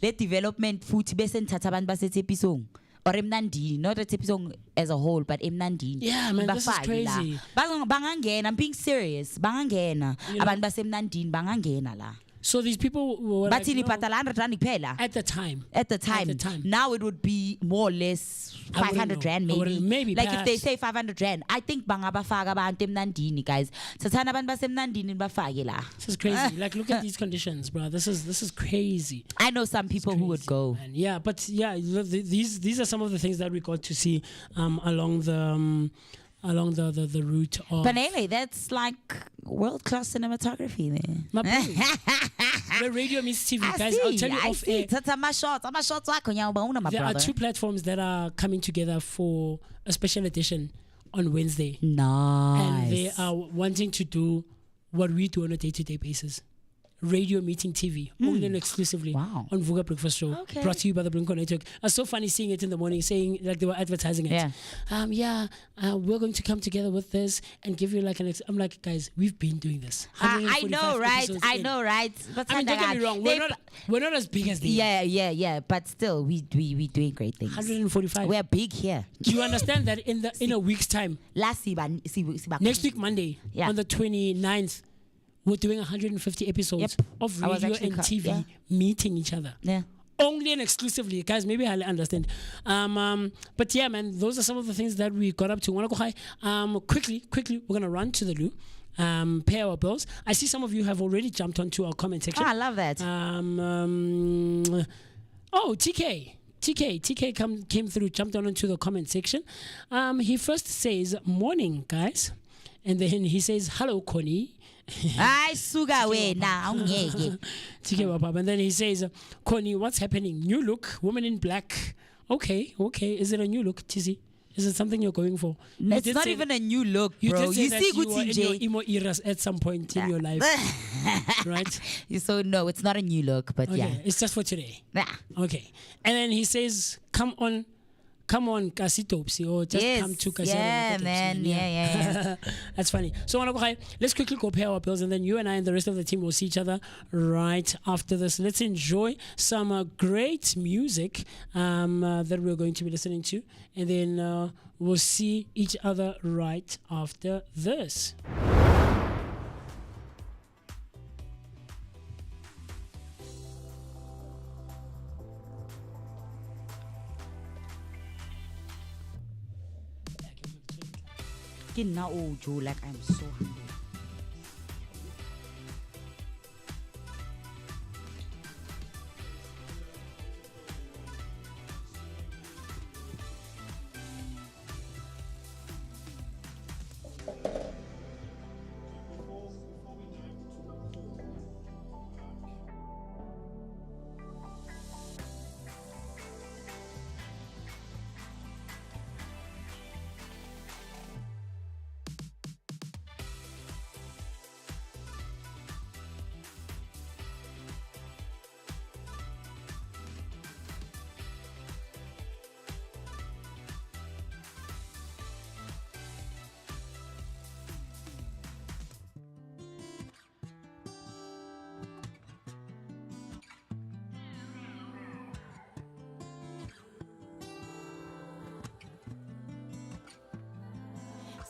le development futhi bese nithatha abantu baseThepisong or eMnandini, not eThepisong as a whole, but eMnandini. Yeah, man, this is crazy. Bangangena, I'm being serious. Bangangena abantu baseMnandini bangangena la. So these people were but like, at the time. Now it would be more or less 500 rand maybe. Maybe like perhaps. if they say 500 rand, I think bangabafaka abantu eMnandini, guys. Sathana abantu baseMnandini bafake la. This is crazy. Like, look at these conditions, bro. This is crazy. I know some people who would go. Man. Yeah, but yeah, these are some of the things that we got to see along the route of Panele, that's like world-class cinematography there. My the radio meets TV, guys. I'll tell you off air. There are two platforms that are coming together for a special edition on Wednesday. Nice. And they are wanting to do what we do on a day-to-day basis. Radio meeting TV, only and exclusively on Vooka Breakfast Show, brought to you by the Blinko Network. It's so funny seeing it in the morning, saying like they were advertising it. We're going to come together with this and give you like an. I'm like, guys, we've been doing this. I know, right? But I mean, don't get me wrong. We're not as big as they. Yeah. But still, we doing great things. 145. We're big here. Do you understand that in a week's time? Next week Monday, on the 29th. We're doing 150 episodes of radio and TV meeting each other. Yeah. Only and exclusively. Guys, maybe I'll understand. But yeah, man, those are some of the things that we got up to. Quickly, we're going to run to the loo, pay our bills. I see some of you have already jumped onto our comment section. I love that. TK came through, jumped on into the comment section. He first says, morning, guys. And then he says, hello, Connie. I suga we now. And then he says, Connie, what's happening? New look, woman in black. Okay. Is it a new look, Tizzy? Is it something you're going for? It's not even a new look, bro. You see good TJ. In your emo eras at some point in your life. Right? So no, it's not a new look, but yeah. It's just for today. Yeah. Okay. And then he says, come on, Kasi Topsy, or just come to Kasi. Yeah, man. Yeah. That's funny. So let's quickly go pay our bills, and then you and I and the rest of the team will see each other right after this. Let's enjoy some great music that we're going to be listening to, and then we'll see each other right after this. Now, Joe, like I'm so hungry.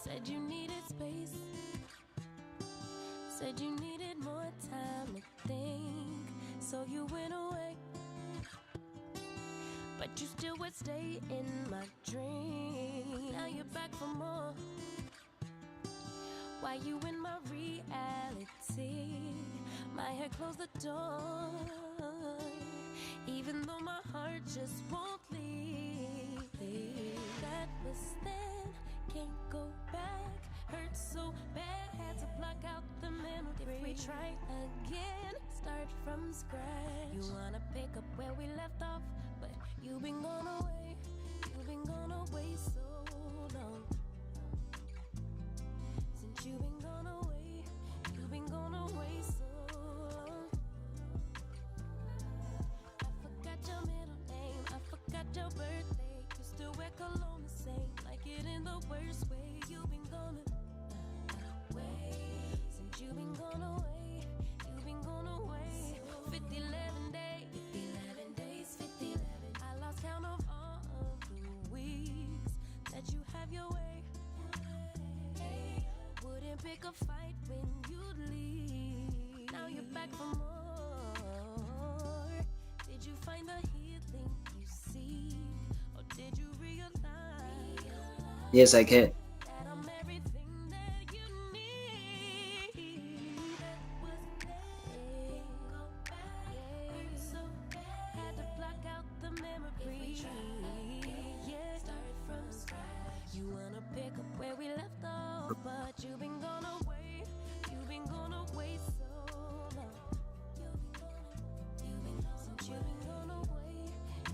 Said you needed space. Said you needed more time to think. So you went away. but you still would stay in my dream. Now you're back for more. Why you in my reality? My head closed the door, even though my heart just won't leave. That was then, can't go back. Hurt so bad, had to block out the memory. If we try again, start from scratch. You wanna pick up where we left off, but you've been gone away. You've been gone away so long. Since you've been gone away, you've been gone away so long. I forgot your middle name, I forgot your birthday. You still wear cologne the same, like it in the worst way. You've been gone away. Since you've been gone away, you've been gone away. 50, 11 days, 11 days, 50, 11. I lost count of all of the weeks that you have your way. Wouldn't pick a fight when you'd leave. Now you're back for more. Did you find the healing you seek, or did you realize? Yes, I can. That I'm everything that you need. That was then. Go back. So had to block out the memory. Yeah. Start from scratch. You wanna pick up where we left off, but you've been gone away. You've been gone away so long. Since you've been gone away,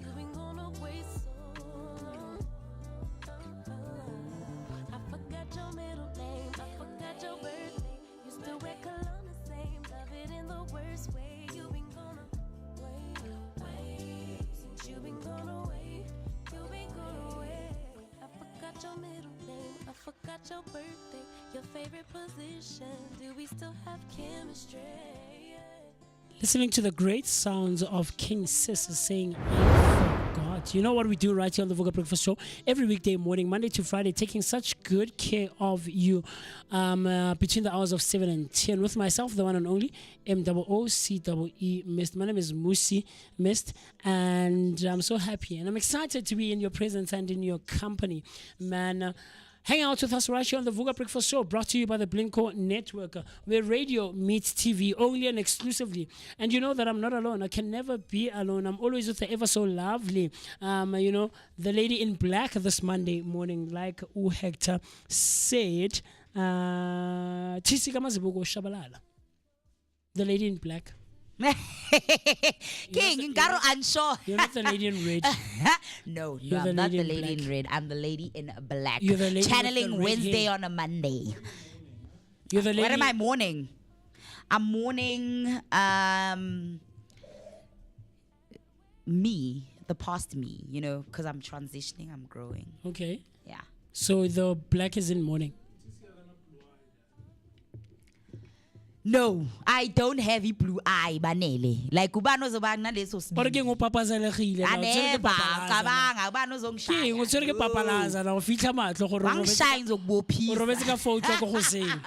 you've been gone away so long. I forgot your middle name, I forgot your birthday. You still wear cologne the same, love it in the worst way. You've been gone away. Since you've been gone away, you've been gone away. I forgot your middle name, I forgot your birthday, your favorite position. Do we still have chemistry? Listening to the great sounds of King Sis saying, I forgot. You know what we do right here on the Vooka Breakfast Show? Every weekday morning, Monday to Friday, taking such good care of you between the hours of 7 and 10 with myself, the one and only MOOCEE Mist. My name is Musi Mist, and I'm so happy and I'm excited to be in your presence and in your company, man. Hang out with us right here on the Vooka Breakfast Show, brought to you by the Blinko Network, where radio meets TV only and exclusively. And you know that I'm not alone. I can never be alone. I'm always with the ever so lovely, the lady in black this Monday morning, like U Hector said. Tisi Kamazibugo Shabalala. The lady in black. King, Ngaro unsure. You're not the lady in red. No, You're I'm the not lady the in lady black. in red. I'm the lady in black. You're the lady with the Channeling red Wednesday hair. on a Monday. You're the lady. What am I mourning? I'm mourning me, the past me, because I'm transitioning, I'm growing. Okay. Yeah. So the black is in mourning. No, I don't have a blue eye, Banele. Like Ubano Zobana de Sos. Or ke ngo papazalegile na, o tshwere ke Never, papalaza na. Kabanga, Ubano Zong Ke o tshwere ke papalaza na o fitlha matlo gore Wang shines of o Bopi. robetse ka photo go goseng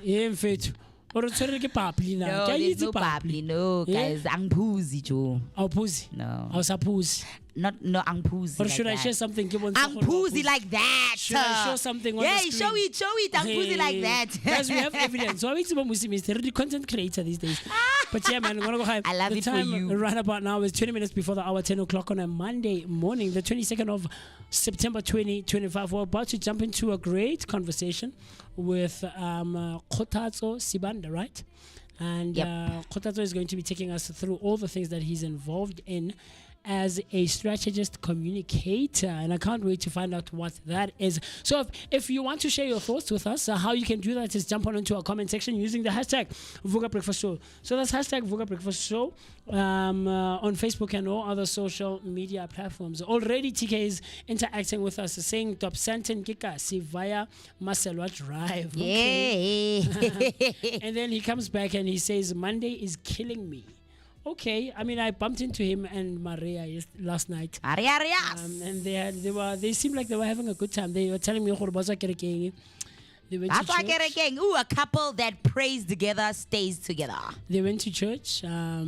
mfethu o re tshwere ke papli na No, ke a there's itse no papli Babli. No, guys. Ang Puzi, Joe. a o phuzi No. a o sa phuzi No, Ang Puzi. or like should I that. share something ke bontsha Ang gore o Puzi phuzi? like that. Should I show something on the Yeah, screen? show it. Ang Puzi like that. Guys, we have evidence. So I think Mr. The content creator these days. But yeah, man, I'm gonna go high. I love the it for time you. right about now is 20 minutes before the hour 10 o'clock on a Monday morning, the 22nd of September 2025. We're about to jump into a great conversation with Kotatso Sibanda, right? And Yep. Kotatso is going to be taking us through all the things that he's involved in as a strategist communicator, and I can't wait to find out what that is. So if you want to share your thoughts with us, how you can do that is jump on into our comment section using the hashtag Vooka Breakfast Show. So that's hashtag Vooka Breakfast Show on Facebook and all other social media platforms. Already TK is interacting with us, saying Dobsonville Kikasi via Maselwa Drive. Okay. Yeah. And then he comes back and he says, Monday is killing me. Okay, I mean, I bumped into him and Maria last night, Arias. and they seemed like they were having a good time. They were telling me, They went That's to why I get church. a gang. Ooh, a couple that prays together stays together. They went to church. Yeah,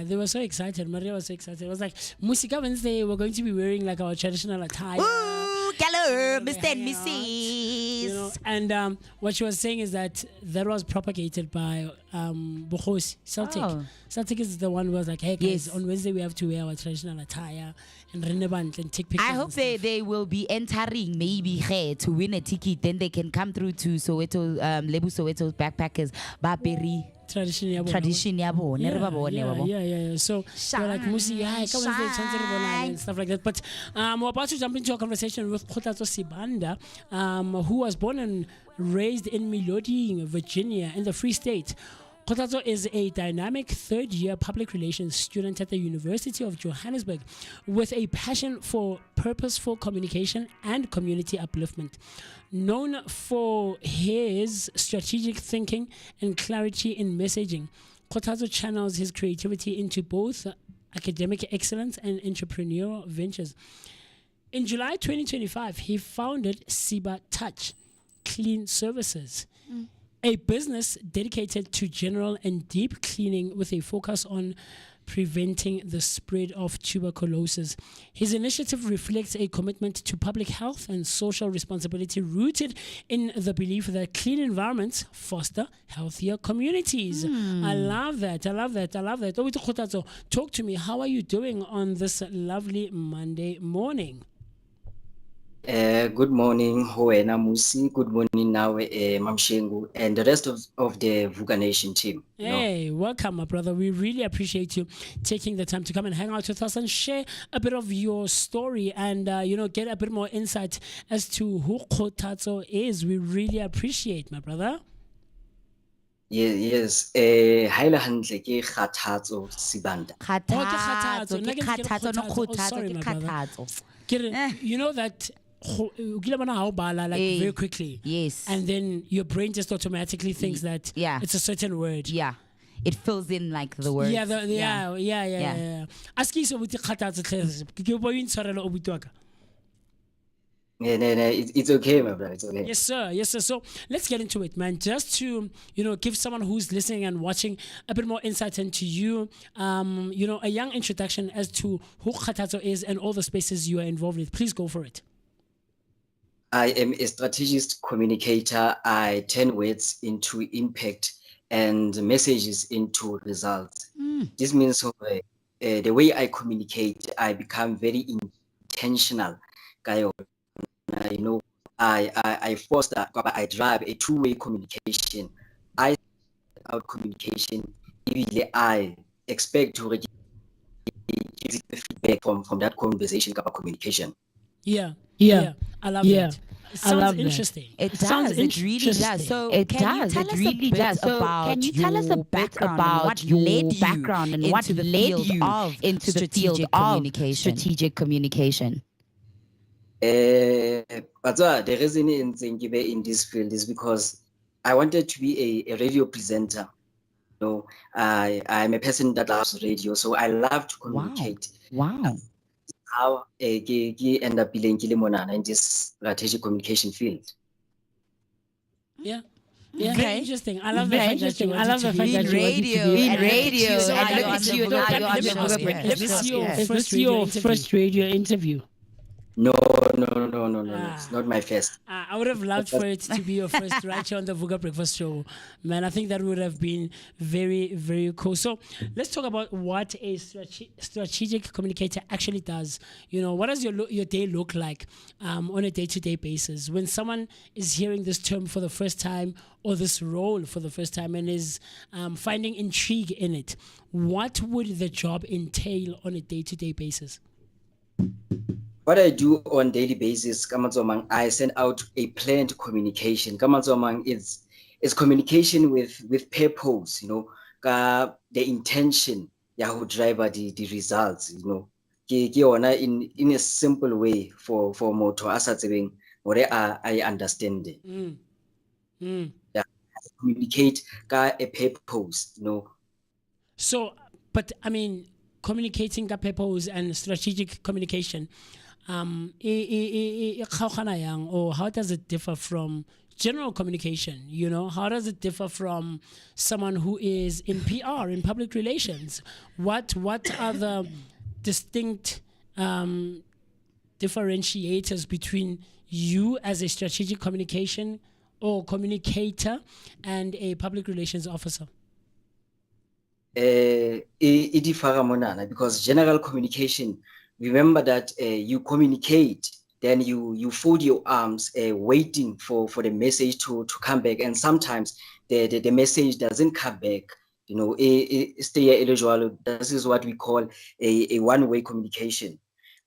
they were so excited. Maria was so excited. It was like, Musika Wednesday, we're going to be wearing like our traditional attire. Ooh, gallo, Mr. and hang out, Mrs. You know, and what she was saying is that was propagated by Bukhosi, Celtic. Oh. Celtic is the one who was like, hey guys, Yes. on Wednesday we have to wear our traditional attire and renebant and take pictures. I hope and stuff. they will be entering maybe here to win a ticket. Then they can come through to Soweto, Lebu Soweto backpackers. Baperi Tradition ya bona. tradition ya bone, re ba bone, yeah, wabo. yeah. So they're like, Musi, hi, come Wednesday, tshwantse re bonane," and stuff like that. But we're about to jump into a conversation with Khotatso Sibanda, who was born and raised in Melody, Virginia, in the Free State. Khotatso is a dynamic third-year public relations student at the University of Johannesburg with a passion for purposeful communication and community upliftment. Known for his strategic thinking and clarity in messaging, Khotatso channels his creativity into both academic excellence and entrepreneurial ventures. In July 2025, he founded Siba Touch Clean Services, a business dedicated to general and deep cleaning with a focus on preventing the spread of tuberculosis. His initiative reflects a commitment to public health and social responsibility rooted in the belief that clean environments foster healthier communities. I love that. Owethu Khotatso, talk to me. How are you doing on this lovely Monday morning? Good morning, Hoena Musi. Good morning now, Mamshengu, and the rest of the Vooka Nation team. Hey, welcome, my brother. We really appreciate you taking the time to come and hang out with us and share a bit of your story and, get a bit more insight as to who Khotatso is. We really appreciate, my brother. Yes. Haila hantle ke Kgathatso Sibanda. Kgathatso, Nna ke re ke kgathatso, no Kgothatso. Oh, sorry, kgothatso, my ke brother. kgathatso. You know that o kile bona ha o bala, like Eh, very quickly. yes. And then your brain just automatically thinks that yeah. it's a certain word. Yeah, it fills in like the words. Yeah. Ask you so with the Khathatso tle. Ke bo intshwarela o buti wa ka. No, it's okay, my brother. It's okay. Yes, sir. So let's get into it, man. Just to, give someone who's listening and watching a bit more insight into you, a young introduction as to who Khotatso is and all the spaces you are involved with. Please go for it. I am a strategist communicator. I turn words into impact and messages into results. This means the way I communicate, I become very intentional. I foster, I drive a two-way communication. I out communication. I expect to get feedback from that conversation about communication. Yeah. I love Yeah. that. It sounds interesting. It sounds does. It really does. interesting. So It can you does. tell It us really a bit does. So about can you tell us a your bit background and about what your led you background and into what the led field you of into the field strategic of communication? strategic communication? But the reason in this field is because I wanted to be a radio presenter. I'm a person that loves radio, so I love to communicate. Wow. How ke end up being in this strategic communication field. Yeah. Okay. Interesting. I love the Very fact that you interesting. I love the fact In that you wanted to radio, be in in radio, So and I you're look on at the you. Vooka Now you're on the Academy. Vooka Yes. Is this your Is first this radio your interview? first radio interview? No, it's not my first. I would have loved for it to be your first right here on the Vooka Breakfast Show. Man, I think that would have been very, very cool. So let's talk about what a strategic communicator actually does. What does your day look like on a day-to-day basis? When someone is hearing this term for the first time or this role for the first time and is finding intrigue in it, what would the job entail on a day-to-day basis? What I do on daily basis, I send out a planned communication. It's communication with purpose, the intention, who drive the results, in a simple way for moto asatse what I understand it. Yeah, communicate a purpose, So, but I mean, communicating the purpose and strategic communication, e kgaogana yang, or how does it differ from general communication? You know, how does it differ from someone who is in PR, in public relations? What are the distinct differentiators between you as a strategic communication or communicator and a public relations officer? It differ monana because general communication, remember that you communicate, then you fold your arms waiting for the message to come back, and sometimes the message doesn't come back. You know, stay eligible. This is what we call a one-way communication.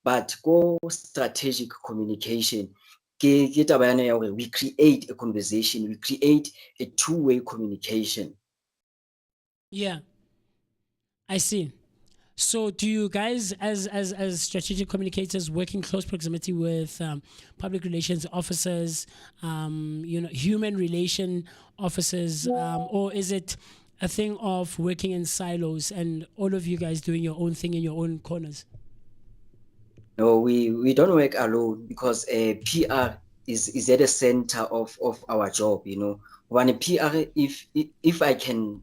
But go strategic communication, we create a conversation, we create a two-way communication. Yeah, I see. So do you guys, as strategic communicators, work in close proximity with public relations officers, you know, human relation officers, or is it a thing of working in silos and all of you guys doing your own thing in your own corners? No, we don't work alone because PR is at the center of our job. You know, when a PR, if I can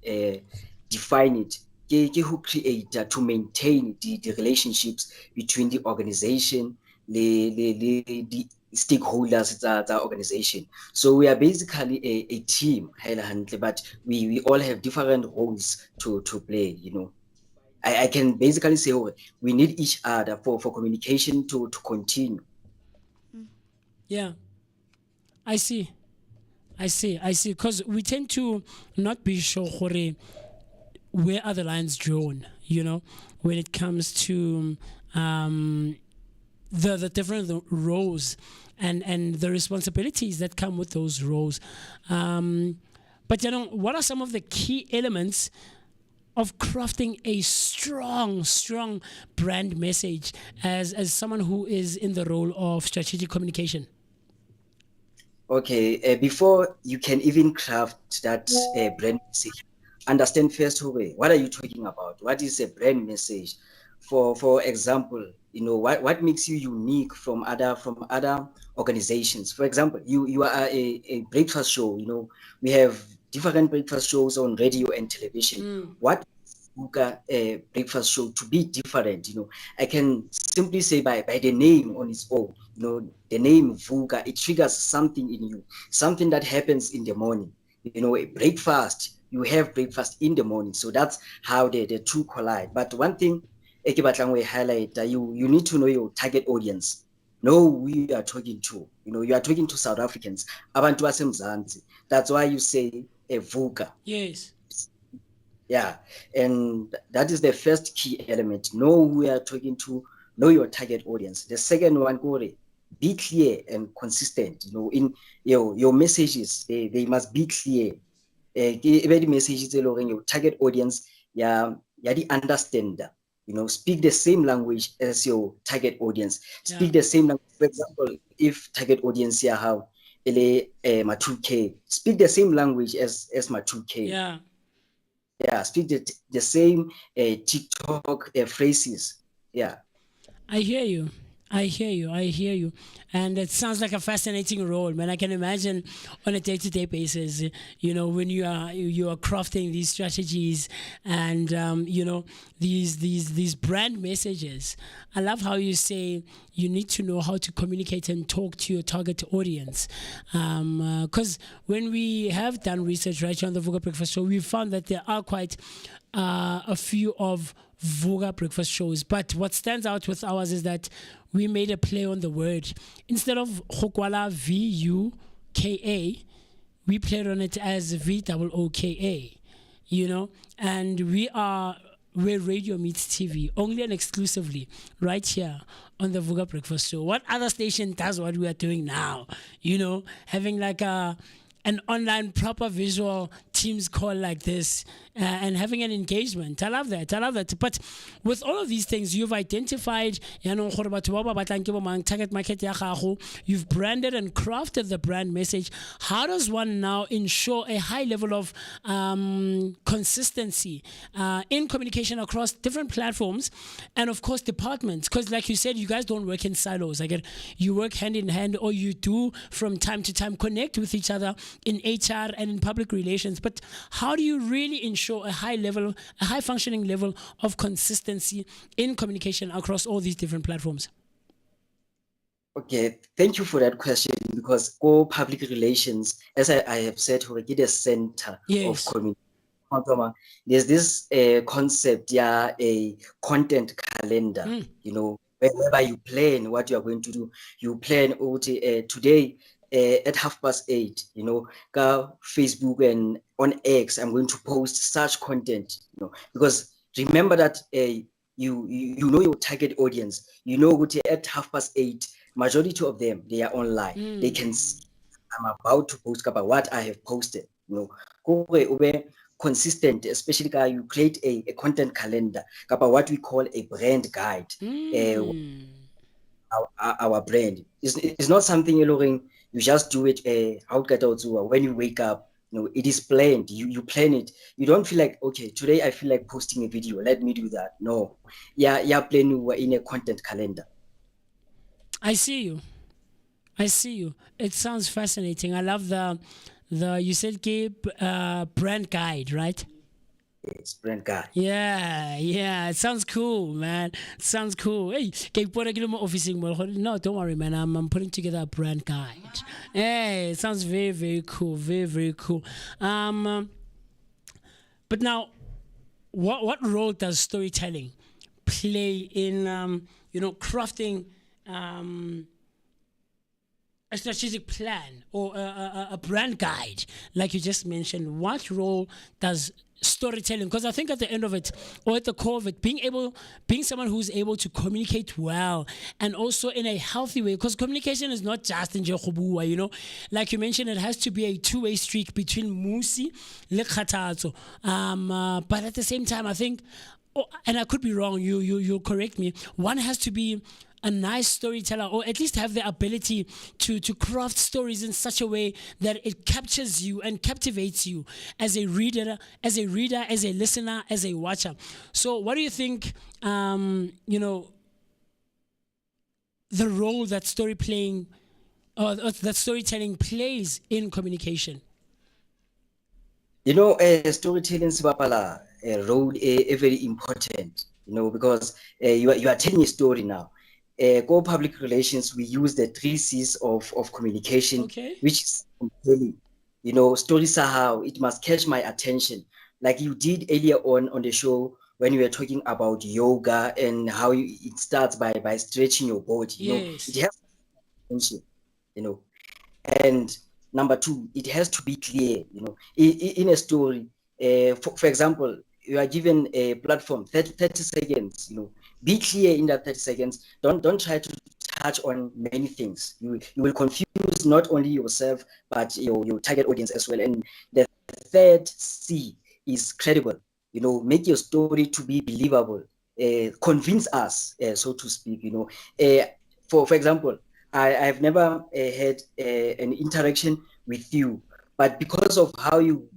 define it, who create to maintain the relationships between the organization, the stakeholders of the organization. So we are basically a team, but we all have different roles to play. You know. I can basically say, oh, we need each other for communication to continue. Yeah, I see. Because we tend to not be sure where are the lines drawn, you know, when it comes to the different roles and the responsibilities that come with those roles. But you know, what are some of the key elements of crafting a strong brand message as someone who is in the role of strategic communication? Okay, before you can even craft that brand message, understand first what are you talking about? What is a brand message? For example, you know, what makes you unique from other organizations? For example, you are a breakfast show. You know, we have different breakfast shows on radio and television. What Vooka breakfast show to be different? You know, I can simply say by the name on its own. You know, the name Vooka, it triggers something in you, something that happens in the morning. You know, a breakfast, you have breakfast in the morning. So that's how the two collide. But one thing we highlight, you need to know your target audience. Know who you are talking to. You know, you are talking to South Africans. Abantu baseMzansi. That's why you say a Vooka. Yes. Yeah, and that is the first key element. Know who you are talking to, know your target audience. The second one, be clear and consistent. You know, in your messages, they must be clear. Every messages your target audience, the understand. You know, speak the same language as your target audience. Speak the same language. For example, if target audience have my 2K, speak the same language as my 2K. Yeah. Yeah, speak the same TikTok phrases. Yeah. I hear you. And it sounds like a fascinating role, man. I can imagine on a day-to-day basis, you know, when you are crafting these strategies and you know, these brand messages. I love how you say you need to know how to communicate and talk to your target audience. Because when we have done research right here on the Vooka Breakfast Show, we found that there are quite a few of Vooka breakfast shows, but what stands out with ours is that we made a play on the word. Instead of Hokwala VUKA, we played on it as VOOKA, you know, and we're radio meets TV, only and exclusively right here on the Vooka Breakfast Show. What other station does what we are doing now? You know, having like an online proper visual Teams call like this and having an engagement. I love that. I love that. But with all of these things, you've identified, target market ya gago, you've branded and crafted the brand message. How does one now ensure a high level of consistency in communication across different platforms and, of course, departments? Because, like you said, you guys don't work in silos. You work hand in hand, or you do from time to time connect with each other in HR and in public relations. But how do you really ensure a high functioning level of consistency in communication across all these different platforms? Okay, thank you for that question, because all public relations, as I have said, we get a center of communication. There's this concept, a content calendar, whereby you plan what you are going to do. You plan today at 8:30, go Facebook and on X, I'm going to post such content, because remember that you know your target audience. At 8:30, majority of them, they are online. They can see I'm about to post about what I have posted. Consistent, especially you create a content calendar about what we call a brand guide. Our brand is not something you just do it when you wake up. It is planned. You plan it. You don't feel like, okay, today I feel like posting a video, let me do that. No, planning in a content calendar. I see you. It sounds fascinating. I love the you said brand guide, right? It's brand guide. Yeah. It sounds cool, man. It sounds cool. Hey, no, don't worry, man. I'm putting together a brand guide. Hey, it sounds very, very cool. Very, very cool. But now, what role does storytelling play in crafting a strategic plan or a brand guide, like you just mentioned? What role does storytelling, because I think at the end of it, or at the core of it, being someone who's able to communicate well and also in a healthy way, because communication is not just in Jehobuwa, like you mentioned, it has to be a two-way streak between Musi and Khatatso. But at the same time, I think, and I could be wrong, you'll correct me, one has to be a nice storyteller, or at least have the ability to craft stories in such a way that it captures you and captivates you as a reader, as a listener, as a watcher. So what do you think, the role that storytelling plays in communication? Storytelling is a role very important, because you are telling a story now. Go public relations, we use the 3 C's of communication, which is compelling. Stories are how it must catch my attention. Like you did earlier on the show when you were talking about yoga and how it starts by stretching your body. It has attention, And number 2, it has to be clear. In a story, for example, you are given a platform, 30 seconds. Be clear in that 30 seconds. Don't try to touch on many things. You will confuse not only yourself but your target audience as well. And the 3rd C is credible. Make your story to be believable. Convince us, so to speak. For example, I've never had an interaction with you, but because of how you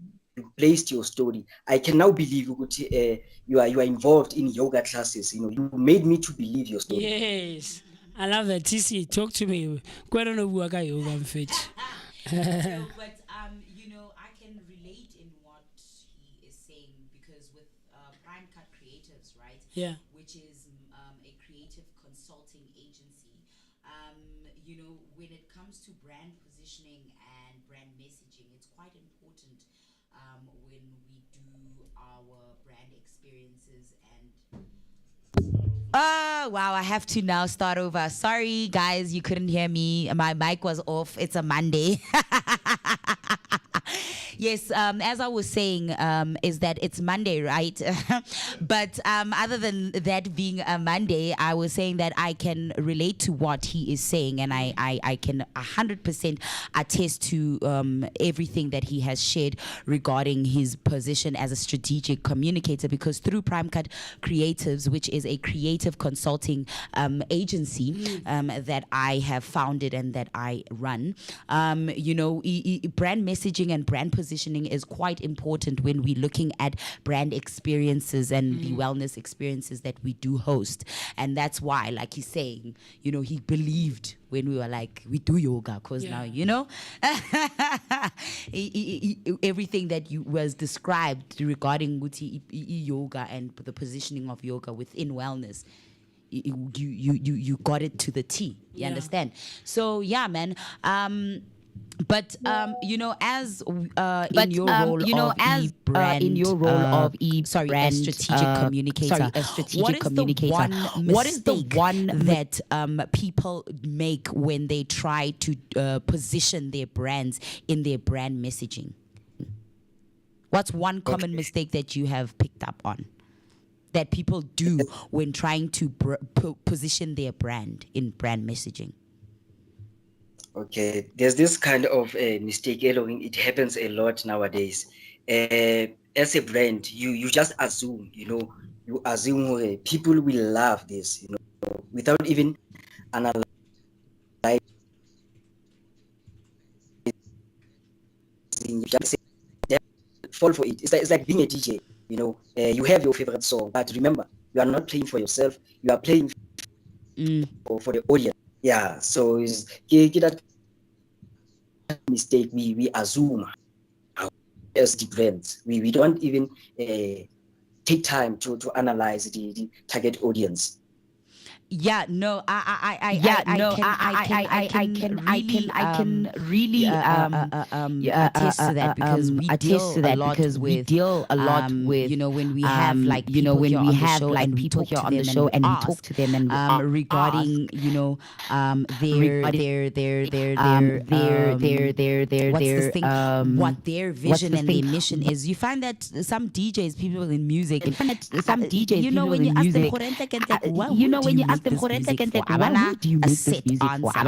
placed your story, I can now believe you are involved in yoga classes. You made me to believe your story. Yes, I love that. TC, talk to me. But I can relate in what he is saying, because with Prime Cut Creatives, right? Yeah. Which is a creative consulting agency. When it comes to brand positioning and brand messaging, it's quite important when we do our brand experiences and. Oh, wow, I have to now start over. Sorry, guys, you couldn't hear me. My mic was off. It's a Monday. Yes, as I was saying, is that it's Monday, right? But other than that being a Monday, I was saying that I can relate to what he is saying, and I can 100% attest to everything that he has shared regarding his position as a strategic communicator, because through Prime Cut Creatives, which is a creative consulting agency that I have founded and that I run, brand messaging and brand positioning is quite important when we're looking at brand experiences and the wellness experiences that we do host. And that's why, like he's saying, he believed when we were like, we do yoga, because now, everything that was described regarding yoga and the positioning of yoga within wellness, you got it to the T. You understand? So yeah, man. But as in your role of a strategic communicator, what is the one that people make when they try to position their brands in their brand messaging? What's one common mistake that you have picked up on that people do when trying to position their brand in brand messaging? Okay, there's this kind of mistake. It happens a lot nowadays. As a brand, you just assume, you assume people will love this, without even analyzing. You just say, fall for it. It's like being a DJ. You have your favorite song, but remember, you are not playing for yourself. You are playing for the audience. Yeah, so it's that mistake we assume as the brands. We don't even take time to analyze the target audience. Yeah, no, I can really attest to that, because we deal a lot with when we have like people here on the show and we talk to them and regarding what their vision and their mission is. You find that some DJs, people in music, when you ask them, ask them, who do you make this music for? You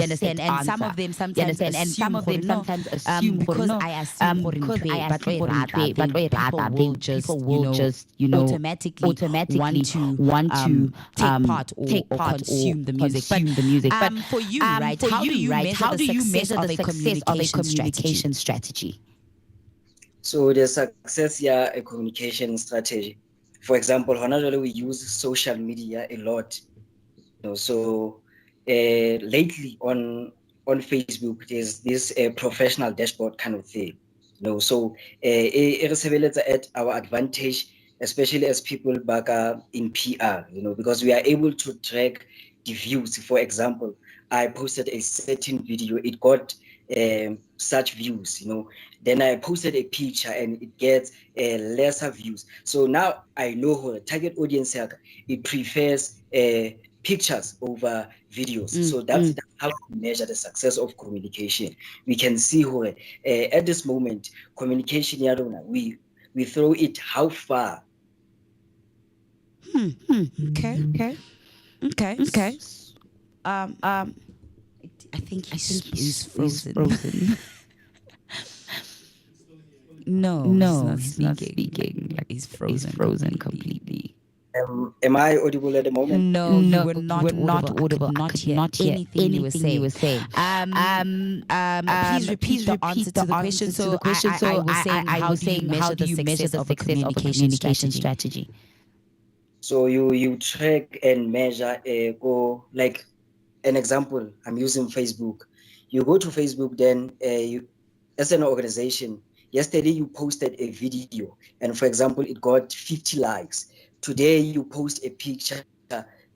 understand? And some of them sometimes assume, because I assume, but people will just automatically want to take part or consume the music. But for you, right? How do you measure the success of a communication strategy? So the success, a communication strategy. For example, honestly, we use social media a lot. So lately on Facebook, there's this professional dashboard kind of thing. So it is at our advantage, especially as people back in PR. Because we are able to track the views. For example, I posted a certain video, it got such views, then I posted a picture and it gets lesser views. So now I know who the target audience it prefers pictures over videos. So that's how we measure the success of communication. We can see who at this moment communication we throw it how far. Okay. I think he's frozen. No, he's not speaking. Like he's frozen completely. Am I audible at the moment? No, you were not audible. I could not hear anything you were saying. Please repeat the answer to the question. So I was saying, how do you measure the success of a communication strategy? So you track and measure go like an example. I'm using Facebook. You go to Facebook, then you, as an organization, yesterday you posted a video, and for example, it got 50 likes. Today you post a picture,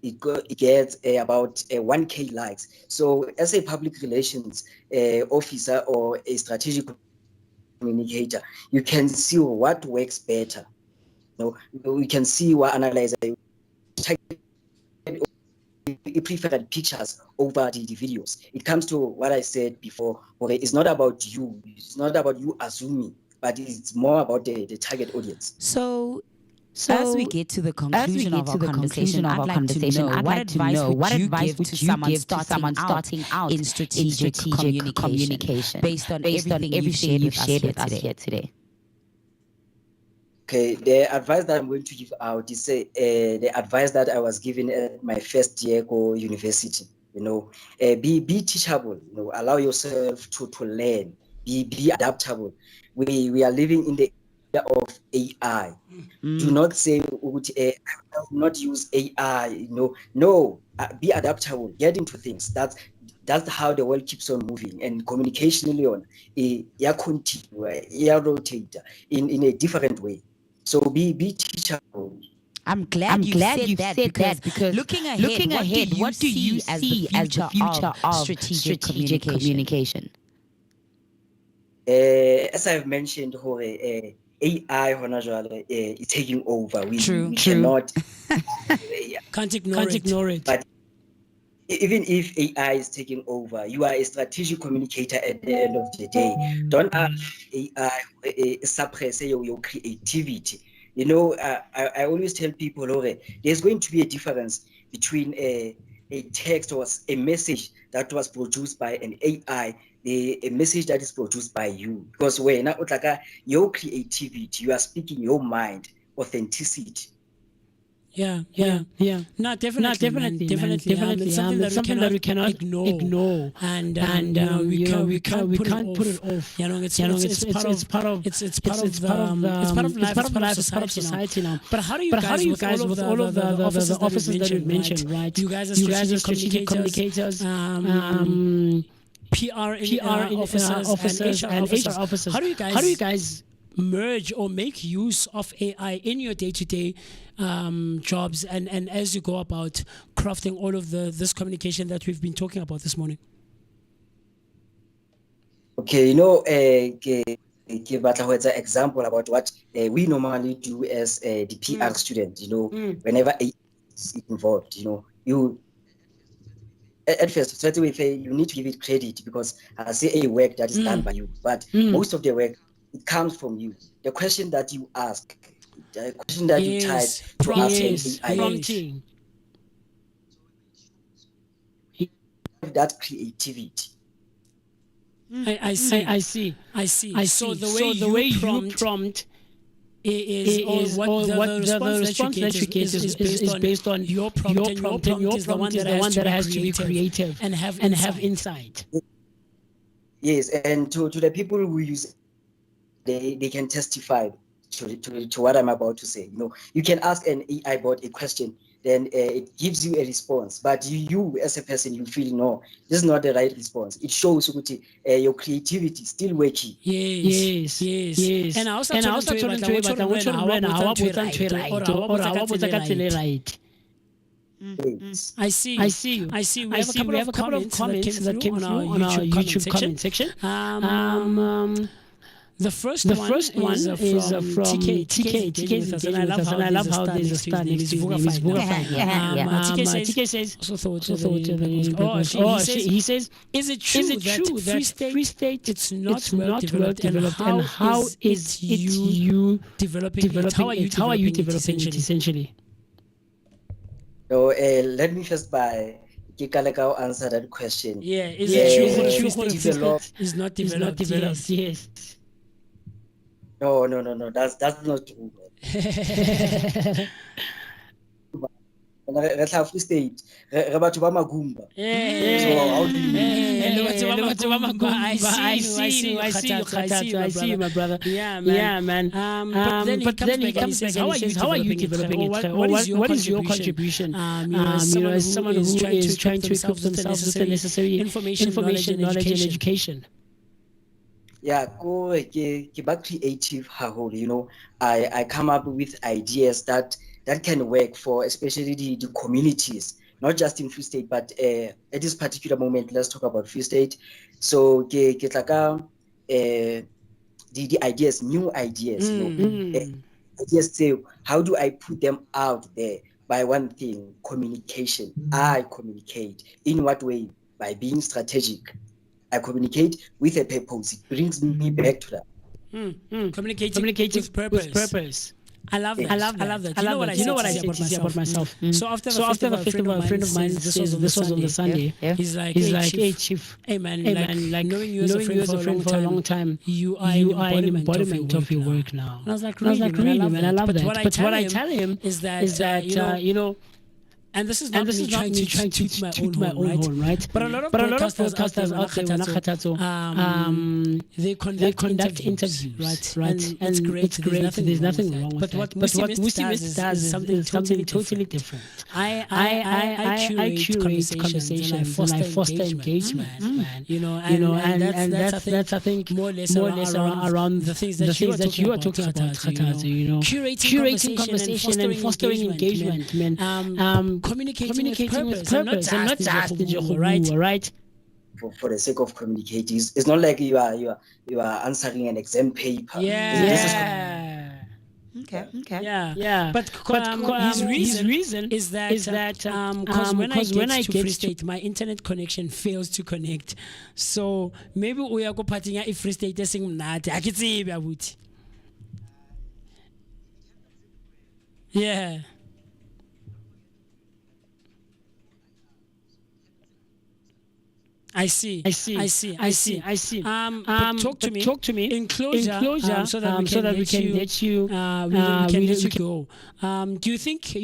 it gets about 1K likes. So as a public relations officer or a strategic communicator, you can see what works better. We can see what analyzer preferred pictures over the videos. It comes to what I said before. Okay, it's not about you. It's not about you assuming, but it's more about the target audience. So as we get to the conclusion of our conversation, I'd like to know what advice would you give to someone starting out in strategic communication based on everything you've shared with us here today? Okay, the advice that I'm going to give out is the advice that I was given at my first year go university. Be teachable. Allow yourself to learn. Be adaptable. We are living in the era of AI. Do not say I will not use AI. No, be adaptable. Get into things. That's how the world keeps on moving, and communication continue, rotate in a different way. So be teachable. I'm glad you said that because looking ahead, what do you see as the future of strategic communication? As I've mentioned, AI is taking over. We cannot can't ignore it. But even if AI is taking over, you are a strategic communicator at the end of the day. Don't ask AI suppress your creativity. I always tell people, there's going to be a difference between a text or a message that was produced by an AI, a message that is produced by you. Because when your creativity, you are speaking your mind, authenticity. Yeah. No, definitely. It's something that we cannot ignore, and we can't put it off. It's part of life, it's part of society now. But how do you guys with all of the officers that you mentioned, right? You guys are strategic communicators. PR officers and HR officers. How do you guys merge or make use of AI in your day-to-day jobs and as you go about crafting all of this communication that we've been talking about this morning? Okay, give an example about what we normally do as the PR student. Whenever AI is involved, you at first straight away you need to give it credit because I say a work that is done by you, but most of the work it comes from you. The question that you ask, the question that you type to ask prompting. That creativity. I see. So the way you prompt is what the response that you get is based on your prompt, and your prompt is the one that has to be creative and have insight. Yes, and to the people who use they can testify to what I'm about to say. You can ask an AI bot a question, then it gives you a response. But you as a person, you feel no, this is not the right response. It shows your creativity still working. Yes. And I also told him right. I see you. We have a couple of comments that came through on our YouTube comment section. The first one is from TK, and I love how there's a star next to his name. It's Vooka. TK says, he says, is it true that Free State it's not well developed, and how is you developing it? How are you developing it essentially? So let me first answer that question. Yeah, is it true that Free State is not developed? Yes. No. That's not true. Free State. Batho ba Magumba. So how do you I see you, my brother. Yeah, man. But then he comes back. How are you developing it? What is your contribution? As someone who is trying to equip themselves with the necessary information, knowledge, and education. Yeah, get creative. I come up with ideas that can work for especially the communities, not just in Free State, but at this particular moment, let's talk about Free State. So get the ideas, new ideas. Ideas say, how do I put them out there? by one thing, communication. I communicate. In what way? By being strategic. I communicate with a purpose. It brings me back to that. Communicating with purpose. I love that. I love that. You know what I said about myself? So after the festival, a friend of mine says this was on the Sunday. He's like, hey chief, hey man, like knowing you as a friend for a long time, you are an embodiment of your work now. And I was like, really, man, I love that. But what I tell him is that you know. And this is not me trying to toot my own horn, right? But a lot of broadcasters out there, they conduct interviews, right? And it's great. There's nothing wrong with that. But what Musi does is something totally different. I curate conversations and I foster engagement, man. You know, and that's I think more or less around the things that you are talking about, Khatazo, you know, curating conversation and fostering engagement, man. Communicating with purpose and not just the right? For the sake of communicating, it's not like you are answering an exam paper. Yeah. Okay. Yeah. But his reason is that because when I get to Free State, my internet connection fails to connect. So maybe we are going to if Free State is saying that I can see about. Yeah. I see. But talk to me in closure, so that we can let you go. Do you think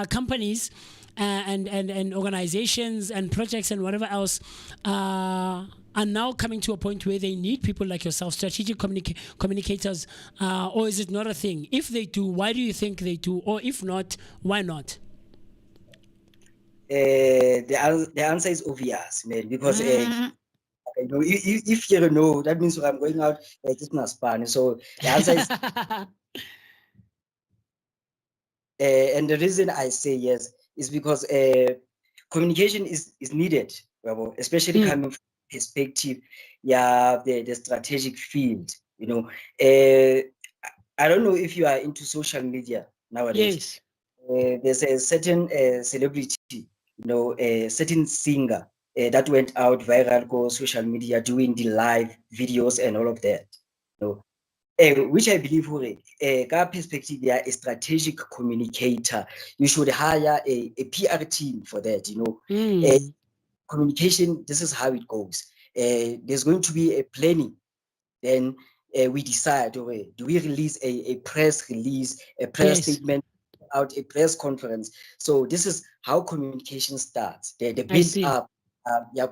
companies and organizations and projects and whatever else are now coming to a point where they need people like yourself, strategic communicators, or is it not a thing? If they do, why do you think they do? Or if not, why not? The answer is obvious, man, because if you know, that means I'm going out just in a span. So the answer is and the reason I say yes is because communication is needed, especially coming from perspective, the strategic field. You know, I don't know if you are into social media nowadays. Yes. There's a certain celebrity, a certain singer that went out viral on social media doing the live videos and all of that. Which I believe ka perspective, they are a strategic communicator. You should hire a PR team for that. Communication, this is how it goes. There's going to be a planning. Then we decide, do we release a press release, a press statement, out a press conference? So this is how communication starts. The build up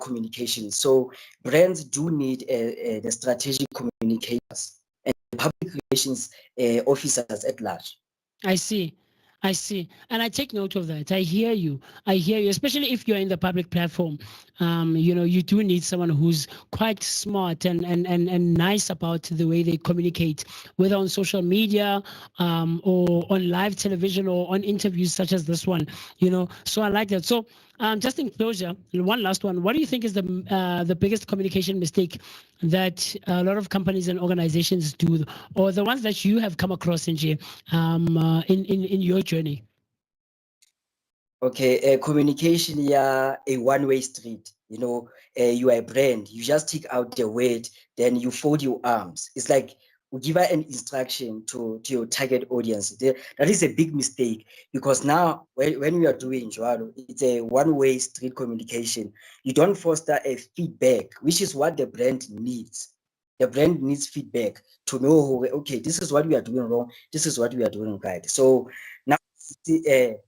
communication. So brands do need the strategic communicators and public relations officers at large. I see. And I take note of that. I hear you, especially if you're in the public platform. You do need someone who's quite smart and nice about the way they communicate, whether on social media or on live television or on interviews such as this one. So I like that. So just in closure, one last one. What do you think is the biggest communication mistake that a lot of companies and organizations do, or the ones that you have come across in your journey? Okay, communication, a one-way street. You are a brand. You just take out the word, then you fold your arms. It's like we give an instruction to your target audience. That is a big mistake, because now when we are doing Joalo, it's a one-way street communication. You don't foster a feedback, which is what the brand needs. The brand needs feedback to know, okay, this is what we are doing wrong, this is what we are doing right. So now the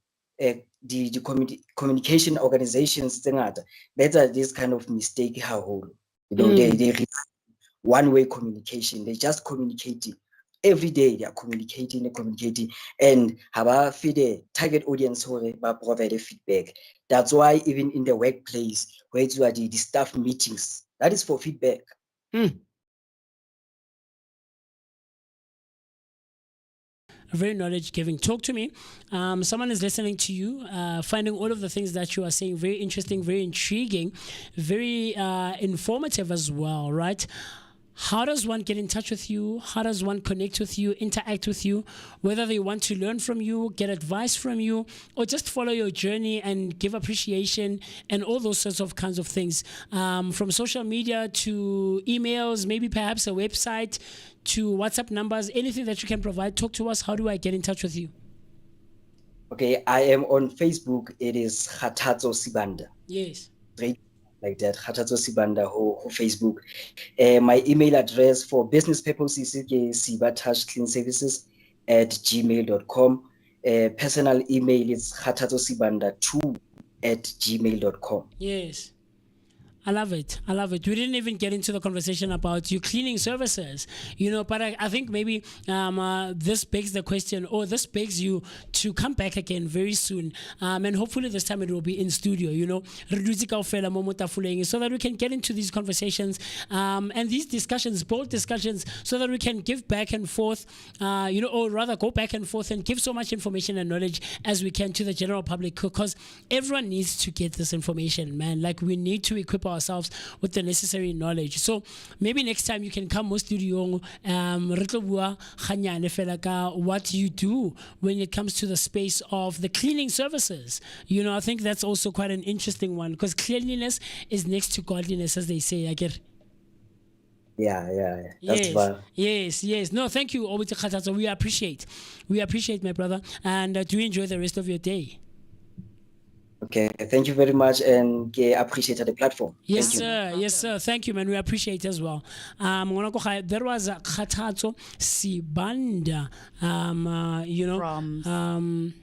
communication organizations, that's this kind of mistake. They one-way communication. They just communicating every day. They are communicating, and have a feed target audience who provide a feedback. That's why even in the workplace, where you are the staff meetings, that is for feedback. Very knowledge giving. Talk to me. Someone is listening to you, finding all of the things that you are saying very interesting, very intriguing, very informative as well, right? how does one get in touch with you? How does one connect with you, interact with you? Whether they want to learn from you, get advice from you, or just follow your journey and give appreciation and all those sorts of kinds of things. From social media to emails, maybe perhaps a website to WhatsApp numbers, anything that you can provide. Talk to us. How do I get in touch with you? Okay, I am on Facebook. It is Khathatso Sibanda. Yes. Right, like that, Khathatso Sibanda ho Facebook. My email address for business purposes is sibatouchcleanservices@gmail.com. Personal email is khathatsosibanda2@gmail.com. Yes. I love it. I love it. We didn't even get into the conversation about you cleaning services, but I think maybe this begs the question, or this begs you to come back again very soon. And hopefully this time it will be in studio, so that we can get into these conversations and these discussions, bold discussions, so that we can give back and forth, or rather go back and forth and give so much information and knowledge as we can to the general public, because everyone needs to get this information, man. Like, we need to equip ourselves with the necessary knowledge. So maybe next time you can come to studio, what you do when it comes to the space of the cleaning services. I think that's also quite an interesting one, because cleanliness is next to godliness, as they say. I get. Yeah. That's fine. Yes. No, thank you, Obiti Khathatso. We appreciate, my brother, and do enjoy the rest of your day. Okay, thank you very much, and appreciate the platform. Yes, sir. Yes, sir. Thank you, man. We appreciate it as well. There was Khathatso Sibanda. From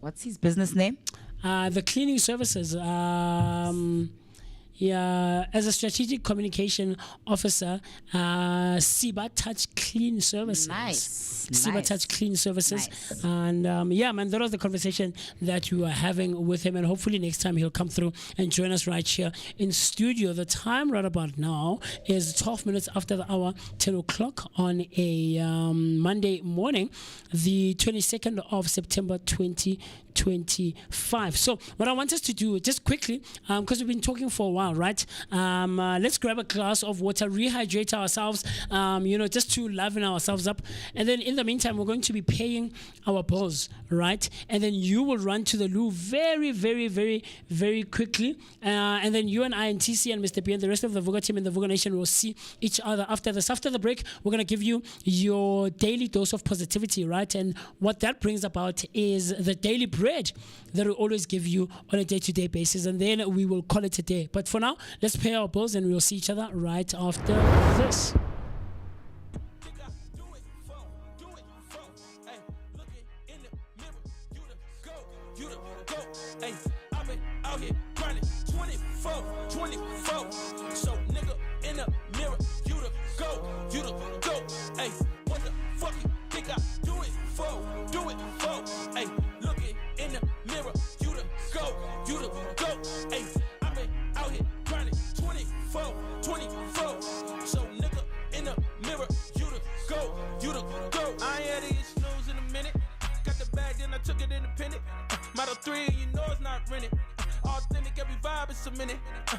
what's his business name? The cleaning services. As a strategic communication officer, Siba Touch Clean Services. Nice. Siba Touch Clean Services. Nice. And man, that was the conversation that we were having with him, and hopefully next time he'll come through and join us right here in studio. The time right about now is 12 minutes after the hour, 10 o'clock on a Monday morning, the 22nd of September 2025. So what I want us to do, just quickly, because we've been talking for a while, right? Let's grab a glass of water, rehydrate ourselves, just to liven ourselves up. And then in the meantime, we're going to be paying our bills, right? And then you will run to the loo very, very, very, very quickly. And then you and I and TC and Mr. B and the rest of the Vooka team and the Vooka Nation will see each other after this. After the break, we're going to give you your daily dose of positivity, right? And what that brings about is the daily bread that we always give you on a day-to-day basis. And then we will call it a day. But for now, let's pay our bills and we'll see each other right after this. Model 3, you know it's not rented. Authentic, every vibe is cemented.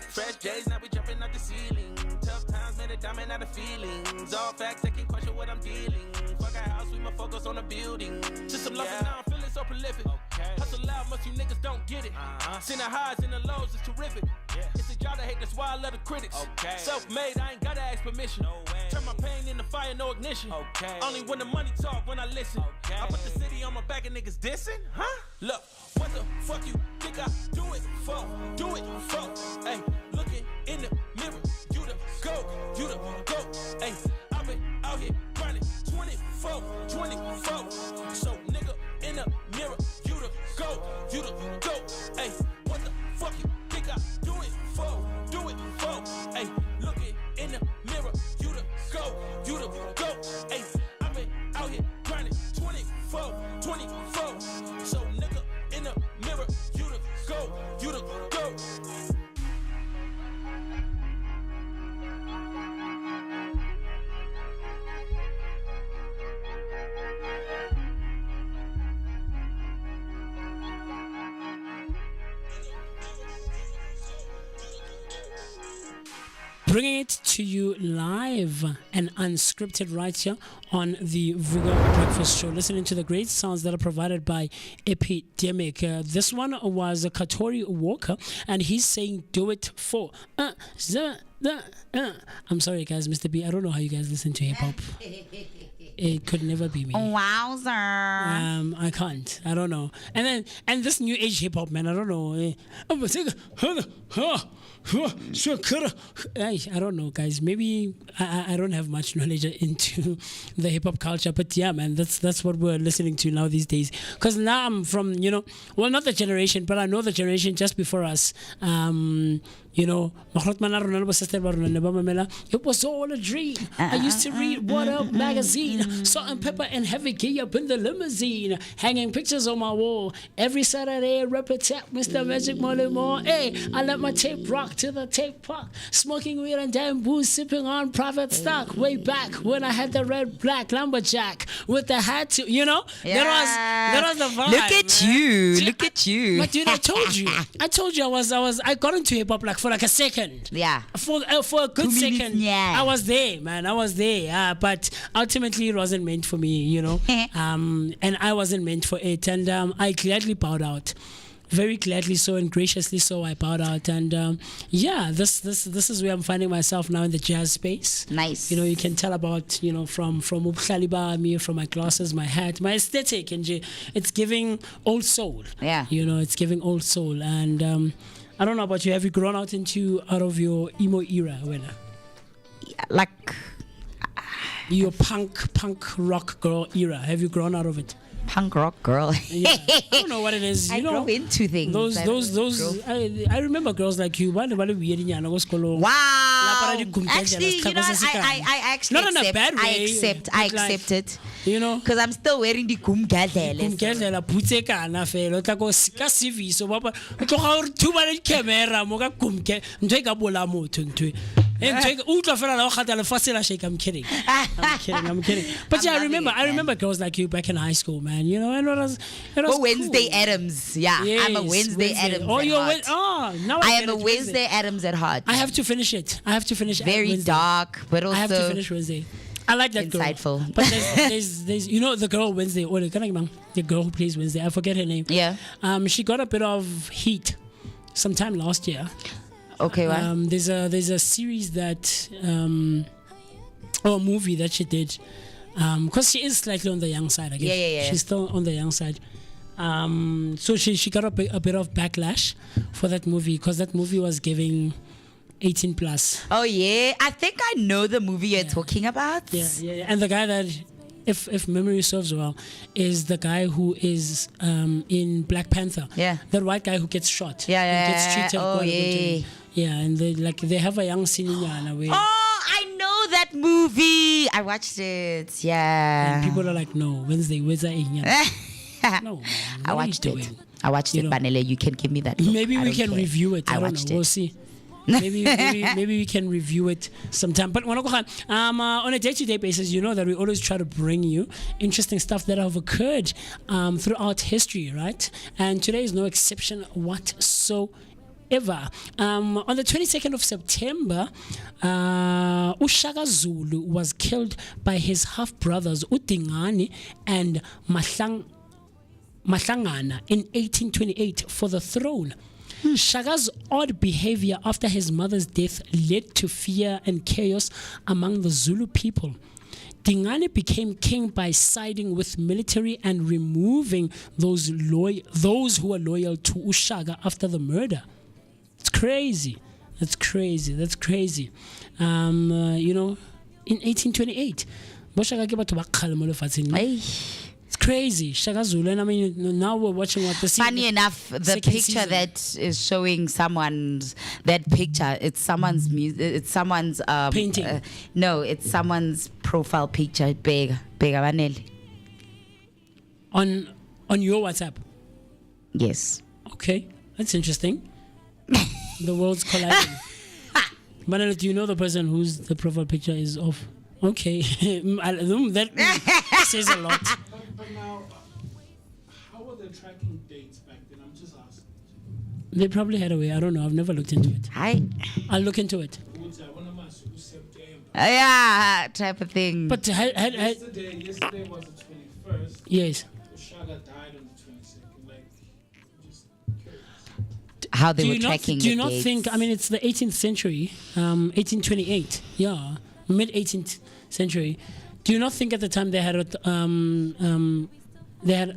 Fresh J's, now we jumping out the ceiling. Tough times, made a diamond out of feelings. All facts, they can question what I'm dealing. Fuck a house, we must focus on the building. Just some love and now I'm feeling so prolific. Hustle loud, most you niggas don't get it. Seen the highs and the lows, it's terrific. It's a job to hate, that's why I love the critics. Self-made, I ain't gotta ask permission. Turn my pain into fire, no ignition. Only when the money talk, when I listen. I put the city on my back and niggas dissing, huh? Look, what the fuck you think I do it for? Do it for? Hey, looking in the mirror, you the go, you the go. Hey, I've been out here grinding 24. So nigga in the mirror, you the go, you the go. Hey, what the fuck you think I do it for? Do it for? Hey, looking in the mirror, you the go, you the go. Hey, I've been out here grinding 24. So nigga in the mirror, you the go, you the go. bringing it to you live and unscripted right here on the Vooka Breakfast Show. Listening to the great sounds that are provided by Epidemic. This one was Katori Walker, and he's saying, "Do it for." I'm sorry, guys, Mr. B. I don't know how you guys listen to hip hop. It could never be me. Wowzer. I can't. I don't know. And this new age hip hop, man. I don't know. I don't know, guys. Maybe I don't have much knowledge into the hip hop culture, but yeah, man, that's what we're listening to now these days. Because now I'm from, well, not the generation, but I know the generation just before us. It was all a dream. I used to read What Up magazine, Salt and Pepper and Heavy Key up in the limousine, hanging pictures on my wall every Saturday. Rep a tap, Mr. Magic Molly Moore. Hey, I let my tape rock to the tape park, smoking weed and damn booze, sipping on private stock. Way back when I had the red black lumberjack with the hat to, that was the vibe. Look at you. Look at you. But dude, I told you I got into hip hop like for like a second. Yeah. For a good second. Yeah. I was there, man. I was there. But ultimately it wasn't meant for me, and I wasn't meant for it. And I gladly bowed out. Very gladly so and graciously so, I bowed out. And this is where I'm finding myself now in the jazz space. Nice. You can tell about, from Ubuhlali me, from my glasses, my hat, my aesthetic, and it's giving old soul. Yeah. It's giving old soul. And I don't know about you. Have you grown out of your emo era, Wena? Like your punk rock girl era. Have you grown out of it? Punk rock girl. Yeah. I don't know what it is. I grow into things. I remember girls like you. Wow. Actually, I actually not in a bad way. I accept it. Because I'm still wearing the kumgadlela butse kana fela o tla go ka CV so ba tlo ga re thuba le camera mo ka kumke ntwe ka bola motho ntwe ntwe o tla fela la go gata le fasela shake. I'm kidding. But yeah, I remember girls like you back in high school, man. And it was Wednesday cool. Adams. Yeah, yes, I'm a Wednesday Adams. Oh, now I am a Wednesday Adams at heart. I have to finish it. Very Wednesday. dark, but also I have to finish Wednesday. I like that insightful. Girl. But there's the girl Wednesday, the girl who plays Wednesday, I forget her name. Yeah. She got a bit of heat sometime last year. Okay, what? There's a series that or a movie that she did. Because she is slightly on the young side, I guess. Yeah. She's still on the young side. So she got a bit of backlash for that movie because that movie was giving 18 plus. Oh yeah, I think I know the movie you're talking about. Yeah. And the guy that, if memory serves well, is the guy who is in Black Panther. Yeah. That white guy who gets shot. Yeah. And gets treated. Oh yeah. Yeah, and they have a young senior in a way. Oh, I know that movie. I watched it. Yeah. And people are like, no, Wednesday, where's that? No, man, I watched it. It, Banele. You can give me that. Maybe we can review it. I don't know. We'll see. maybe we can review it sometime. But on a day-to-day basis, you know that we always try to bring you interesting stuff that have occurred throughout history, right? And today is no exception whatsoever. On the 22nd of September, Ushaka Zulu was killed by his half-brothers Utingani and Mahlangana in 1828 for the throne. Shaga's odd behavior after his mother's death led to fear and chaos among the Zulu people. Dingane became king by siding with military and removing those who were loyal to Ushaga after the murder. It's crazy. That's crazy. In 1828, it's crazy. Shaka Zulu. And I mean, now we're watching what the funny enough, the picture season that is showing it's someone's music. It's someone's painting. No, it's someone's profile picture. Big on your WhatsApp. Yes. Okay, that's interesting. The world's colliding. But do you know the person whose the profile picture is of? Okay, that says a lot. But now, how were they tracking dates back then? I'm just asking. They probably had a way. I don't know. I've never looked into it. I'll look into it. Yeah, type of thing. But Yesterday was the 21st. yes. Shaga died on the 22nd. Like, just curious. How they were tracking Do you the not dates. think? I mean, it's the 18th century, 1828. Yeah, mid 18th century. Do you not think at the time they had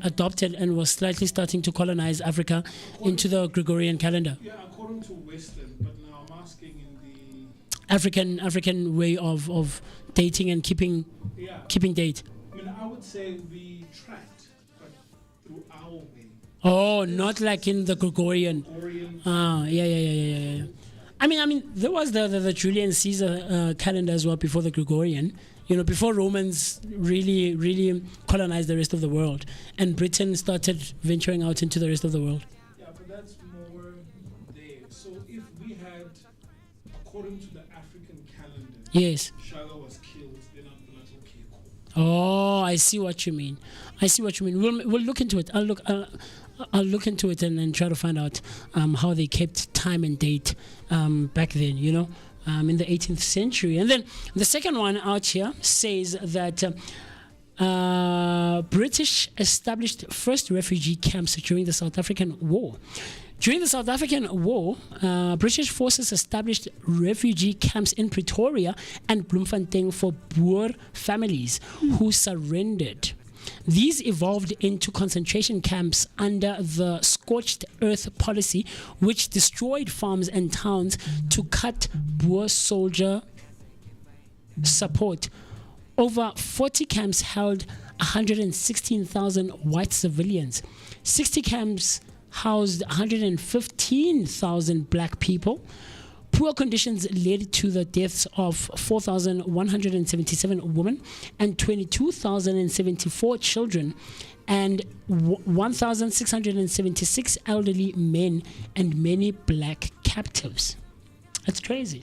adopted and was slightly starting to colonize Africa into the Gregorian calendar? Yeah, according to Western, but now I'm asking in African way of dating and keeping date. I mean, I would say we tracked, but through our way. Oh, not like in the Gregorian. Yeah. I mean, there was the Julian Caesar calendar as well before the Gregorian. You know, before Romans really colonized the rest of the world, and Britain started venturing out into the rest of the world. Yeah, but that's more there. So if we had, according to the African calendar, Yes. Shaga was killed, then I'm like, okay, cool. Oh, I see what you mean. We'll look into it. I'll look into it and try to find out how they kept time and date back then. You know. In the 18th century. And then the second one out here says that British established first refugee camps during the South African War. During the South African War, British forces established refugee camps in Pretoria and Bloemfontein for Boer families who surrendered. These evolved into concentration camps under the scorched earth policy, which destroyed farms and towns to cut Boer soldier support. Over 40 camps held 116,000 white civilians. 60 camps housed 115,000 black people. Poor conditions led to the deaths of 4,177 women and 22,074 children and 1,676 elderly men and many black captives. That's crazy.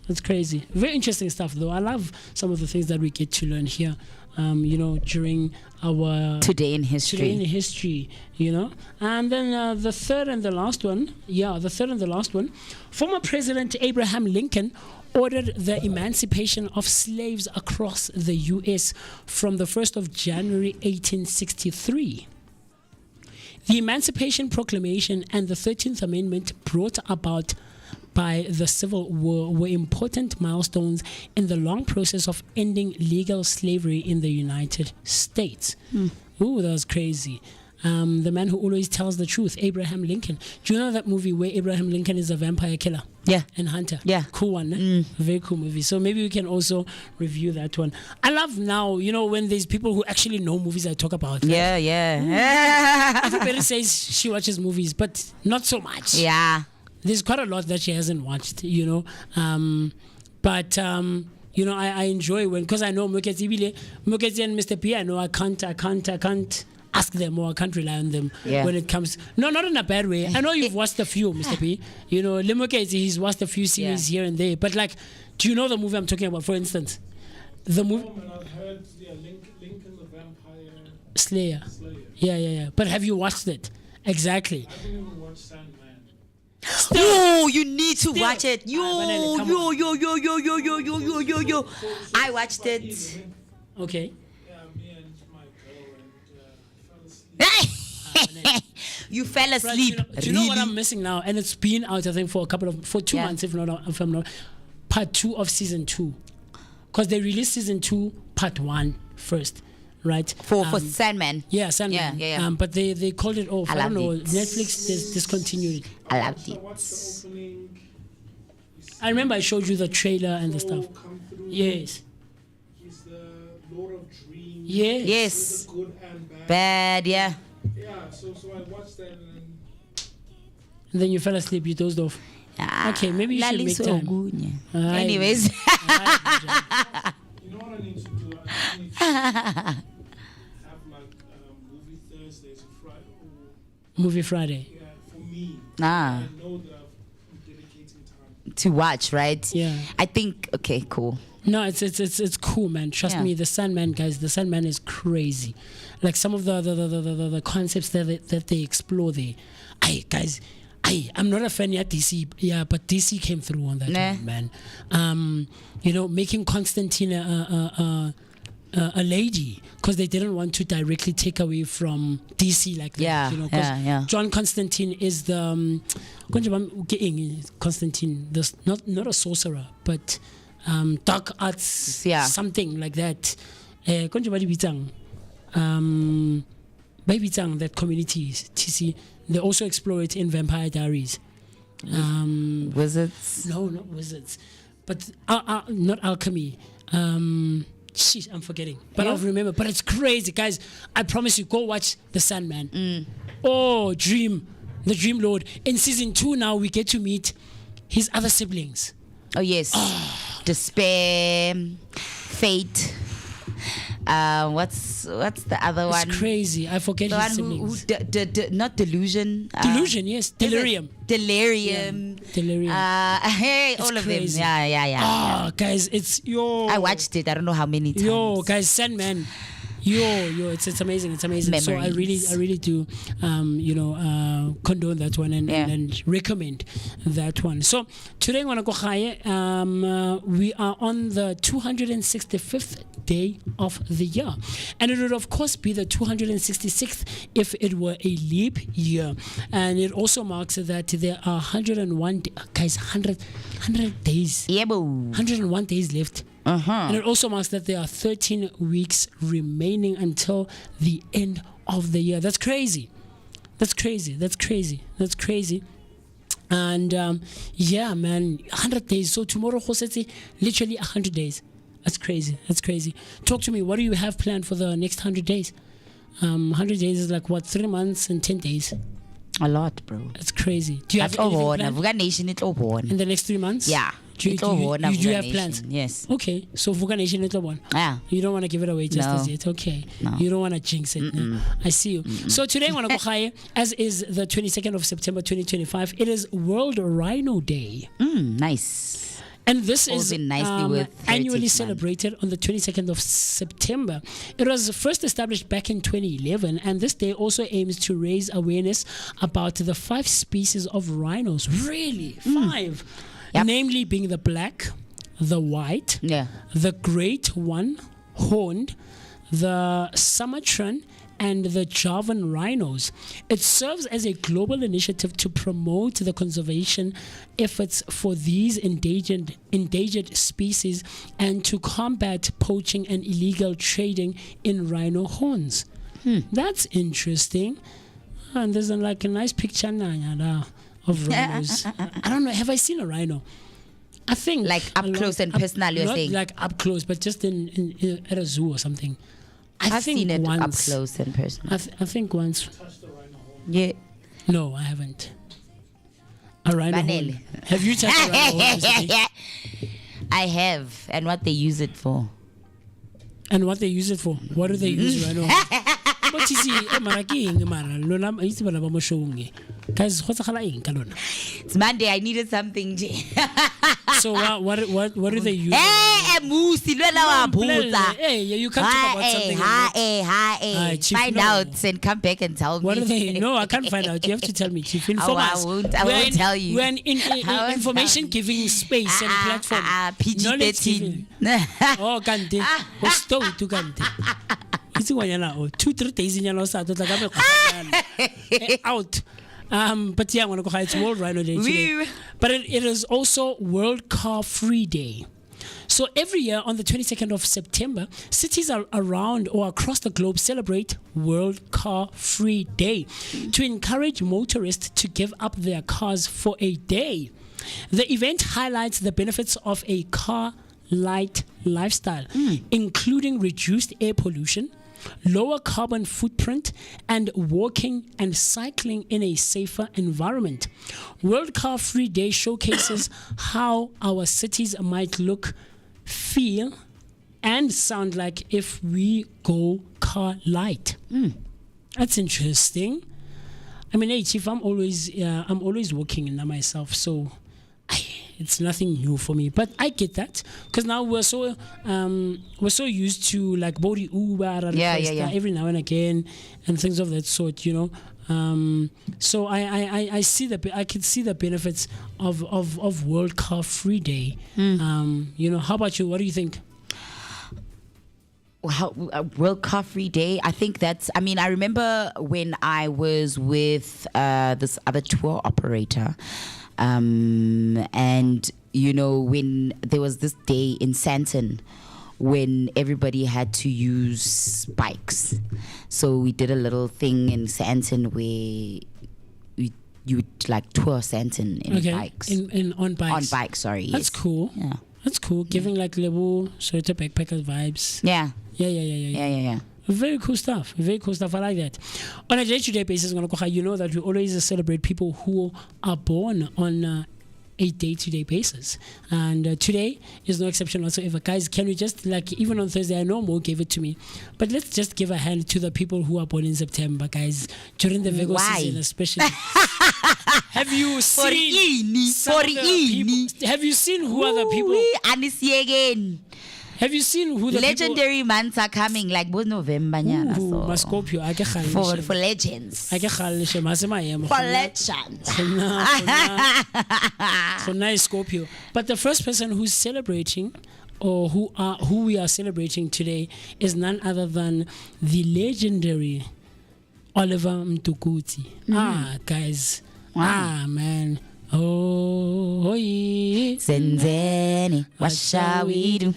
That's crazy. Very interesting stuff, though. I love some of the things that we get to learn here. During our Today in history. And then the third and the last one. Former President Abraham Lincoln ordered the emancipation of slaves across the U.S. from the 1st of January 1863. The Emancipation Proclamation and the 13th Amendment brought about by the Civil War were important milestones in the long process of ending legal slavery in the United States. Ooh, that was crazy. The man who always tells the truth, Abraham Lincoln. Do you know that movie where Abraham Lincoln is a vampire killer? Yeah. And hunter. Yeah. Cool one. Eh? Very cool movie. So maybe we can also review that one. I love now, when there's people who actually know movies I talk about. Yeah. Everybody says she watches movies, but not so much. Yeah. There's quite a lot that she hasn't watched, but I enjoy when, because I know Moketsi and Mr. P, I know I can't ask them or I can't rely on them when it comes. No, not in a bad way. I know you've watched a few, Mr. P. Limoketsi, he's watched a few series here and there. But do you know the movie I'm talking about? For instance, the movie. I've heard Lincoln the Vampire Slayer. Yeah. But have you watched it? Exactly. I didn't even watch Sandman. Oh, you need to watch it. Yo. I watched it. Okay. Yeah, me and my girl fell asleep. You fell asleep. Do you know what I'm missing now? And it's been out, I think, for 2 months, if I'm not. Part 2 of season 2, because they released season 2, part 1 first. Right for Sandman. Yeah, Sandman. Yeah. But they called it off. I don't know. It. Netflix discontinued it. I loved it. I remember I showed you the trailer and the stuff. Yes. He's the Lord of Dreams. Yes. The good and bad. Yeah. Yeah. So I watched that and then you fell asleep. You dozed off. Okay, maybe you should make time. Anyways. You know what I need to do? I need to have movie Thursdays or Friday. Movie Friday. Yeah, for me. I know that I'm dedicating time to watch, right? Yeah. I think cool. No, it's cool, man. Trust me, the Sandman, guys. The Sandman is crazy. Like some of the concepts that they explore there. Guys, I'm not a fan yet DC, but DC came through on that one, man. Making Constantine a lady because they didn't want to directly take away from DC like that. John Constantine is the Constantine, not a sorcerer, but dark arts, something like that. That community TC. They also explore it in Vampire Diaries. Wizards? No, not wizards. But not alchemy. I'm forgetting. But I'll remember. But it's crazy, guys. I promise you, go watch The Sandman. Oh, the Dream Lord. In season 2 now, we get to meet his other siblings. Oh, yes. Despair, Fate. What's the other one? It's crazy. I forget his siblings. Not delusion. Delusion, yes. Delirium. Delirium. Hey, all of them. Yeah. Guys, it's I watched it. I don't know how many times. Guys, Sandman. It's amazing. It's amazing. Memories. So I really do, condone that one and recommend that one. So today, we are on the 265th day of the year, and it would of course be the 266th if it were a leap year, and it also marks that there are 101 guys, 100 days. 101 days left. And it also marks that there are 13 weeks remaining until the end of the year. That's crazy. And man, 100 days. So tomorrow, literally 100 days. That's crazy. Talk to me. What do you have planned for the next 100 days? 100 days is like what, 3 months and 10 days? A lot, bro. That's crazy. Do you have anything planned? Vooka Nation, it's all in the next 3 months? Yeah. Do you have plans? Yes. Okay. So Vooka Nation little one. Yeah. You don't want to give it away just as yet. Okay. No. You don't want to jinx it. I see you. So today I want to go higher, as is the 22nd of September 2025. It is World Rhino Day. Nice. And this is nicely annually celebrated on the 22nd of September. It was first established back in 2011, and this day also aims to raise awareness about the 5 species of rhinos. Really? 5? Yep. Namely being the black, the white, the great one, horned, the Sumatran, and the Javan rhinos. It serves as a global initiative to promote the conservation efforts for these endangered species and to combat poaching and illegal trading in rhino horns. That's interesting. And there's like a nice picture of rhinos. I don't know. Have I seen a rhino? I think like up close and personal. You're saying like up close, but just in at a zoo or something. I've think seen it once, up close and personal. I think once. Yeah. No, I haven't. A rhino horn. Have you touched a rhino horn? I have, and what they use it for. And what they use it for? What do they use rhino horn? But you see, it's Monday. I needed something. So what do they use? Hey, you can't talk about something. Find out and come back and tell me. What do they? No, I can't find out. You have to tell me, Chief. Inform us. I won't tell you. We're in information giving space and platform. PG-13. Oh, Kante. Hosto to Kante. It's 2-3 days in your out. But yeah, I want to go high. It's World Rhino Day today. But it is also World Car Free Day. So every year on the 22nd of September, cities around or across the globe celebrate World Car Free Day to encourage motorists to give up their cars for a day. The event highlights the benefits of a car light lifestyle, including reduced air pollution, lower carbon footprint, and walking and cycling in a safer environment. World Car Free Day showcases how our cities might look, feel, and sound like if we go car light. That's interesting. I mean, hey, Chief, I'm always working now myself, so it's nothing new for me, but I get that because now we're so used to like body Uber every now and again and things of that sort, So I see I can see the benefits of World Car Free Day. How about you? What do you think? World Car Free Day. I think I remember when I was with this other tour operator, and when there was this day in Santon when everybody had to use bikes. So we did a little thing in Santon where you would like tour Santon in bikes. On bikes. On bikes, sorry. That's cool. Yeah. That's cool. Giving like little Soweto backpacker vibes. Yeah. Yeah. Very cool stuff. Very cool stuff. I like that. On a day-to-day basis, you know that we always celebrate people who are born on a day-to-day basis, and today is no exception whatsoever. Guys, can we just, like, even on Thursday, I know Mo gave it to me, but let's just give a hand to the people who are born in September, guys, during the Virgo season especially. Have you seen Have you seen who are the people? Have you seen who the legendary months are coming, like both November? Mascopio, for legends. For legends. For nice Scorpio. But the first person who's celebrating, or who we are celebrating today, is none other than the legendary Oliver Mtukudzi. Guys. Wow. Man. Oh, yeah. Senzeni, what shall we do?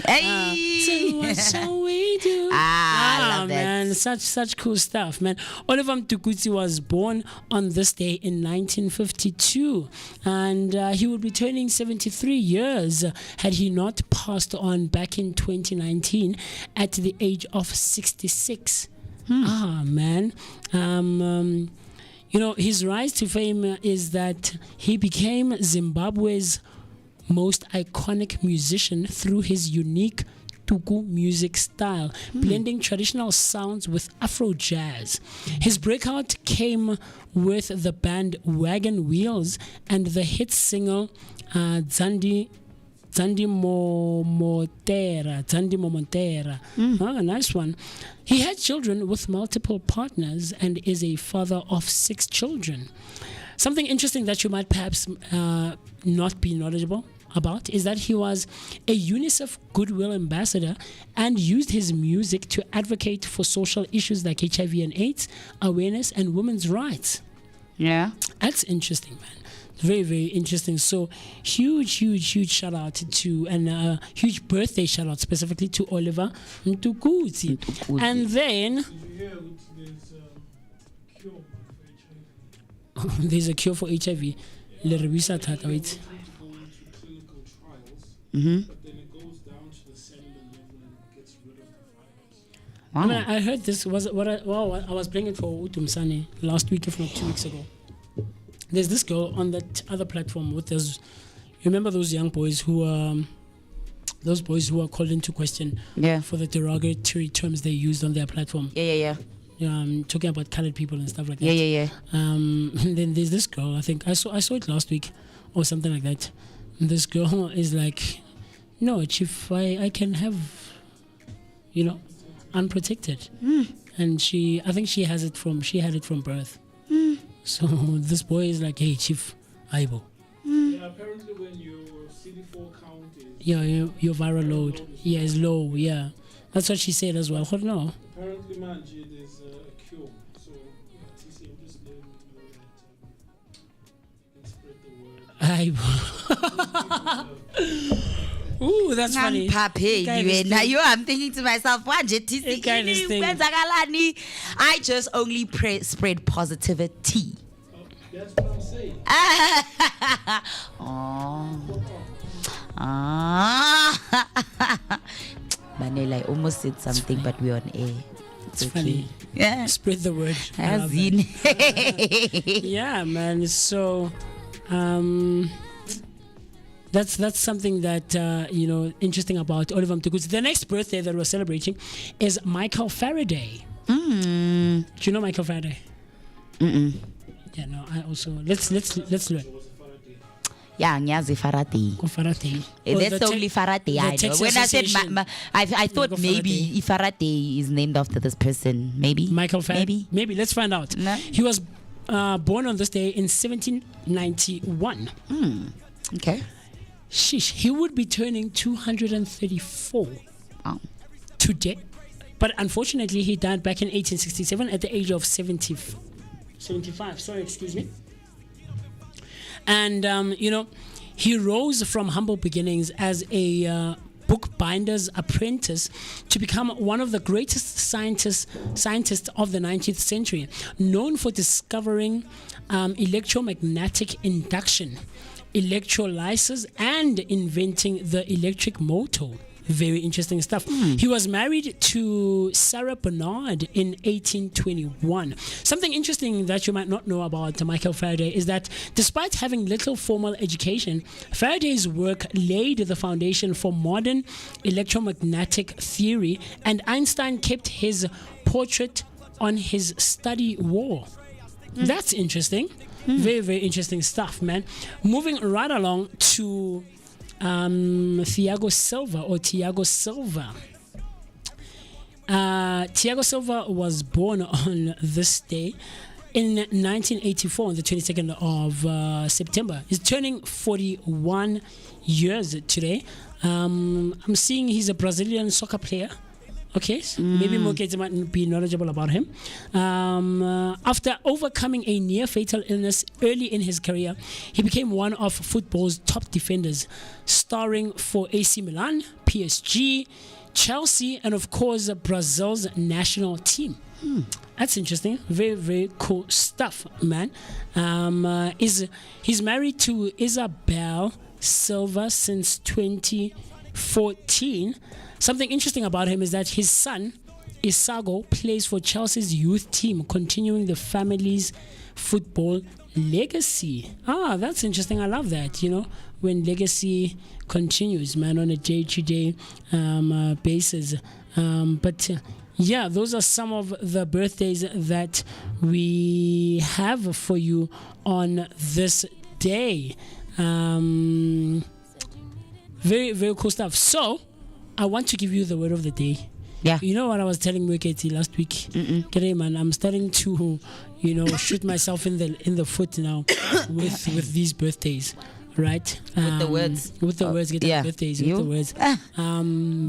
Hey, what shall we do? I love that. Man, such cool stuff, man. Oliver Mtukudzi was born on this day in 1952, and he would be turning 73 years had he not passed on back in 2019 at the age of 66. Man. His rise to fame is that he became Zimbabwe's most iconic musician through his unique Tuku music style, blending traditional sounds with Afro jazz. His breakout came with the band Wagon Wheels and the hit single Zandi Momotera. Nice one. He had children with multiple partners and is a father of 6 children. Something interesting that you might perhaps not be knowledgeable about is that he was a UNICEF Goodwill Ambassador and used his music to advocate for social issues like HIV and AIDS, awareness, and women's rights. Yeah. That's interesting, man. Very, very interesting. So huge shout out to, and huge birthday shout out specifically to Oliver Mtukudzi. And then there's a cure for HIV. Leribisa Tata, wait. But then it goes down to the cellular level and gets rid of the virus. Wow. I mean, I heard this I was playing it for Utumsane last week, if not 2 weeks ago. There's this girl on that other platform with those. You remember those young boys who are called into question for the derogatory terms they used on their platform. Yeah. Talking about colored people and stuff like that. Yeah. And then there's this girl. I think I saw it last week or something like that. And this girl is like, no, Chief, I can have, unprotected. And I think she had it from birth. So this boy is like, hey, Chief, Aibo. Yeah, apparently when your CD4 count is... Yeah, your viral load. Yeah, is low, yeah. That's what she said as well. Hold no. Apparently, Manji, there's a cure. So, TC, I'm just letting you know that you can spread the word. Aibo. Ooh, that's funny. I'm thinking to myself, I just only spread positivity. That's what I'm saying. Manela, I almost said something, but we're on air. It's funny. Yeah. Spread the word. Yeah, man. So, that's something that interesting about Oliver Mtukudzi. The next birthday that we're celebrating is Michael Faraday. Do you know Michael Faraday? Yeah, no. I also let's learn. Yeah, ngiyazi Farati. Farate. That's the only Farate I know. When I said, I thought maybe Farate is named after this person. Maybe. Michael Faraday. Maybe. Let's find out. No? He was born on this day in 1791. Okay. Sheesh. He would be turning 234 today. But unfortunately, he died back in 1867 at the age of 75. Sorry, excuse me. And, he rose from humble beginnings as a bookbinder's apprentice to become one of the greatest scientists of the 19th century, known for discovering electromagnetic induction, electrolysis, and inventing the electric motor. Very interesting stuff. He was married to Sarah Bernard in 1821. Something interesting that you might not know about Michael Faraday is that despite having little formal education, Faraday's work laid the foundation for modern electromagnetic theory, and Einstein kept his portrait on his study wall. That's interesting. Very, very interesting stuff, man. Moving right along to Thiago Silva. Thiago Silva was born on this day in 1984 on the 22nd of September. He's turning 41 years today. I'm seeing he's a Brazilian soccer player. Okay, maybe Mokete might be knowledgeable about him. After overcoming a near-fatal illness early in his career, he became one of football's top defenders, starring for AC Milan, PSG, Chelsea, and of course Brazil's national team. That's interesting. Very, very cool stuff, man. He's married to Isabel Silva since 2014. Something interesting about him is that his son, Isago, plays for Chelsea's youth team, continuing the family's football legacy. That's interesting. I love that, when legacy continues, man, on a day-to-day basis. Yeah, those are some of the birthdays that we have for you on this day. Very, very cool stuff. So, I want to give you the word of the day. Yeah. You know what I was telling Mweketi last week? Kere, man, I'm starting to, shoot myself in the foot now with these birthdays, right? With the words. With the words, getting birthdays, with the words.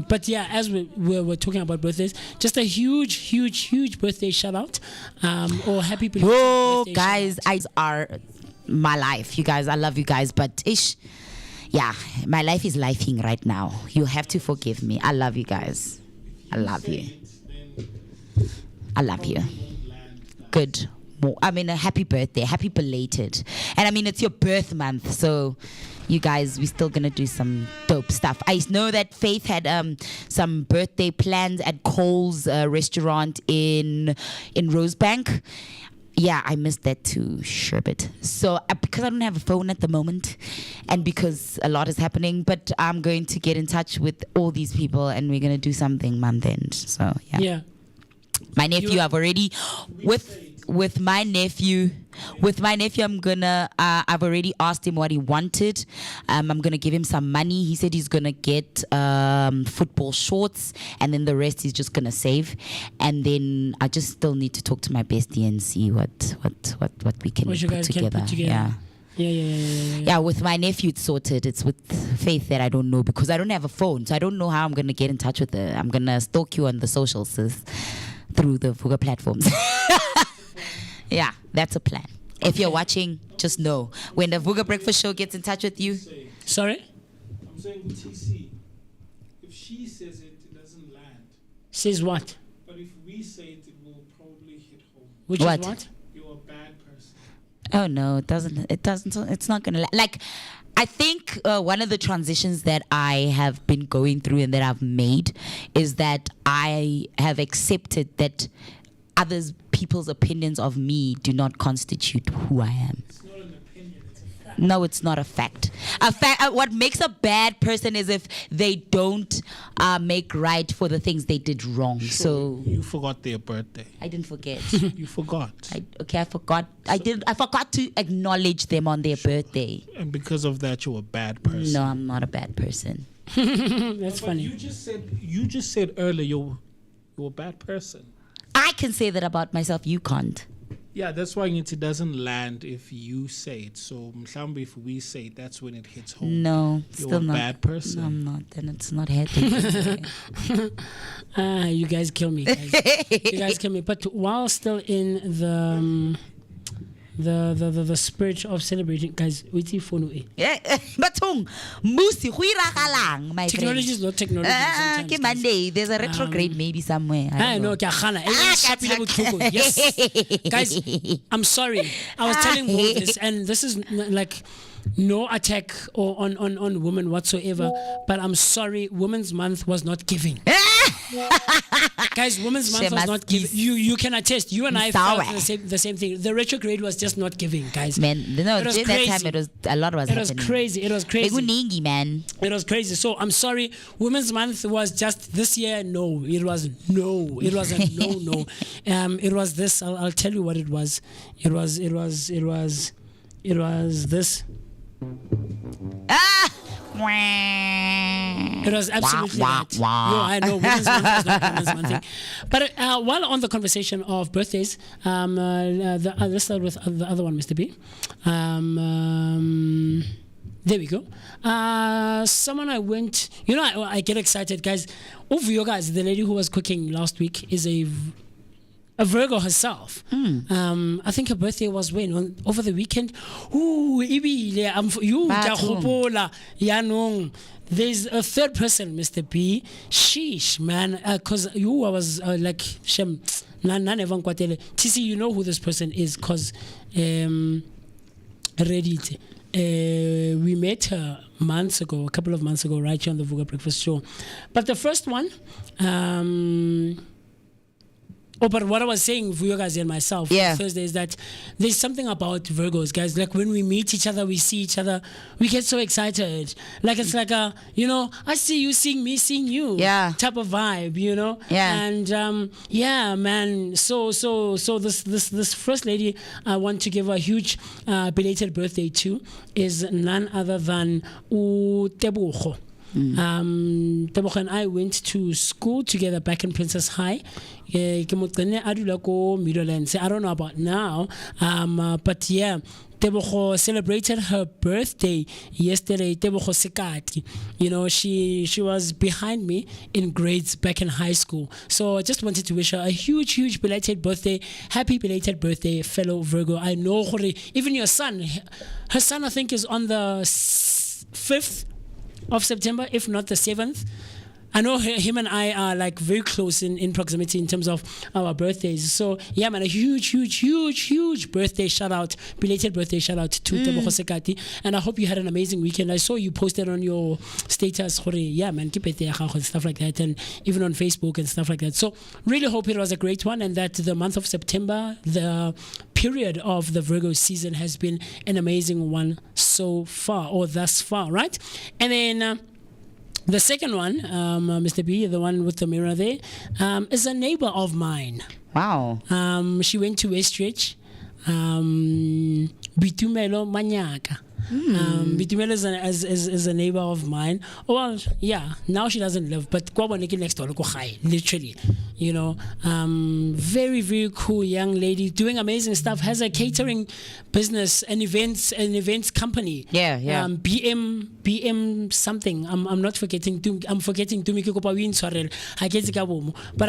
But yeah, as we're talking about birthdays, just a huge, huge, huge birthday shout out. Or happy birthday. Oh, guys, I are my life. You guys, I love you guys, but yeah, my life is lifing right now. You have to forgive me. I love you guys. I love you. I love you. Good. A happy birthday. Happy belated. And it's your birth month. So, you guys, we're still going to do some dope stuff. I know that Faith had some birthday plans at Cole's restaurant in Rosebank. Yeah, I missed that too, Sherbet. So, because I don't have a phone at the moment and because a lot is happening, but I'm going to get in touch with all these people and we're going to do something month end. So, yeah. My nephew, I've already, with my nephew, I've already asked him what he wanted. I'm going to give him some money. He said he's going to get football shorts and then the rest he's just going to save. And then I just still need to talk to my bestie and see what we can put together. Yeah, with my nephew it's sorted. It's with Faith that I don't know because I don't have a phone. So I don't know how I'm going to get in touch with her. I'm going to stalk you on the socials, sis, through the Vooka platforms. Yeah, that's a plan. If you're watching, just know. When the Vooka Breakfast Show gets in touch with you... Sorry? I'm saying with TC, if she says it, it doesn't land. Says what? But if we say it, it will probably hit home. Which is what? You're a bad person. Oh, no, it doesn't. It's not going to land. Like, I think one of the transitions that I have been going through and that I've made is that I have accepted that people's opinions of me do not constitute who I am. It's not an opinion, it's a fact. No, it's not a fact. What makes a bad person is if they don't make right for the things they did wrong. So you forgot their birthday. I didn't forget. You forgot. I forgot. I forgot to acknowledge them on their birthday. And because of that, you're a bad person. No, I'm not a bad person. That's funny. You just said earlier you're a bad person. I can say that about myself. You can't. Yeah, that's why it doesn't land if you say it. So, mhlambe, if we say it, that's when it hits home. No, you're still a not. bad person. No, I'm not. Then it's not hitting. You guys kill me. You guys kill me. But while still in the spirit of celebrating, guys, wait for no. Batung, musi go iragalang, my Technology friend. is not technology. sometimes, Ke Monday. There's a retrograde maybe somewhere. I know. Yes, guys. I'm sorry. I was telling Mo this, and this is like no attack on women whatsoever. But I'm sorry. Women's Month was not giving. Guys, Women's Month was not giving. You can attest. You and I felt the same thing. The retrograde was just not giving, guys. Man, no, it was during crazy. that time a lot was happening. It was crazy. It was crazy. Eguningi, man. It was crazy. So I'm sorry. Women's Month was just this year. No, it was no. It was a no. It was this. I'll tell you what it was. It was this. It was absolutely that. No, I know Women's Month was not Women's Month thing. But while on the conversation of birthdays, let's start with the other one, Mr. B. There we go. Someone I went, I get excited, guys. Uvuyo, guys, the lady who was cooking last week is a Virgo herself. I think her birthday was when? Over the weekend. Ooh, ibile, there's a third person, Mr. B. Sheesh, man. Because I was like, Shem, TC, you know who this person is, because Reddit. We met her a couple of months ago, right here on the Vooka Breakfast Show. But the first one, but what I was saying for you guys and myself on Thursday is that there's something about Virgos, guys. Like when we meet each other, we see each other, we get so excited. Like it's like I see you seeing me, seeing you. Yeah. Type of vibe, Yeah. And man. So this first lady I want to give a huge belated birthday to is none other than Tebogo. Tebogo and I went to school together back in Princess High. I don't know about now, but yeah, Tebogo celebrated her birthday yesterday. Tebogo Sekati, she was behind me in grades back in high school. So I just wanted to wish her a huge belated birthday. Happy belated birthday, fellow Virgo. I know even your son, her son I think is on the 5th of September, if not the 7th. I know him and I are like very close in proximity in terms of our birthdays. So yeah, man, a huge birthday shout out, belated birthday shout out to Tebogo Sekati. And I hope you had an amazing weekend. I saw you posted on your status, yeah, man, keep it and stuff like that, and even on Facebook and stuff like that. So really hope it was a great one, and that the month of September, the period of the Virgo season, has been an amazing one so far, or thus far, right? And then the second one, Mr. B, the one with the mirror there, is a neighbor of mine. Wow. She went to Westridge. Bitumelo Manyaka. Bitumelo is a neighbor of mine. Well, yeah, now she doesn't live, but next door, literally. Very cool young lady doing amazing stuff. Has a catering business, an events company. Yeah. BM something. I'm not forgetting. I'm forgetting. But I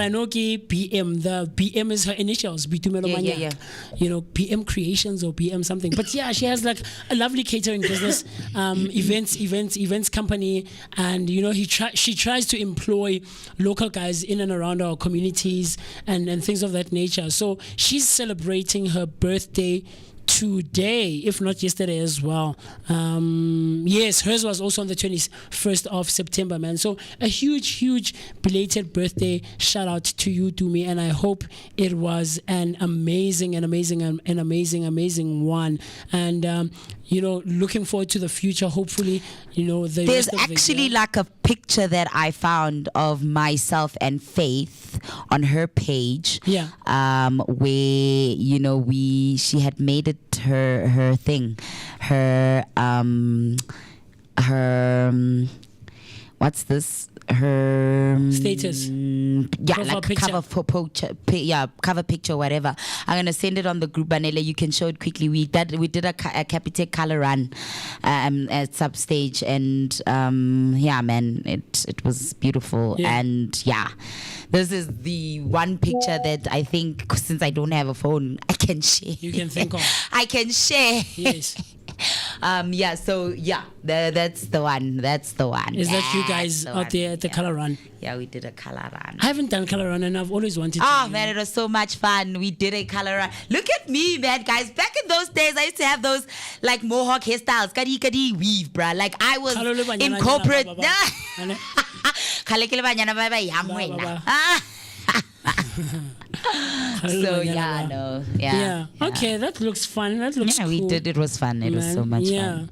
know BM. The BM is her initials. Yeah. BM Creations or BM something. But yeah, she has like a lovely catering business, events company, and she tries to employ local guys in and around our communities and things of that nature. So she's celebrating her birthday today, if not yesterday as well. Yes, hers was also on the 21st of September, man. So a huge belated birthday shout out to you, Dumi, and I hope it was an amazing one. And looking forward to the future. Hopefully, the There's rest of the actually year. like a picture that I found of myself and Faith on her page. Yeah. Where she had made it her thing, her what's this? Her Status. Yeah, Profile like picture. cover picture, whatever. I'm gonna send it on the group, Banela. You can show it quickly. We did a Capitec color run at Substage, and yeah, man, it was beautiful. Yeah. And yeah, this is the one picture that I think, since I don't have a phone, I can share. You can think of. I can share. Yes. Yeah, so yeah, that's the one. That's the one. Is that you That's guys the out one. there at the color run? Yeah, we did a color run. I haven't done color run, and I've always wanted to. Oh man, it was so much fun. We did a color run. Look at me, man, guys. Back in those days, I used to have those like mohawk hairstyles, kadi weave, bruh. Like I was in corporate. Khalekele banyana ba ba yang wena. So yeah, no, Yeah. Okay, that looks fun. That looks yeah, cool. we did. It was fun. It was so much fun.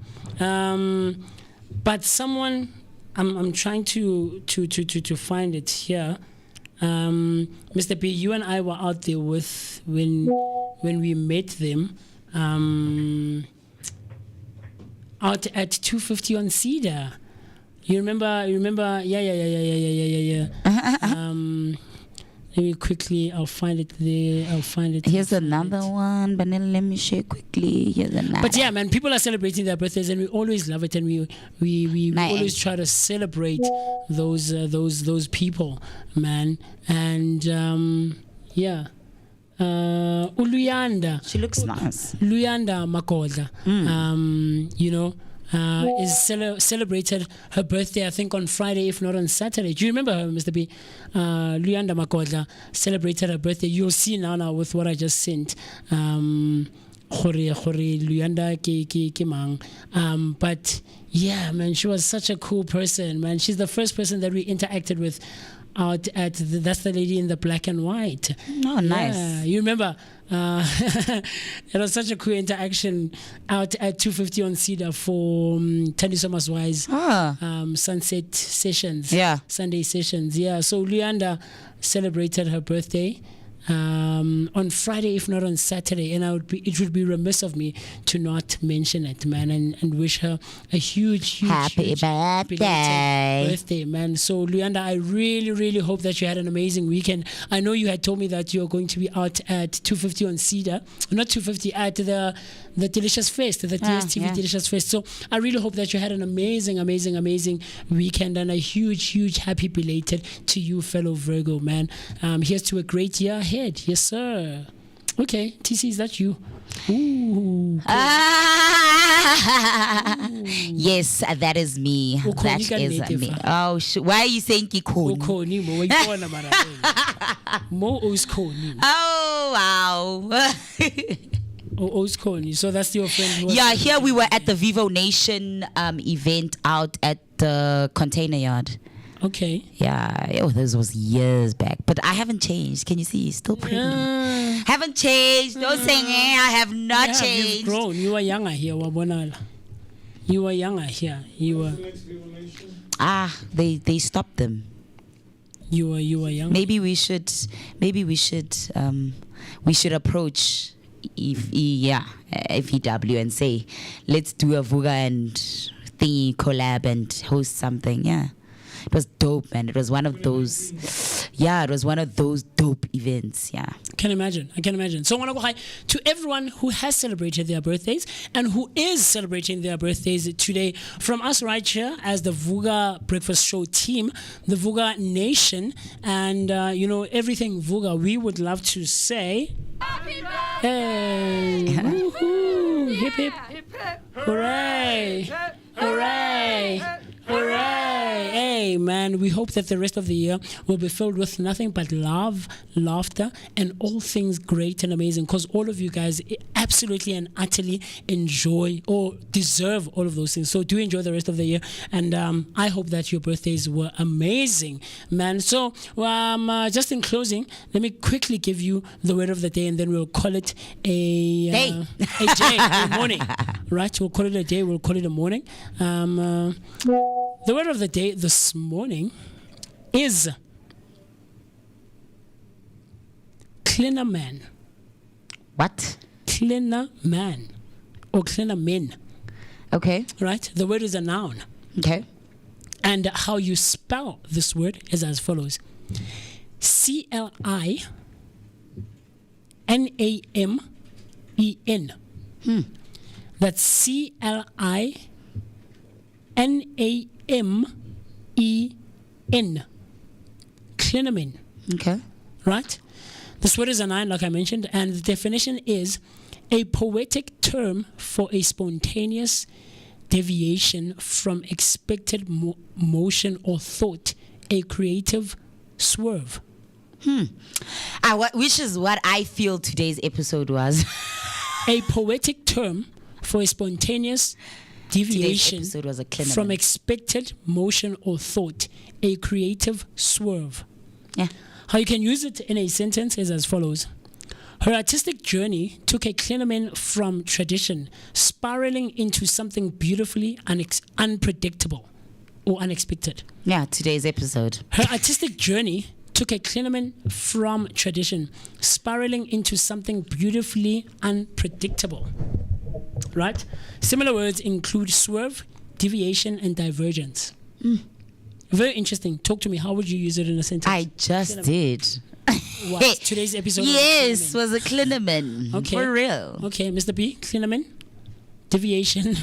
But someone, I'm trying to find it here. Mr. P, you and I were out there with when we met them. Out at 250 on Cedar. You remember? Yeah. Let me quickly, I'll find it there. Here's another one, but then let me share quickly. Here's another. But yeah, man, people are celebrating their birthdays, and we always love it, and we always try to celebrate those people, man. And yeah, Uluyanda. She looks nice. Luyanda Makoda. Is celebrated her birthday, I think, on Friday, if not on Saturday. Do you remember her, Mr. B? Luyanda Makodla celebrated her birthday. You'll see now with what I just sent. Luyanda ke mang. But yeah, man, she was such a cool person, man. She's the first person that we interacted with out at that's the lady in the black and white. Oh, nice. Yeah, you remember? It was such a cool interaction out at 250 on Cedar for Tandi Somas Wise sunset sessions. Yeah. Sunday sessions. Yeah. So Luanda celebrated her birthday on Friday, if not on Saturday, and it would be remiss of me to not mention it, man, and wish her a huge happy birthday, man. So Luanda, I really, really hope that you had an amazing weekend. I know you had told me that you're going to be out at 250 on Cedar, not 250, at the Delicious Fest, the DSTV Delicious Fest. So I really hope that you had an amazing weekend, and a huge happy belated to you, fellow Virgo, man. Here's to a great year ahead. Yes, sir. Okay, TC, is that you? Ooh. Yes, that is me. That is me. Oh, why are you saying Kikoni? Oh, wow. So that's your friend. Yeah, here we were at the Vivo Nation event out at the container yard. Okay. Yeah, this was years back, but I haven't changed. Can you see? Still pretty. Haven't changed. Don't say I have not changed. You've grown. You were younger here, Wabonala. You were younger here. You were. They stopped them. You were young. Maybe we should approach FEW and say, let's do a Vooka and thingy collab and host something. Yeah. It was dope, man. It was one of those, it was one of those dope events, yeah. I can imagine. So I want to go hi to everyone who has celebrated their birthdays and who is celebrating their birthdays today. From us right here as the Vooka Breakfast Show team, the Vooka Nation, and, everything Vooka, we would love to say... Happy birthday! Hey! Woohoo! Hip hip! Hooray! Hooray! Hooray! Hey, man, we hope that the rest of the year will be filled with nothing but love, laughter, and all things great and amazing, because all of you guys absolutely and utterly enjoy or deserve all of those things. So do enjoy the rest of the year, and I hope that your birthdays were amazing, man. So just in closing, let me quickly give you the word of the day, and then we'll call it a day, a morning. right? We'll call it a day, we'll call it a morning. The word of the day this morning is cleaner man. What? Cleaner man or cleaner men. Okay. Right? The word is a noun. Okay. And how you spell this word is as follows. CLINAMEN. That's CLINAMEN. Clinamen. Okay. Right? This word is a noun, like I mentioned, and the definition is a poetic term for a spontaneous deviation from expected motion or thought, a creative swerve. Which is what I feel today's episode was. A poetic term for a spontaneous deviation episode was a clinamen. from expected motion or thought, a creative swerve. Yeah. How you can use it in a sentence is as follows. Her artistic journey took a clinamen from tradition, spiraling into something beautifully unpredictable or unexpected. Yeah, today's episode. Her artistic journey took a clinamen from tradition, spiraling into something beautifully unpredictable. Right? Similar words include swerve, deviation, and divergence. Very interesting. Talk to me. How would you use it in a sentence? I just did. What? Today's episode Yes, was a clinamen. Okay. For real. Okay, Mr. B, clinamen. Deviation.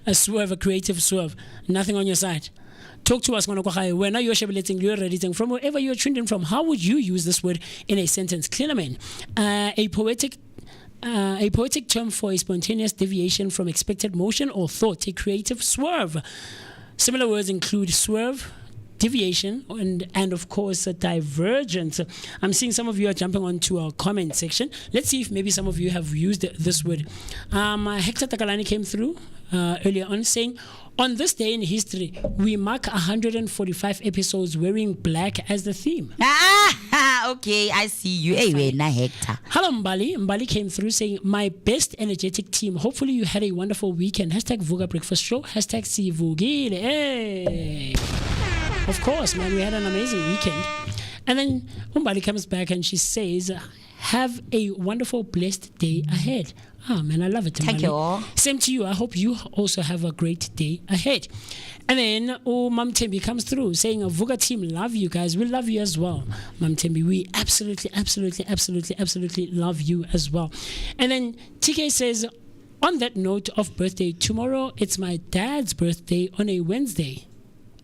A swerve, a creative swerve. Nothing on your side. Talk to us, Manokwahai. When you're shebeleting, you're reading from wherever you're tuned in from. How would you use this word in a sentence? Clinamen. A poetic term for a spontaneous deviation from expected motion or thought, a creative swerve. Similar words include swerve, deviation, and of course a divergence. I'm seeing some of you are jumping onto our comment section. Let's see if maybe some of you have used this word. Hector Takalani came through earlier on saying, on this day in history, we mark 145 episodes wearing black as the theme. Okay, I see you. Hey, wait, na Hector. Hello, Mbali. Mbali came through saying, my best energetic team. Hopefully you had a wonderful weekend. Hashtag Vooka Breakfast Show. Hashtag Sivugile. Hey. Of course, man, we had an amazing weekend. And then Mbali comes back and she says, have a wonderful, blessed day ahead. Ah, man, I love it. Thank you all. Same to you. I hope you also have a great day ahead. And then, Mam Tembi comes through saying, Vooka team, love you guys. We love you as well. Mam Tembi, we absolutely love you as well. And then TK says, on that note of birthday, tomorrow it's my dad's birthday on a Wednesday.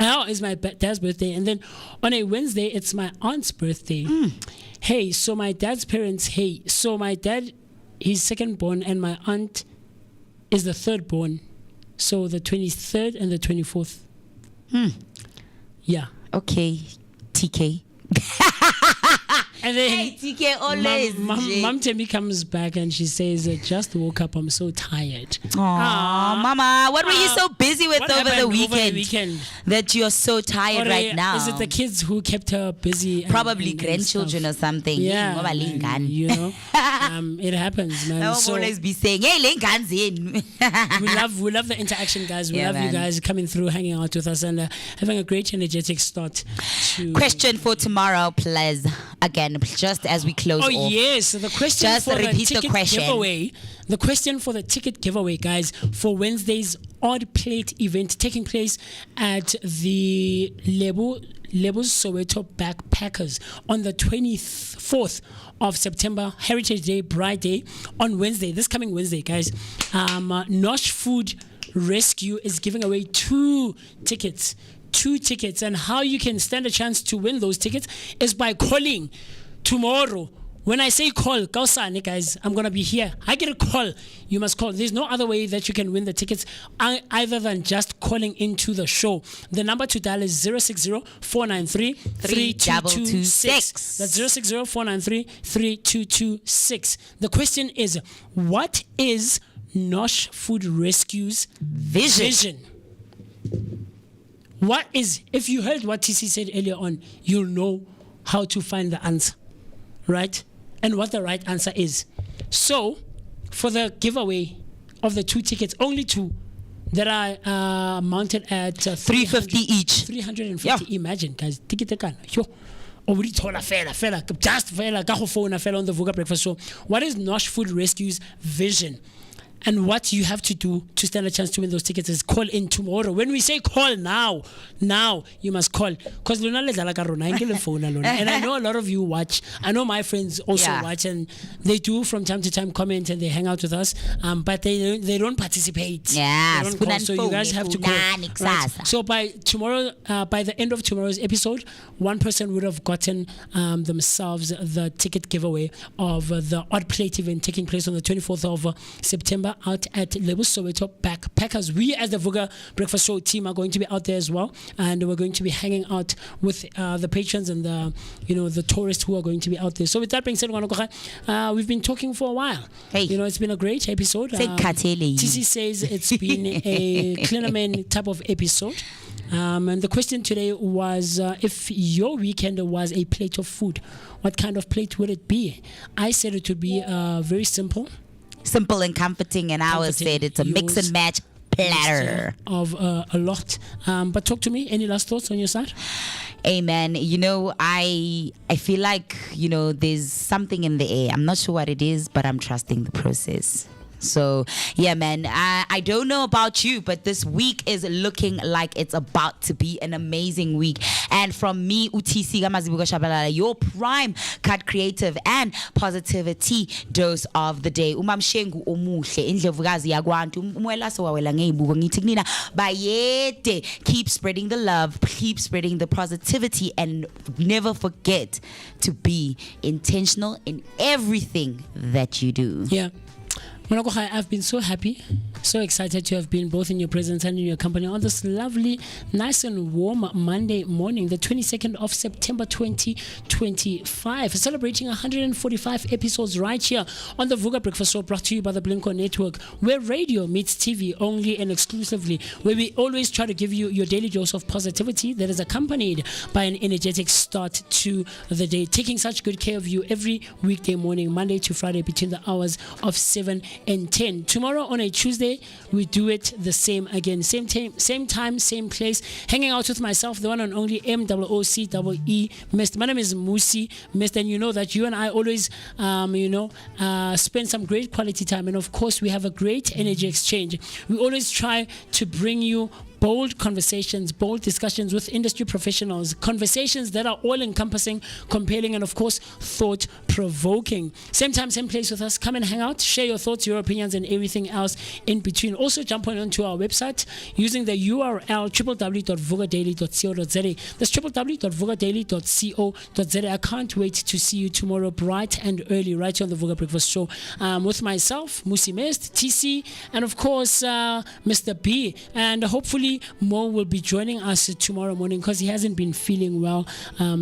Oh, it's my dad's birthday. And then on a Wednesday, it's my aunt's birthday. Hey, so my dad's parents, so my dad, he's second born, and my aunt is the third born. So the 23rd and the 24th. Yeah. Okay, TK. And then Hey, TK, always. Mom Temi comes back and she says, I just woke up, I'm so tired. Aw, Mama, what were you so busy with What over the happened weekend? That you're so tired Or, right now? Is it the kids who kept her busy? Probably grandchildren or something. Yeah, Ngoba lingane. you know, it happens, man. I will So always be saying, hey, lingane's in. we love the interaction, guys. We Yeah, love you man. guys coming through, hanging out with us, and having a great energetic start. To Question for tomorrow, please. Again, just as we close Oh off. yes, so the question Just for the repeat the ticket question. giveaway. The question for the ticket giveaway, guys, for Wednesday's Odd Plate event taking place at the Lebus Soweto Backpackers on the 24th of September, Heritage Day, Bride Day, on Wednesday. This coming Wednesday, guys. Nosh Food Rescue is giving away two tickets, and how you can stand a chance to win those tickets is by calling tomorrow. When I say call, Kausane, guys, I'm going to be here. I get a call. You must call. There's no other way that you can win the tickets other than just calling into the show. The number to dial is 060-493-3226. That's 060-493-3226. The question is, what is Nosh Food Rescue's vision? What is, if you heard what TC said earlier on, you'll know how to find the answer, right? And what the right answer is. So, for the giveaway, of the 2 tickets, only 2 that are mounted at 350 each. 350. Imagine, guys. Ticket kan. Yo. Already told fella, just fella, ka go phone fella on the Vooka Breakfast Show. What is Nosh Food Rescue's vision? And what you have to do to stand a chance to win those tickets is call in tomorrow. When we say call now you must call. Because and I know a lot of you watch. I know my friends also watch, and they do from time to time comment and they hang out with us. But they don't participate. Yeah, they don't call, so you guys have to call. Right? So by tomorrow, by the end of tomorrow's episode, one person would have gotten themselves the ticket giveaway of the Odd Plate event taking place on the 24th of September out at Soweto Backpackers. We as the Vooka Breakfast Show team are going to be out there as well, and we're going to be hanging out with the patrons and the tourists who are going to be out there. So with that being said, we've been talking for a while. Hey, it's been a great episode. TC says it's been a Cleanerman type of episode. And the question today was, if your weekend was a plate of food, what kind of plate would it be? I said it would be very simple and comforting, and I said it's a mix and match platter of a lot. But talk to me. Any last thoughts on your side? Hey man, I feel like there's something in the air. I'm not sure what it is, but I'm trusting the process. So yeah, man, I don't know about you, but this week is looking like it's about to be an amazing week. And from me, UTC Gamazibuga Shabalala, your prime cut creative and positivity dose of the day. Umamshengu omuhle indlovukazi yakwantu umwela sowawela ngeibuko ngithi kunina bayede. Keep spreading the love, keep spreading the positivity, and never forget to be intentional in everything that you do. Yeah. I've been so happy, so excited to have been both in your presence and in your company on this lovely, nice and warm Monday morning, the 22nd of September 2025. Celebrating 145 episodes right here on the Vooka Breakfast Show, brought to you by the Blinko Network, where radio meets TV only and exclusively, where we always try to give you your daily dose of positivity that is accompanied by an energetic start to the day, taking such good care of you every weekday morning, Monday to Friday, between the hours of 7 and 10. Tomorrow on a Tuesday, we do it the same again. Same time, same place. Hanging out with myself, the one and only MOOCEE Mist. My name is Musi Mist, and you know that you and I always, spend some great quality time. And of course, we have a great energy exchange. We always try to bring you bold conversations, bold discussions with industry professionals, conversations that are all-encompassing, compelling, and of course, thought-provoking. Same time, same place with us. Come and hang out, share your thoughts, your opinions, and everything else in between. Also, jump onto our website using the URL www.vookadaily.co.za. That's www.vookadaily.co.za. I can't wait to see you tomorrow bright and early right here on the Vooka Breakfast Show with myself, Musi Mest, TC, and of course, Mr. B. And hopefully Mo will be joining us tomorrow morning because he hasn't been feeling well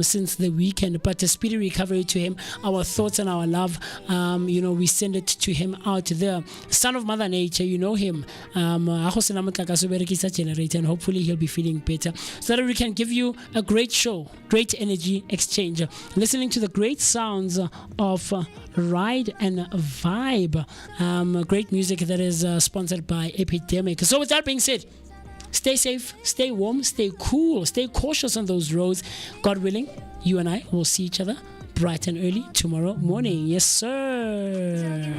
since the weekend, but a speedy recovery to him. Our thoughts and our love, we send it to him out there. Son of Mother Nature, you know him, and hopefully he'll be feeling better so that we can give you a great show, great energy exchange, listening to the great sounds of Ride and Vibe, great music that is sponsored by Epidemic. So with that being said, stay safe, stay warm, stay cool, stay cautious on those roads. God willing, you and I will see each other bright and early tomorrow morning. Yes, sir.